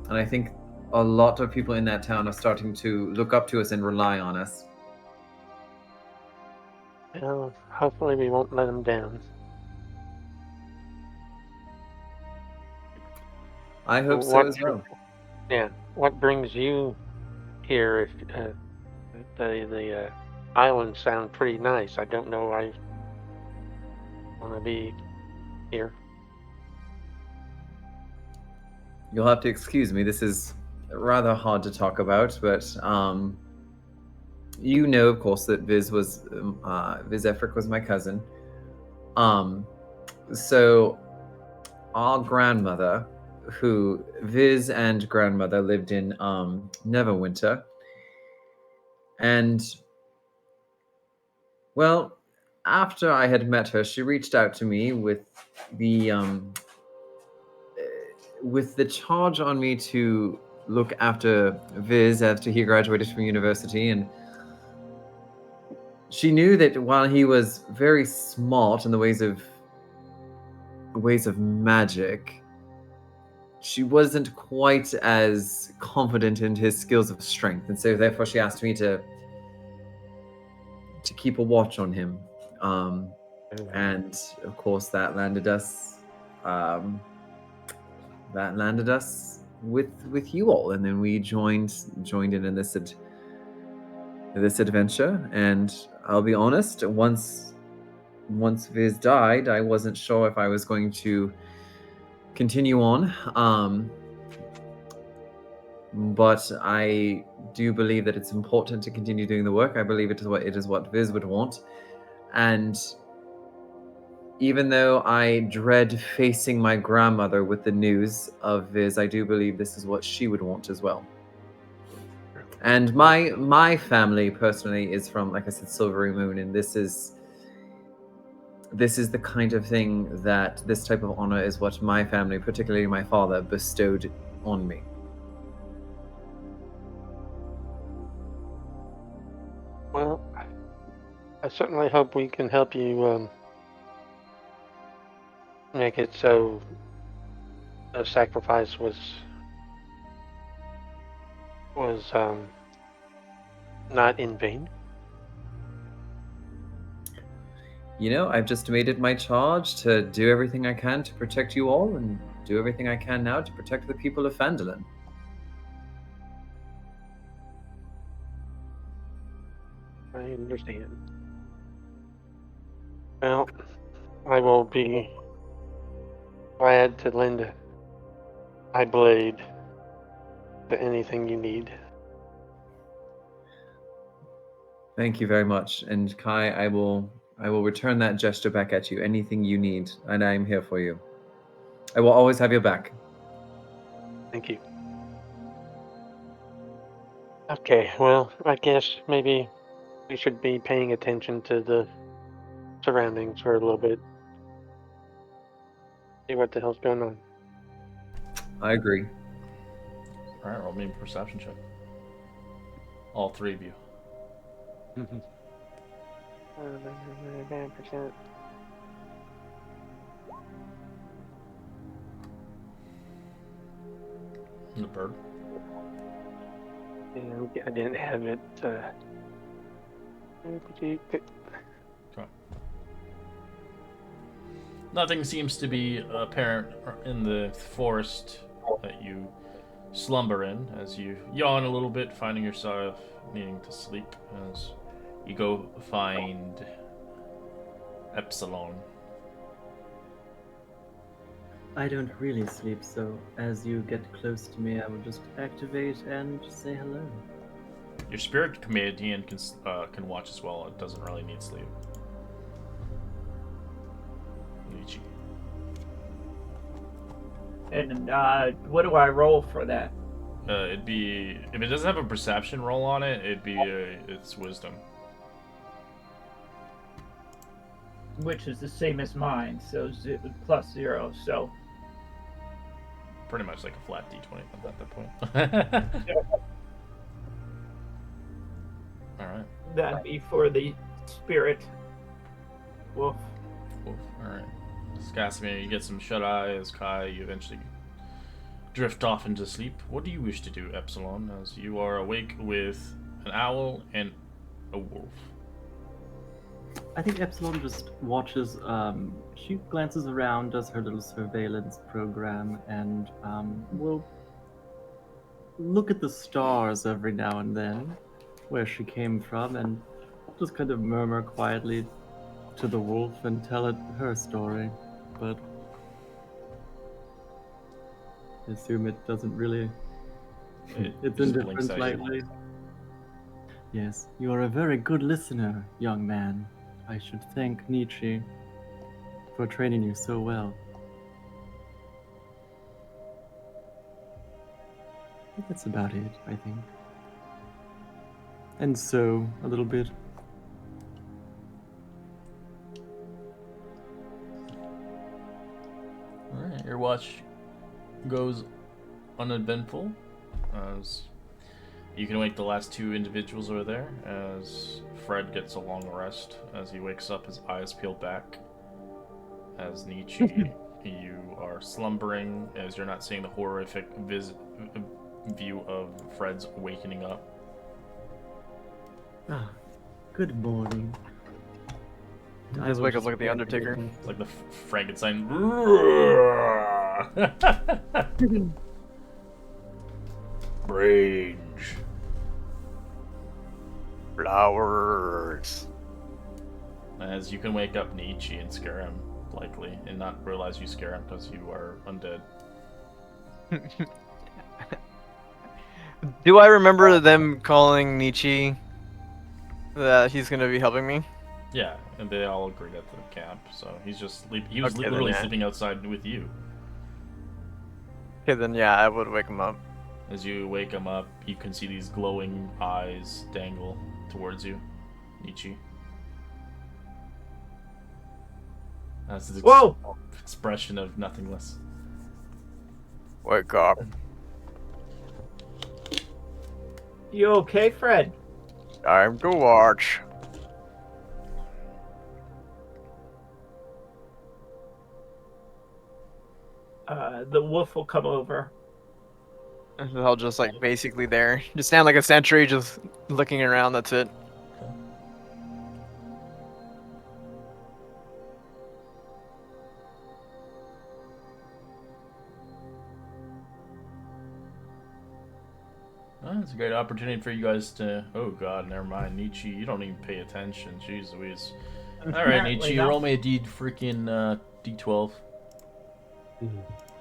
and I think a lot of people in that town are starting to look up to us and rely on us. Well, hopefully we won't let them down. I hope so as well. Yeah, what brings you here? If the islands sound pretty nice, I don't know. I want to be here. You'll have to excuse me. This is rather hard to talk about, but of course, that Viz Efric was my cousin. So our grandmother, who Viz and grandmother lived in Neverwinter, and well, after I had met her, she reached out to me with the charge on me to look after Viz after he graduated from university, and she knew that while he was very smart in the ways of magic, she wasn't quite as confident in his skills of strength, and so therefore she asked me to keep a watch on him. And of course that landed us with you all, and then we joined in this adventure. And I'll be honest, once Viz died, I wasn't sure if I was going to continue on, but I do believe that it's important to continue doing the work. I believe it is what Viz would want, and even though I dread facing my grandmother with the news of Viz, I do believe this is what she would want as well. And my family personally is from, like I said, Silvery Moon, and this is the kind of thing that this type of honor is what my family, particularly my father, bestowed on me. Well, I certainly hope we can help you make it so the sacrifice was not in vain. You know, I've just made it my charge to do everything I can to protect you all, and do everything I can now to protect the people of Phandelver. I understand. Well, I will be glad to lend my blade to anything you need. Thank you very much. And Kai, I will return that gesture back at you. Anything you need, and I am here for you. I will always have your back. Thank you. Okay, well, I guess maybe we should be paying attention to the surroundings for a little bit. See what the hell's going on. I agree. Alright, roll me a perception check. All three of you. 9%. The bird. Yeah, I didn't have it. Okay. Nothing seems to be apparent in the forest that you slumber in, as you yawn a little bit, finding yourself needing to sleep as you go find Epsilon. I don't really sleep, so as you get close to me, I will just activate and say hello. Your spirit companion can watch as well. It doesn't really need sleep. Luigi. And what do I roll for that? It'd be, if it doesn't have a perception roll on it, it'd be it's wisdom. Which is the same as mine, so +0. So Pretty much like a flat d20 at that point. All right. that'd be for the spirit wolf. Oof, alright. Scasimir, you get some shut-eye. As Kai, you eventually drift off into sleep. What do you wish to do, Epsilon, as you are awake with an owl and a wolf? I think Epsilon just watches, she glances around, does her little surveillance program, and will look at the stars every now and then, where she came from, and just kind of murmur quietly to the wolf and tell it her story. But I assume it doesn't really... It's just indifferent blinks at you. slightly. Yes, you are a very good listener, young man. I should thank Nietzsche for training you so well. That's about it, I think. And so, a little bit. Alright, your watch goes uneventful as you can wake the last two individuals over there as Fred gets a long rest. As he wakes up, his eyes peeled back. As Nietzsche, you are slumbering as you're not seeing the horrific view of Fred's wakening up. Ah, good morning. You just wake up like the Undertaker. It's like the Frankenstein. Range. Flowers. As you can wake up Nietzsche and scare him, likely, and not realize you scare him because you are undead. Do I remember them calling Nietzsche that he's gonna be helping me? Yeah, and they all agreed at the camp, so he's just he was Okay, then, literally yeah. sleeping outside with you. Okay, then yeah, I would wake him up. As you wake him up, you can see these glowing eyes dangle towards you, Nietzsche. That's his Whoa! expression of nothingness. Wake up. You okay, Fred? Time to watch. The wolf will come over. I'll just like basically there, just stand like a sentry, just looking around. That's it. Oh, it's a great opportunity for you guys to. Oh God, never mind, Nietzsche. You don't even pay attention. Jeez Louise. All right, Apparently Nietzsche, not. roll me a D12.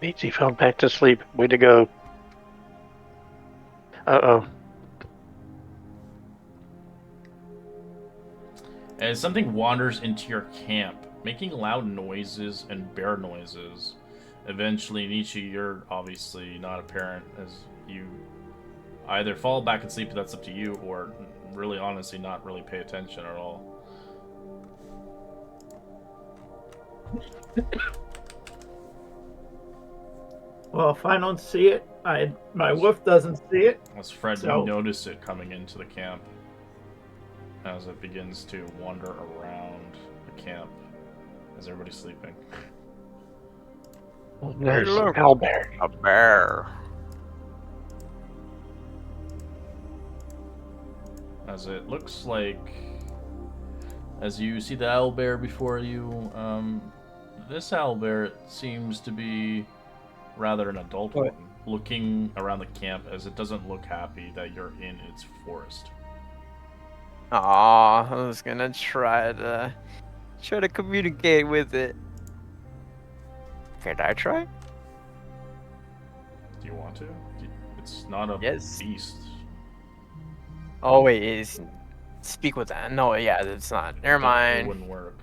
Nietzsche fell back to sleep. Way to go. Uh-oh. As something wanders into your camp, making loud noises and bear noises. Eventually, Nietzsche, you're obviously not apparent as you either fall back asleep, but that's up to you, or really honestly not really pay attention at all. Well, if I don't see it, my wolf doesn't see it. As Fred, So- you notice it coming into the camp as it begins to wander around the camp as everybody's sleeping. There's look. Owlbear. A bear. As it looks like, as you see the owlbear before you, this owlbear seems to be rather an adult one, looking around the camp as it doesn't look happy that you're in its forest. Aw, I was gonna try to communicate with it. Can I try? Do you want to? It's not a Yes. beast. Oh wait, speak with that. No, yeah, it's not. Never It mind. wouldn't work.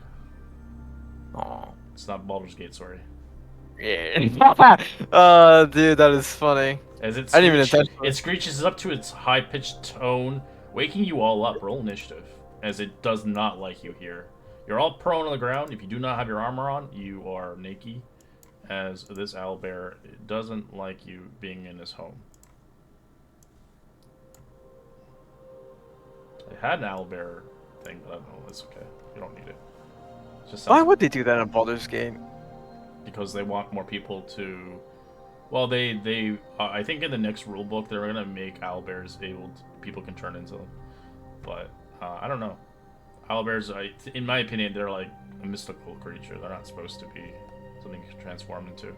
Oh, It's not Baldur's Gate, sorry. yeah. Dude, that is funny. As it I didn't even screech- intentionally. it screeches up to its high-pitched tone, waking you all up. Roll initiative, as it does not like you here. You're all prone on the ground. If you do not have your armor on, you are naked, as this owlbear doesn't like you being in his home. It had an owlbear thing, but I don't know. It's okay. You don't need it. It just Why sounds- would they do that in Baldur's Gate? because they want more people to. Well, they I think in the next rule book they're gonna make owlbears people can turn into them, but I don't know. Owlbears, in my opinion, they're like a mystical creature. They're not supposed to be something you can transform into.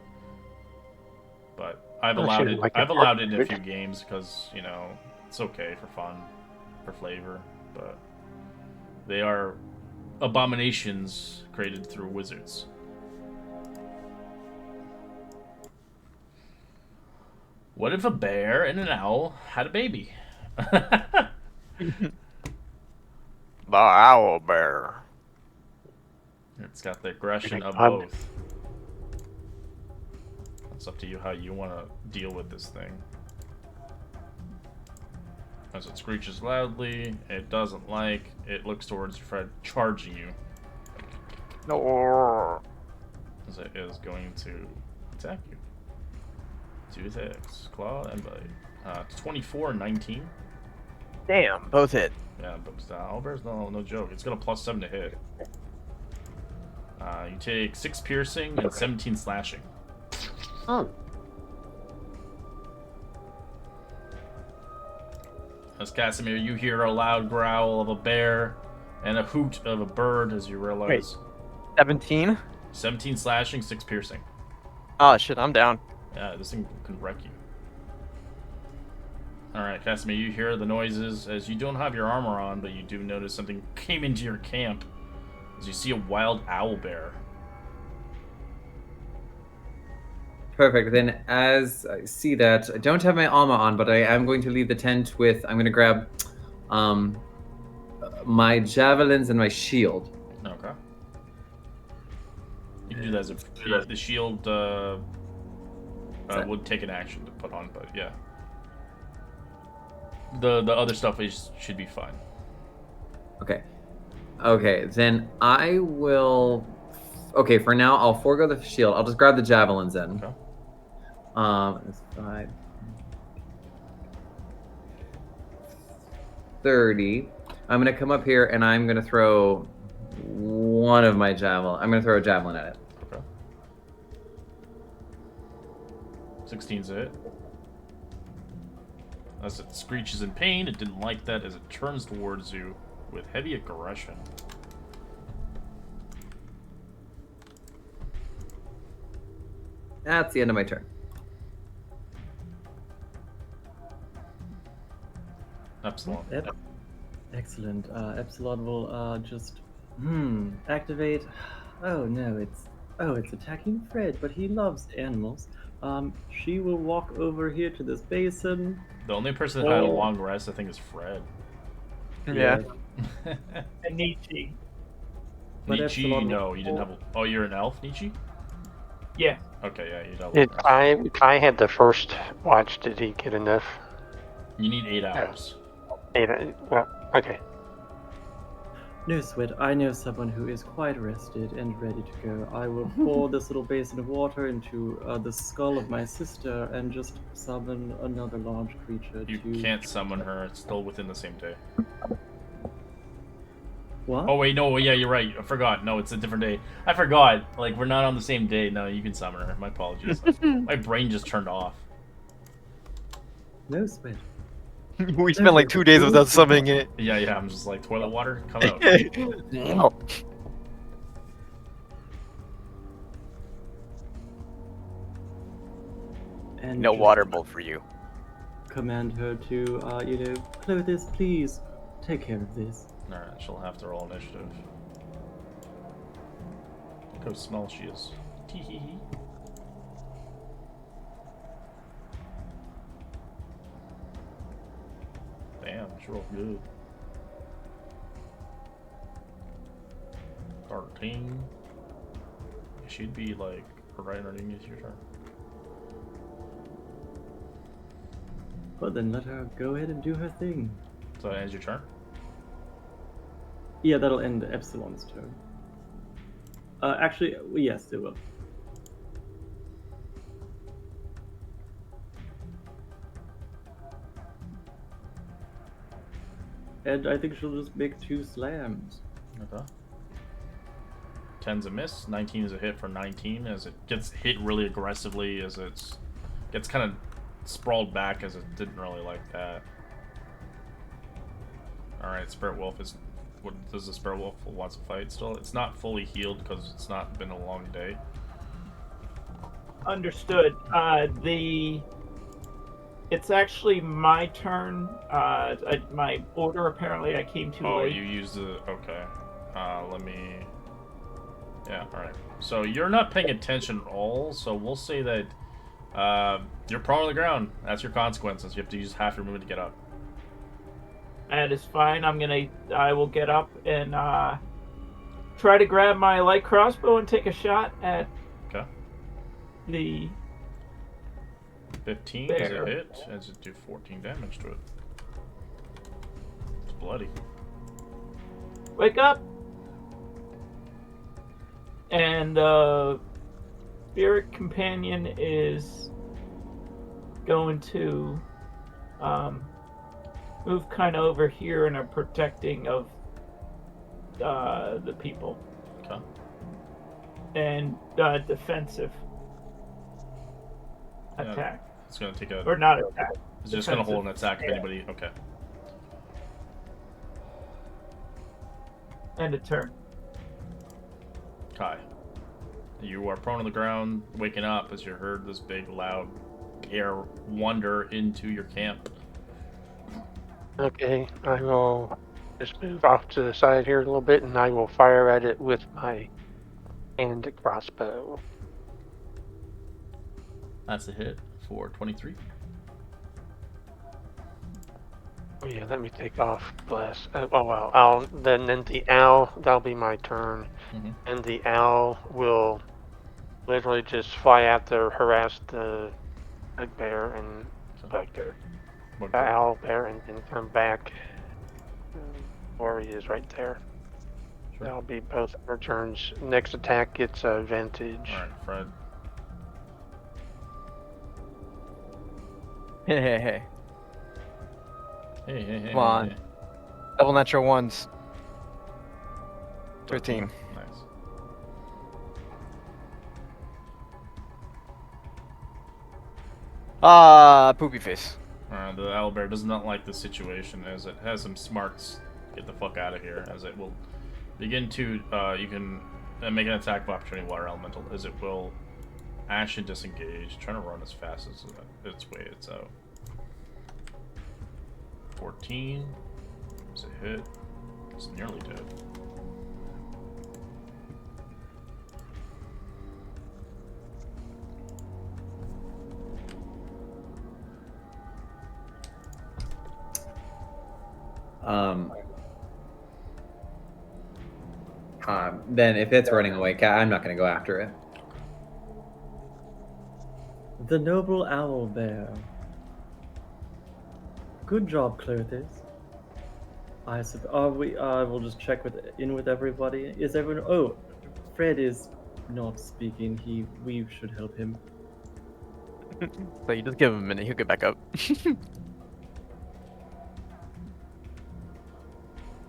But I've Oh, allowed shit, it. like a I've allowed it in a cartridge? few games because it's okay for fun, for flavor, but they are abominations created through wizards. What if a bear and an owl had a baby? The owl bear. It's got the aggression of Odd. both. It's up to you how you want to deal with this thing. As it screeches loudly, it doesn't like. It looks towards Fred, charging you. No. As it is going to attack you. 2 attacks, claw and bite. 24 and 19. Damn, both hit. Yeah, but Owlbear's no joke. It's got a +7 to hit. You take 6 piercing and 17 slashing. Oh. As Casimir, you hear a loud growl of a bear and a hoot of a bird as you realize. 17? 17 slashing, 6 piercing. Oh shit, I'm down. Yeah, this thing can wreck you. Alright, Casimir, you hear the noises as you don't have your armor on, but you do notice something came into your camp. As you see a wild owl bear. Perfect. Then, as I see that, I don't have my armor on, but I am going to leave the tent with. I'm going to grab my javelins and my shield. Okay. You can do that as the shield would take an action to put on, but yeah. The other stuff should be fine. Okay. Okay, then I will. Okay, for now I'll forego the shield. I'll just grab the javelins in. Okay. It's 5, 30. I'm gonna come up here and I'm gonna throw one of my javelin. I'm gonna throw a javelin at it. Okay. 16's a hit. As it screeches in pain, it didn't like that as it turns towards you with heavy aggression. That's the end of my turn. Epsilon. Excellent. Epsilon will just activate. Oh no, it's attacking Fred, but he loves animals. She will walk over here to this basin. The only person that had a long rest, I think, is Fred. Yeah. And Nietzsche. But Nietzsche, Epsilon no, you didn't have. Oh, you're an elf, Nietzsche. Yeah. Okay, yeah, you don't. I had the first watch. Did he get enough? You need 8 hours. Well, okay. No sweat. I know someone who is quite rested and ready to go. I will pour this little basin of water into the skull of my sister and just summon another large creature. You can't summon her. It's still within the same day. What? Oh wait, no, yeah, you're right. I forgot. No, it's a different day. I forgot. Like, we're not on the same day. No, you can summon her. My apologies. My brain just turned off. No sweat. We spent like 2 days without summoning it. Yeah, I'm just like, toilet water, come out. No. And No just water bowl for you. command her to, Clothis, please take care of this. Alright, she'll have to roll initiative. Look how small she is. Tee-hee-hee. Damn, she rolled good. 13. She'd be like right underneath your turn. Well, then let her go ahead and do her thing. So that ends your turn? Yeah, that'll end Epsilon's turn. Actually, yes, it will. And I think she'll just make 2 slams. Okay. 10's a miss, 19 is a hit for 19 as it gets hit really aggressively as it gets kind of sprawled back as it didn't really like that. Alright, Spirit Wolf is... What does the Spirit Wolf wants to fight still? It's not fully healed because it's not been a long day. Understood. It's actually my turn. My order, apparently, I came too Oh, late. you used the... Okay. Let me... Yeah, alright. So you're not paying attention at all, so we'll say that you're prone on the ground. That's your consequences. You have to use half your movement to get up. That is fine. I will get up and try to grab my light crossbow and take a shot at Okay. the 15 is bear. a hit, as it do 14 damage to it. bloody. Wake up! And spirit companion is going to move kind of over here and are protecting of the people. Okay. And defensive attack. It's gonna take a. Or not attack. It's just gonna hold an defensive attack if anybody. Okay. And a turn. Kai. You are prone on the ground, waking up as you heard this big, loud air wander into your camp. Okay, I will just move off to the side here a little bit, and I will fire at it with my hand crossbow. That's a hit for 23. Oh yeah, let me take off. Bless. Oh well. I'll then the owl. That'll be my turn, Mhm. and the owl will literally just fly out there, harass the bear and the owl bear, and then come back where he is right there. Sure. That'll be both our turns. Next attack gets advantage. Alright, Fred. Hey, hey, hey. Hey. Come on. Hey. Double natural ones. 13. Nice. Poopy face. The owlbear does not like the situation as it has some smarts. Get the fuck out of here, as it will begin to, you can make an attack of opportunity water elemental, as it will action disengage, trying to run as fast as its way it's out. 14 is a hit. It's nearly dead. Then if it's running away, I'm not going to go after it. The noble owl bear. Good job, Clothis. I will just check in with everybody. Is everyone? Oh, Fred is not speaking. We should help him. So you just give him a minute, he'll get back up.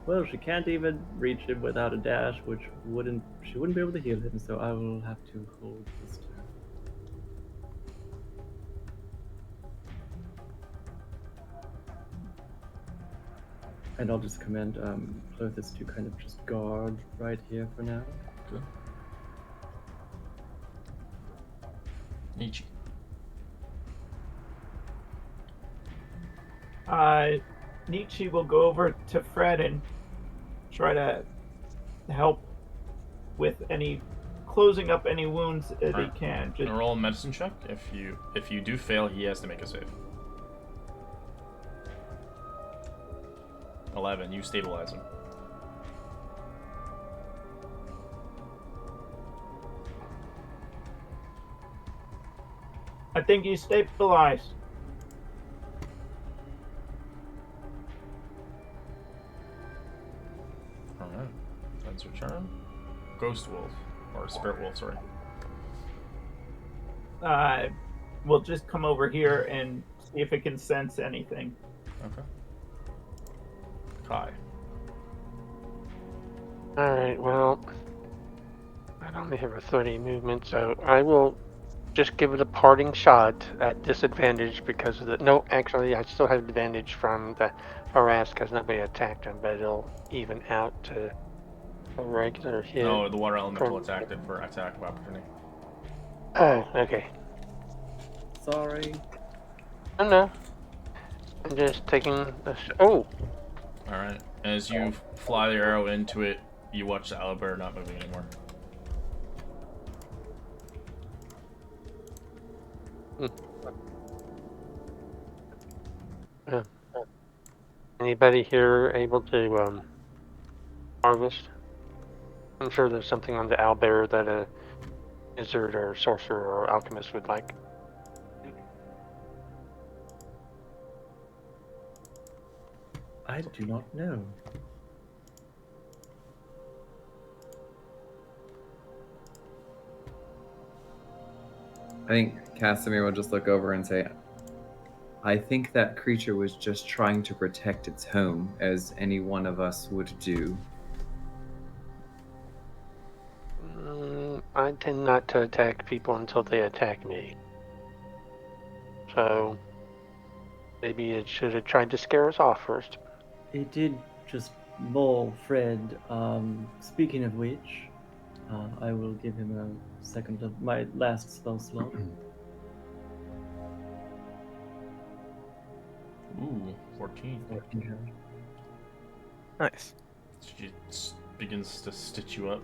Well, she can't even reach him without a dash, which she wouldn't be able to heal him, so I will have to hold this turn. And I'll just command Clothis to kind of just guard right here for now. Good. Nietzsche. Nietzsche will go over to Fred and try to help with any closing up any wounds that he can. Just roll a medicine check. If you do fail, he has to make a save. 11. You stabilize him. I think he's stabilized. Alright. That's your turn. Ghost Wolf. Or Spirit Wolf, sorry. We'll just come over here and see if it can sense anything. Okay. Kai. Alright, well, I only have a 30 movement, so I will just give it a parting shot at disadvantage because of the... No, actually, I still have advantage from the harass because nobody attacked him, but it'll even out to a regular hit. No, the water elemental attacked it for attack of opportunity. Oh, okay. Sorry. Oh, no. I'm just taking a... Oh! Alright. As you fly the arrow into it, you watch the owlbear not moving anymore. Anybody here able to harvest? I'm sure there's something on the owlbear that a wizard or sorcerer or alchemist would like. I do not know. I think Casimir will just look over and say, I think that creature was just trying to protect its home, as any one of us would do. I tend not to attack people until they attack me. So maybe it should have tried to scare us off first. It did just maul Fred. Speaking of which, I will give him a second of my last spell slot. Ooh, 14. 14 damage. Nice. She begins to stitch you up.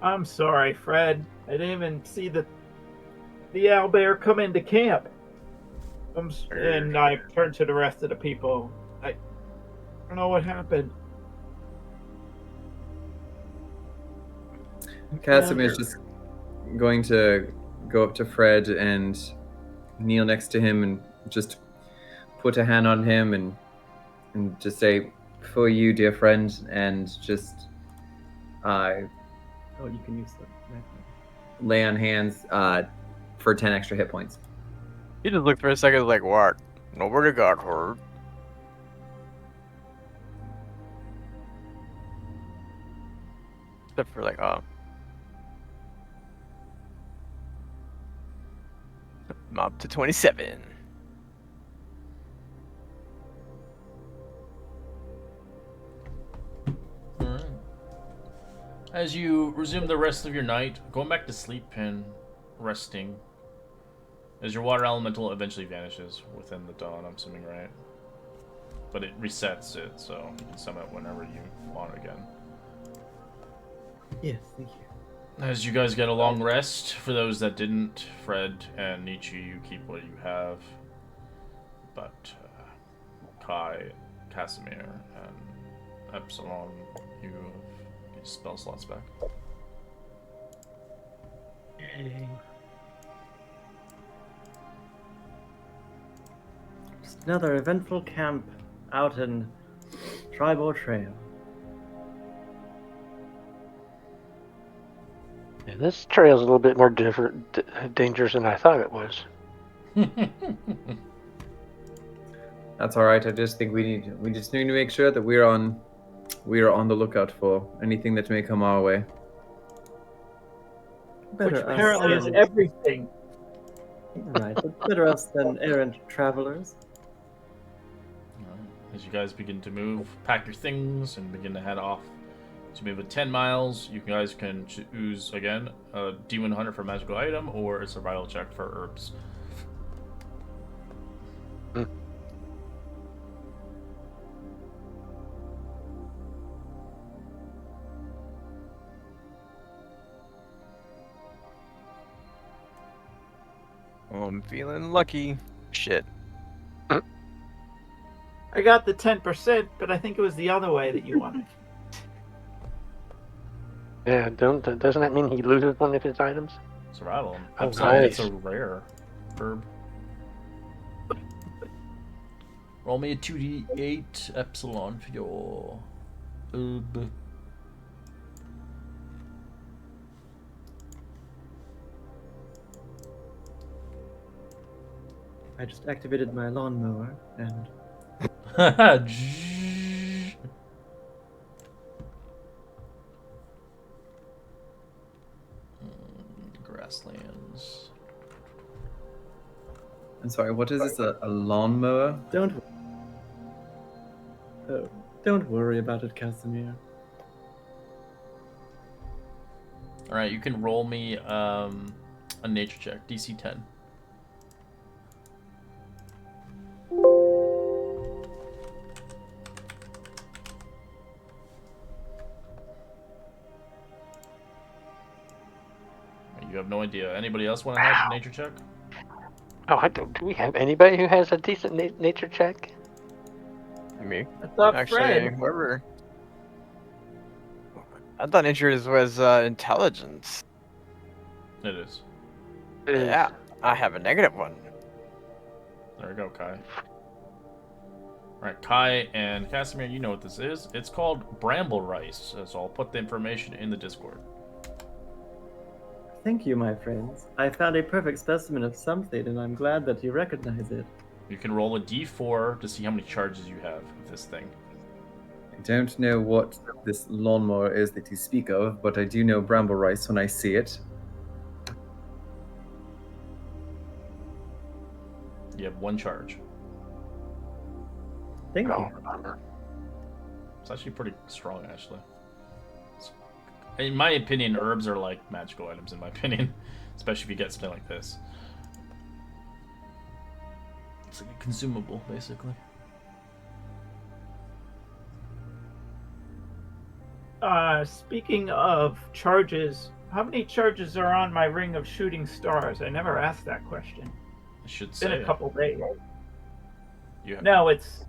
I'm sorry, Fred. I didn't even see the owlbear come into camp. And I turned to the rest of the people. I don't know what happened. Casimir's just going to go up to Fred and kneel next to him and just put a hand on him and just say, for you, dear friend, and just Oh, you can use that. lay on hands for 10 extra hit points. He just looked for a second like, what? Nobody got hurt. Except for like, I'm up to 27. Alright. As you resume the rest of your night, going back to sleep and resting, as your water elemental eventually vanishes within the dawn, I'm assuming, right? But it resets it, so you can summon it whenever you want again. Yes, thank you. As you guys get a long rest, for those that didn't, Fred and Nietzsche, you keep what you have. But Kai, Casimir, and Epsilon, you get spell slots back. Just another eventful camp out in Tribor Trail. Yeah, this trail's a little bit more dangerous than I thought it was. That's all right. I just think we just need to make sure that we are on the lookout for anything that may come our way. Which Better apparently is us everything. right, but better us than errant travelers. As you guys begin to move, pack your things, and begin to head off. So maybe 10 miles, you guys can choose, again, a D100 for a magical item, or a survival check for herbs. Oh, I'm feeling lucky. Shit. I got the 10%, but I think it was the other way that you wanted. Yeah, doesn't that mean he loses one of his items? Survival. Oh, Epsilon, it's nice. a rare herb. Roll me a 2d8 Epsilon for your herb. I just activated my lawnmower and Grasslands. I'm sorry, what is this? A lawnmower? don't worry about it, Casimir. Alright, you can roll me a nature check, DC 10. You have no idea. Anybody else want to have a nature check? Oh, I don't. Do we have anybody who has a decent nature check? Me. I thought Actually, Fred. whoever. I thought natures was intelligence. It is. It is. Yeah, I have a negative one. There we go, Kai. Alright, Kai and Casimir, you know what this is. It's called bramble rice, so I'll put the information in the Discord. Thank you, my friends. I found a perfect specimen of something, and I'm glad that you recognize it. You can roll a d4 to see how many charges you have of this thing. I don't know what this lawnmower is that you speak of, but I do know bramble rice when I see it. You have 1 charge. Thank I you. don't remember. It's actually pretty strong, actually. In my opinion, herbs are like magical items, in my opinion. Especially if you get something like this. It's like a consumable, basically. Speaking of charges, how many charges are on my ring of shooting stars? I never asked that question. I should It's say. been a couple days. You have, No, it's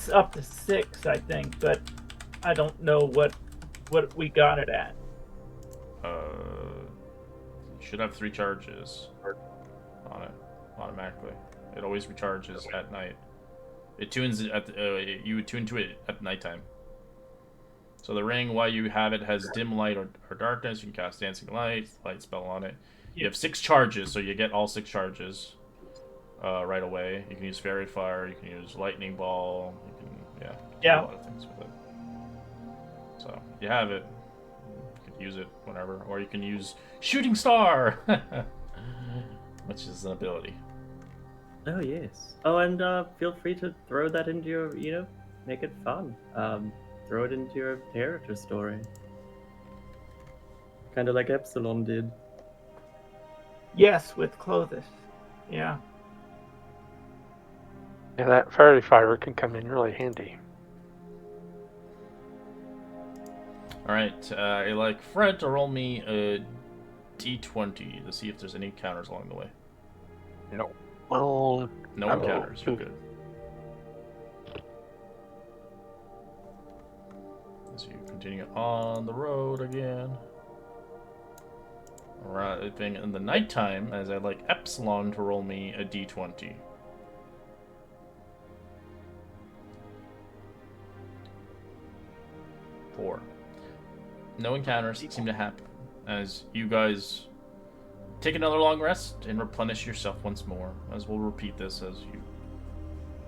up to 6, I think, but I don't know what we got it at. you should have 3 charges on it automatically. It always recharges at night. It tunes it at you tune to it at nighttime. So the ring, while you have it, has dim light or darkness. You can cast dancing light spell on it. You have 6 charges, so you get all 6 charges right away. You can use fairy fire. You can use lightning ball. You can do a lot of things with it. So you have it. You can use it whenever, or you can use shooting star, which is an ability. Oh, yes. Oh, and feel free to throw that into your, make it fun. Throw it into your character story. Kind of like Epsilon did. Yes, with Clothis. Yeah. Yeah, that fairy fire can come in really handy. Alright, I'd like Fred to roll me a d20 to see if there's any counters along the way. No. Well, No encounters, you're good. So you continue on the road again. Arriving in the nighttime, as I'd like Epsilon to roll me a d20. Four. No encounters seem to happen as you guys take another long rest and replenish yourself once more, as we'll repeat this as you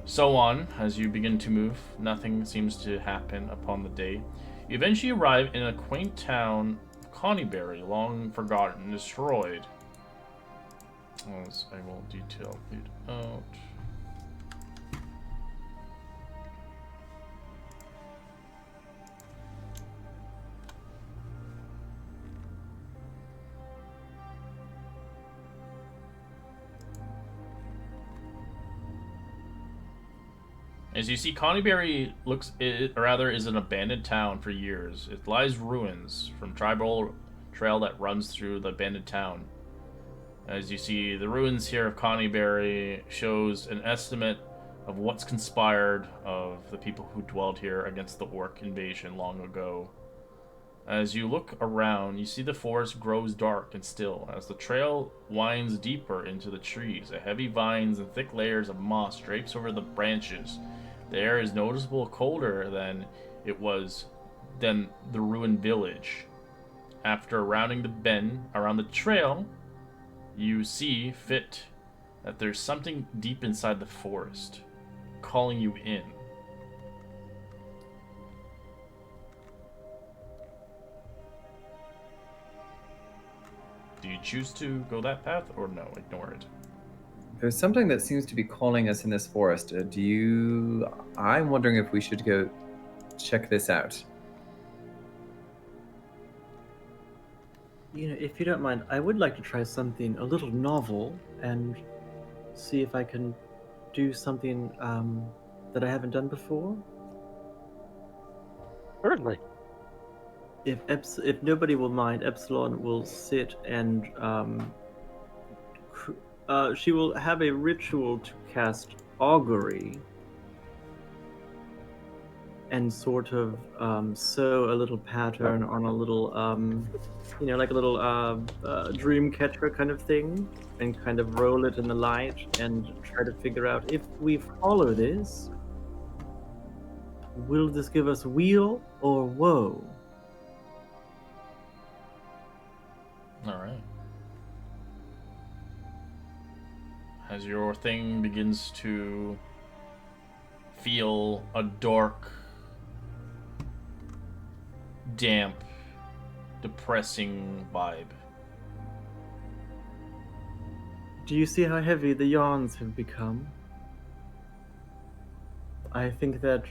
so on as you begin to move. Nothing seems to happen upon the day. You eventually arrive in a quaint town of Connieberry, long forgotten and destroyed. As I will detail it out. As you see, Connieberry is an abandoned town for years. It lies ruins from tribal trail that runs through the abandoned town. As you see, the ruins here of Connieberry shows an estimate of what's conspired of the people who dwelled here against the orc invasion long ago. As you look around, you see the forest grows dark and still as the trail winds deeper into the trees. A heavy vines and thick layers of moss drapes over the branches. The air is noticeably colder than the ruined village. After rounding the bend around the trail, you see fit that there's something deep inside the forest calling you in. Do you choose to go that path or no? Ignore it. There's something that seems to be calling us in this forest. I'm wondering if we should go check this out. If you don't mind, I would like to try something a little novel and see if I can do something that I haven't done before. certainly. If nobody will mind, Epsilon will sit and she will have a ritual to cast augury and sort of sew a little pattern on a little, like a little dream catcher kind of thing, and kind of roll it in the light and try to figure out if we follow this, will this give us weal or woe? All right. As your thing begins to feel a dark, damp, depressing vibe. Do you see how heavy the yawns have become? I think that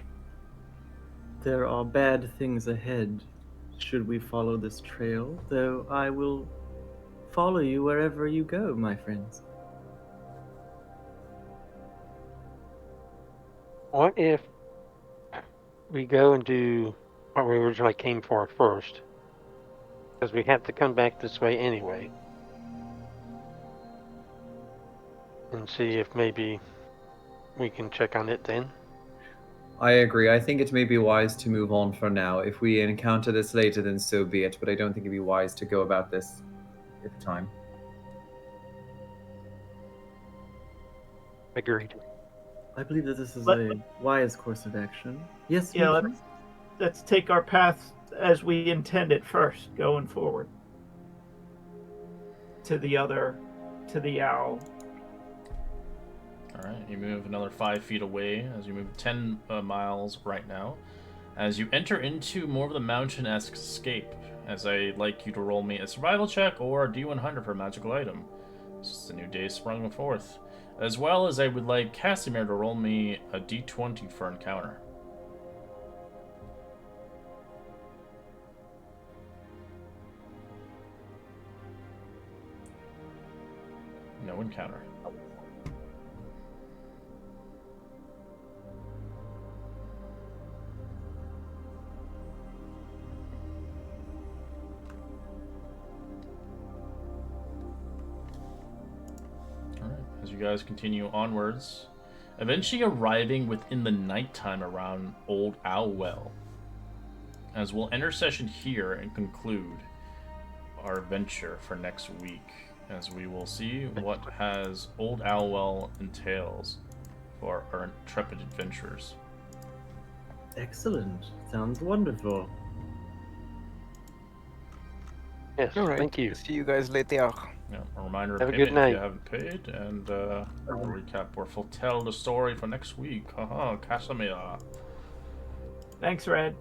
there are bad things ahead should we follow this trail, though I will follow you wherever you go, my friends. What if we go and do what we originally came for first? Because we have to come back this way anyway. And see if maybe we can check on it then. I agree. I think it may be wise to move on for now. If we encounter this later, then so be it. But I don't think it'd be wise to go about this at the time. Agreed. I believe that this is Let- a wise course of action. Yes, Yeah, Matron? let's take our path as we intended first, going forward. To the owl. All right, you move another 5 feet away as you move 10 miles right now. As you enter into more of the mountain-esque scape, as I'd like you to roll me a survival check or a D100 for a magical item. It's just a new day sprung forth. As well as I would like Casimir to roll me a D20 for encounter. No encounter. Alright, as you guys continue onwards, eventually arriving within the nighttime around Old Owl Well. As we'll enter session here and conclude our adventure for next week, as we will see what has Old Owl Well entails for our intrepid adventurers. Excellent. Sounds wonderful. Yes, All right. thank you. See you guys later. Yeah, a reminder of Have a payment good night. if you haven't paid, and a recap or foretell the story for next week. Haha, Casimir. Thanks, Red.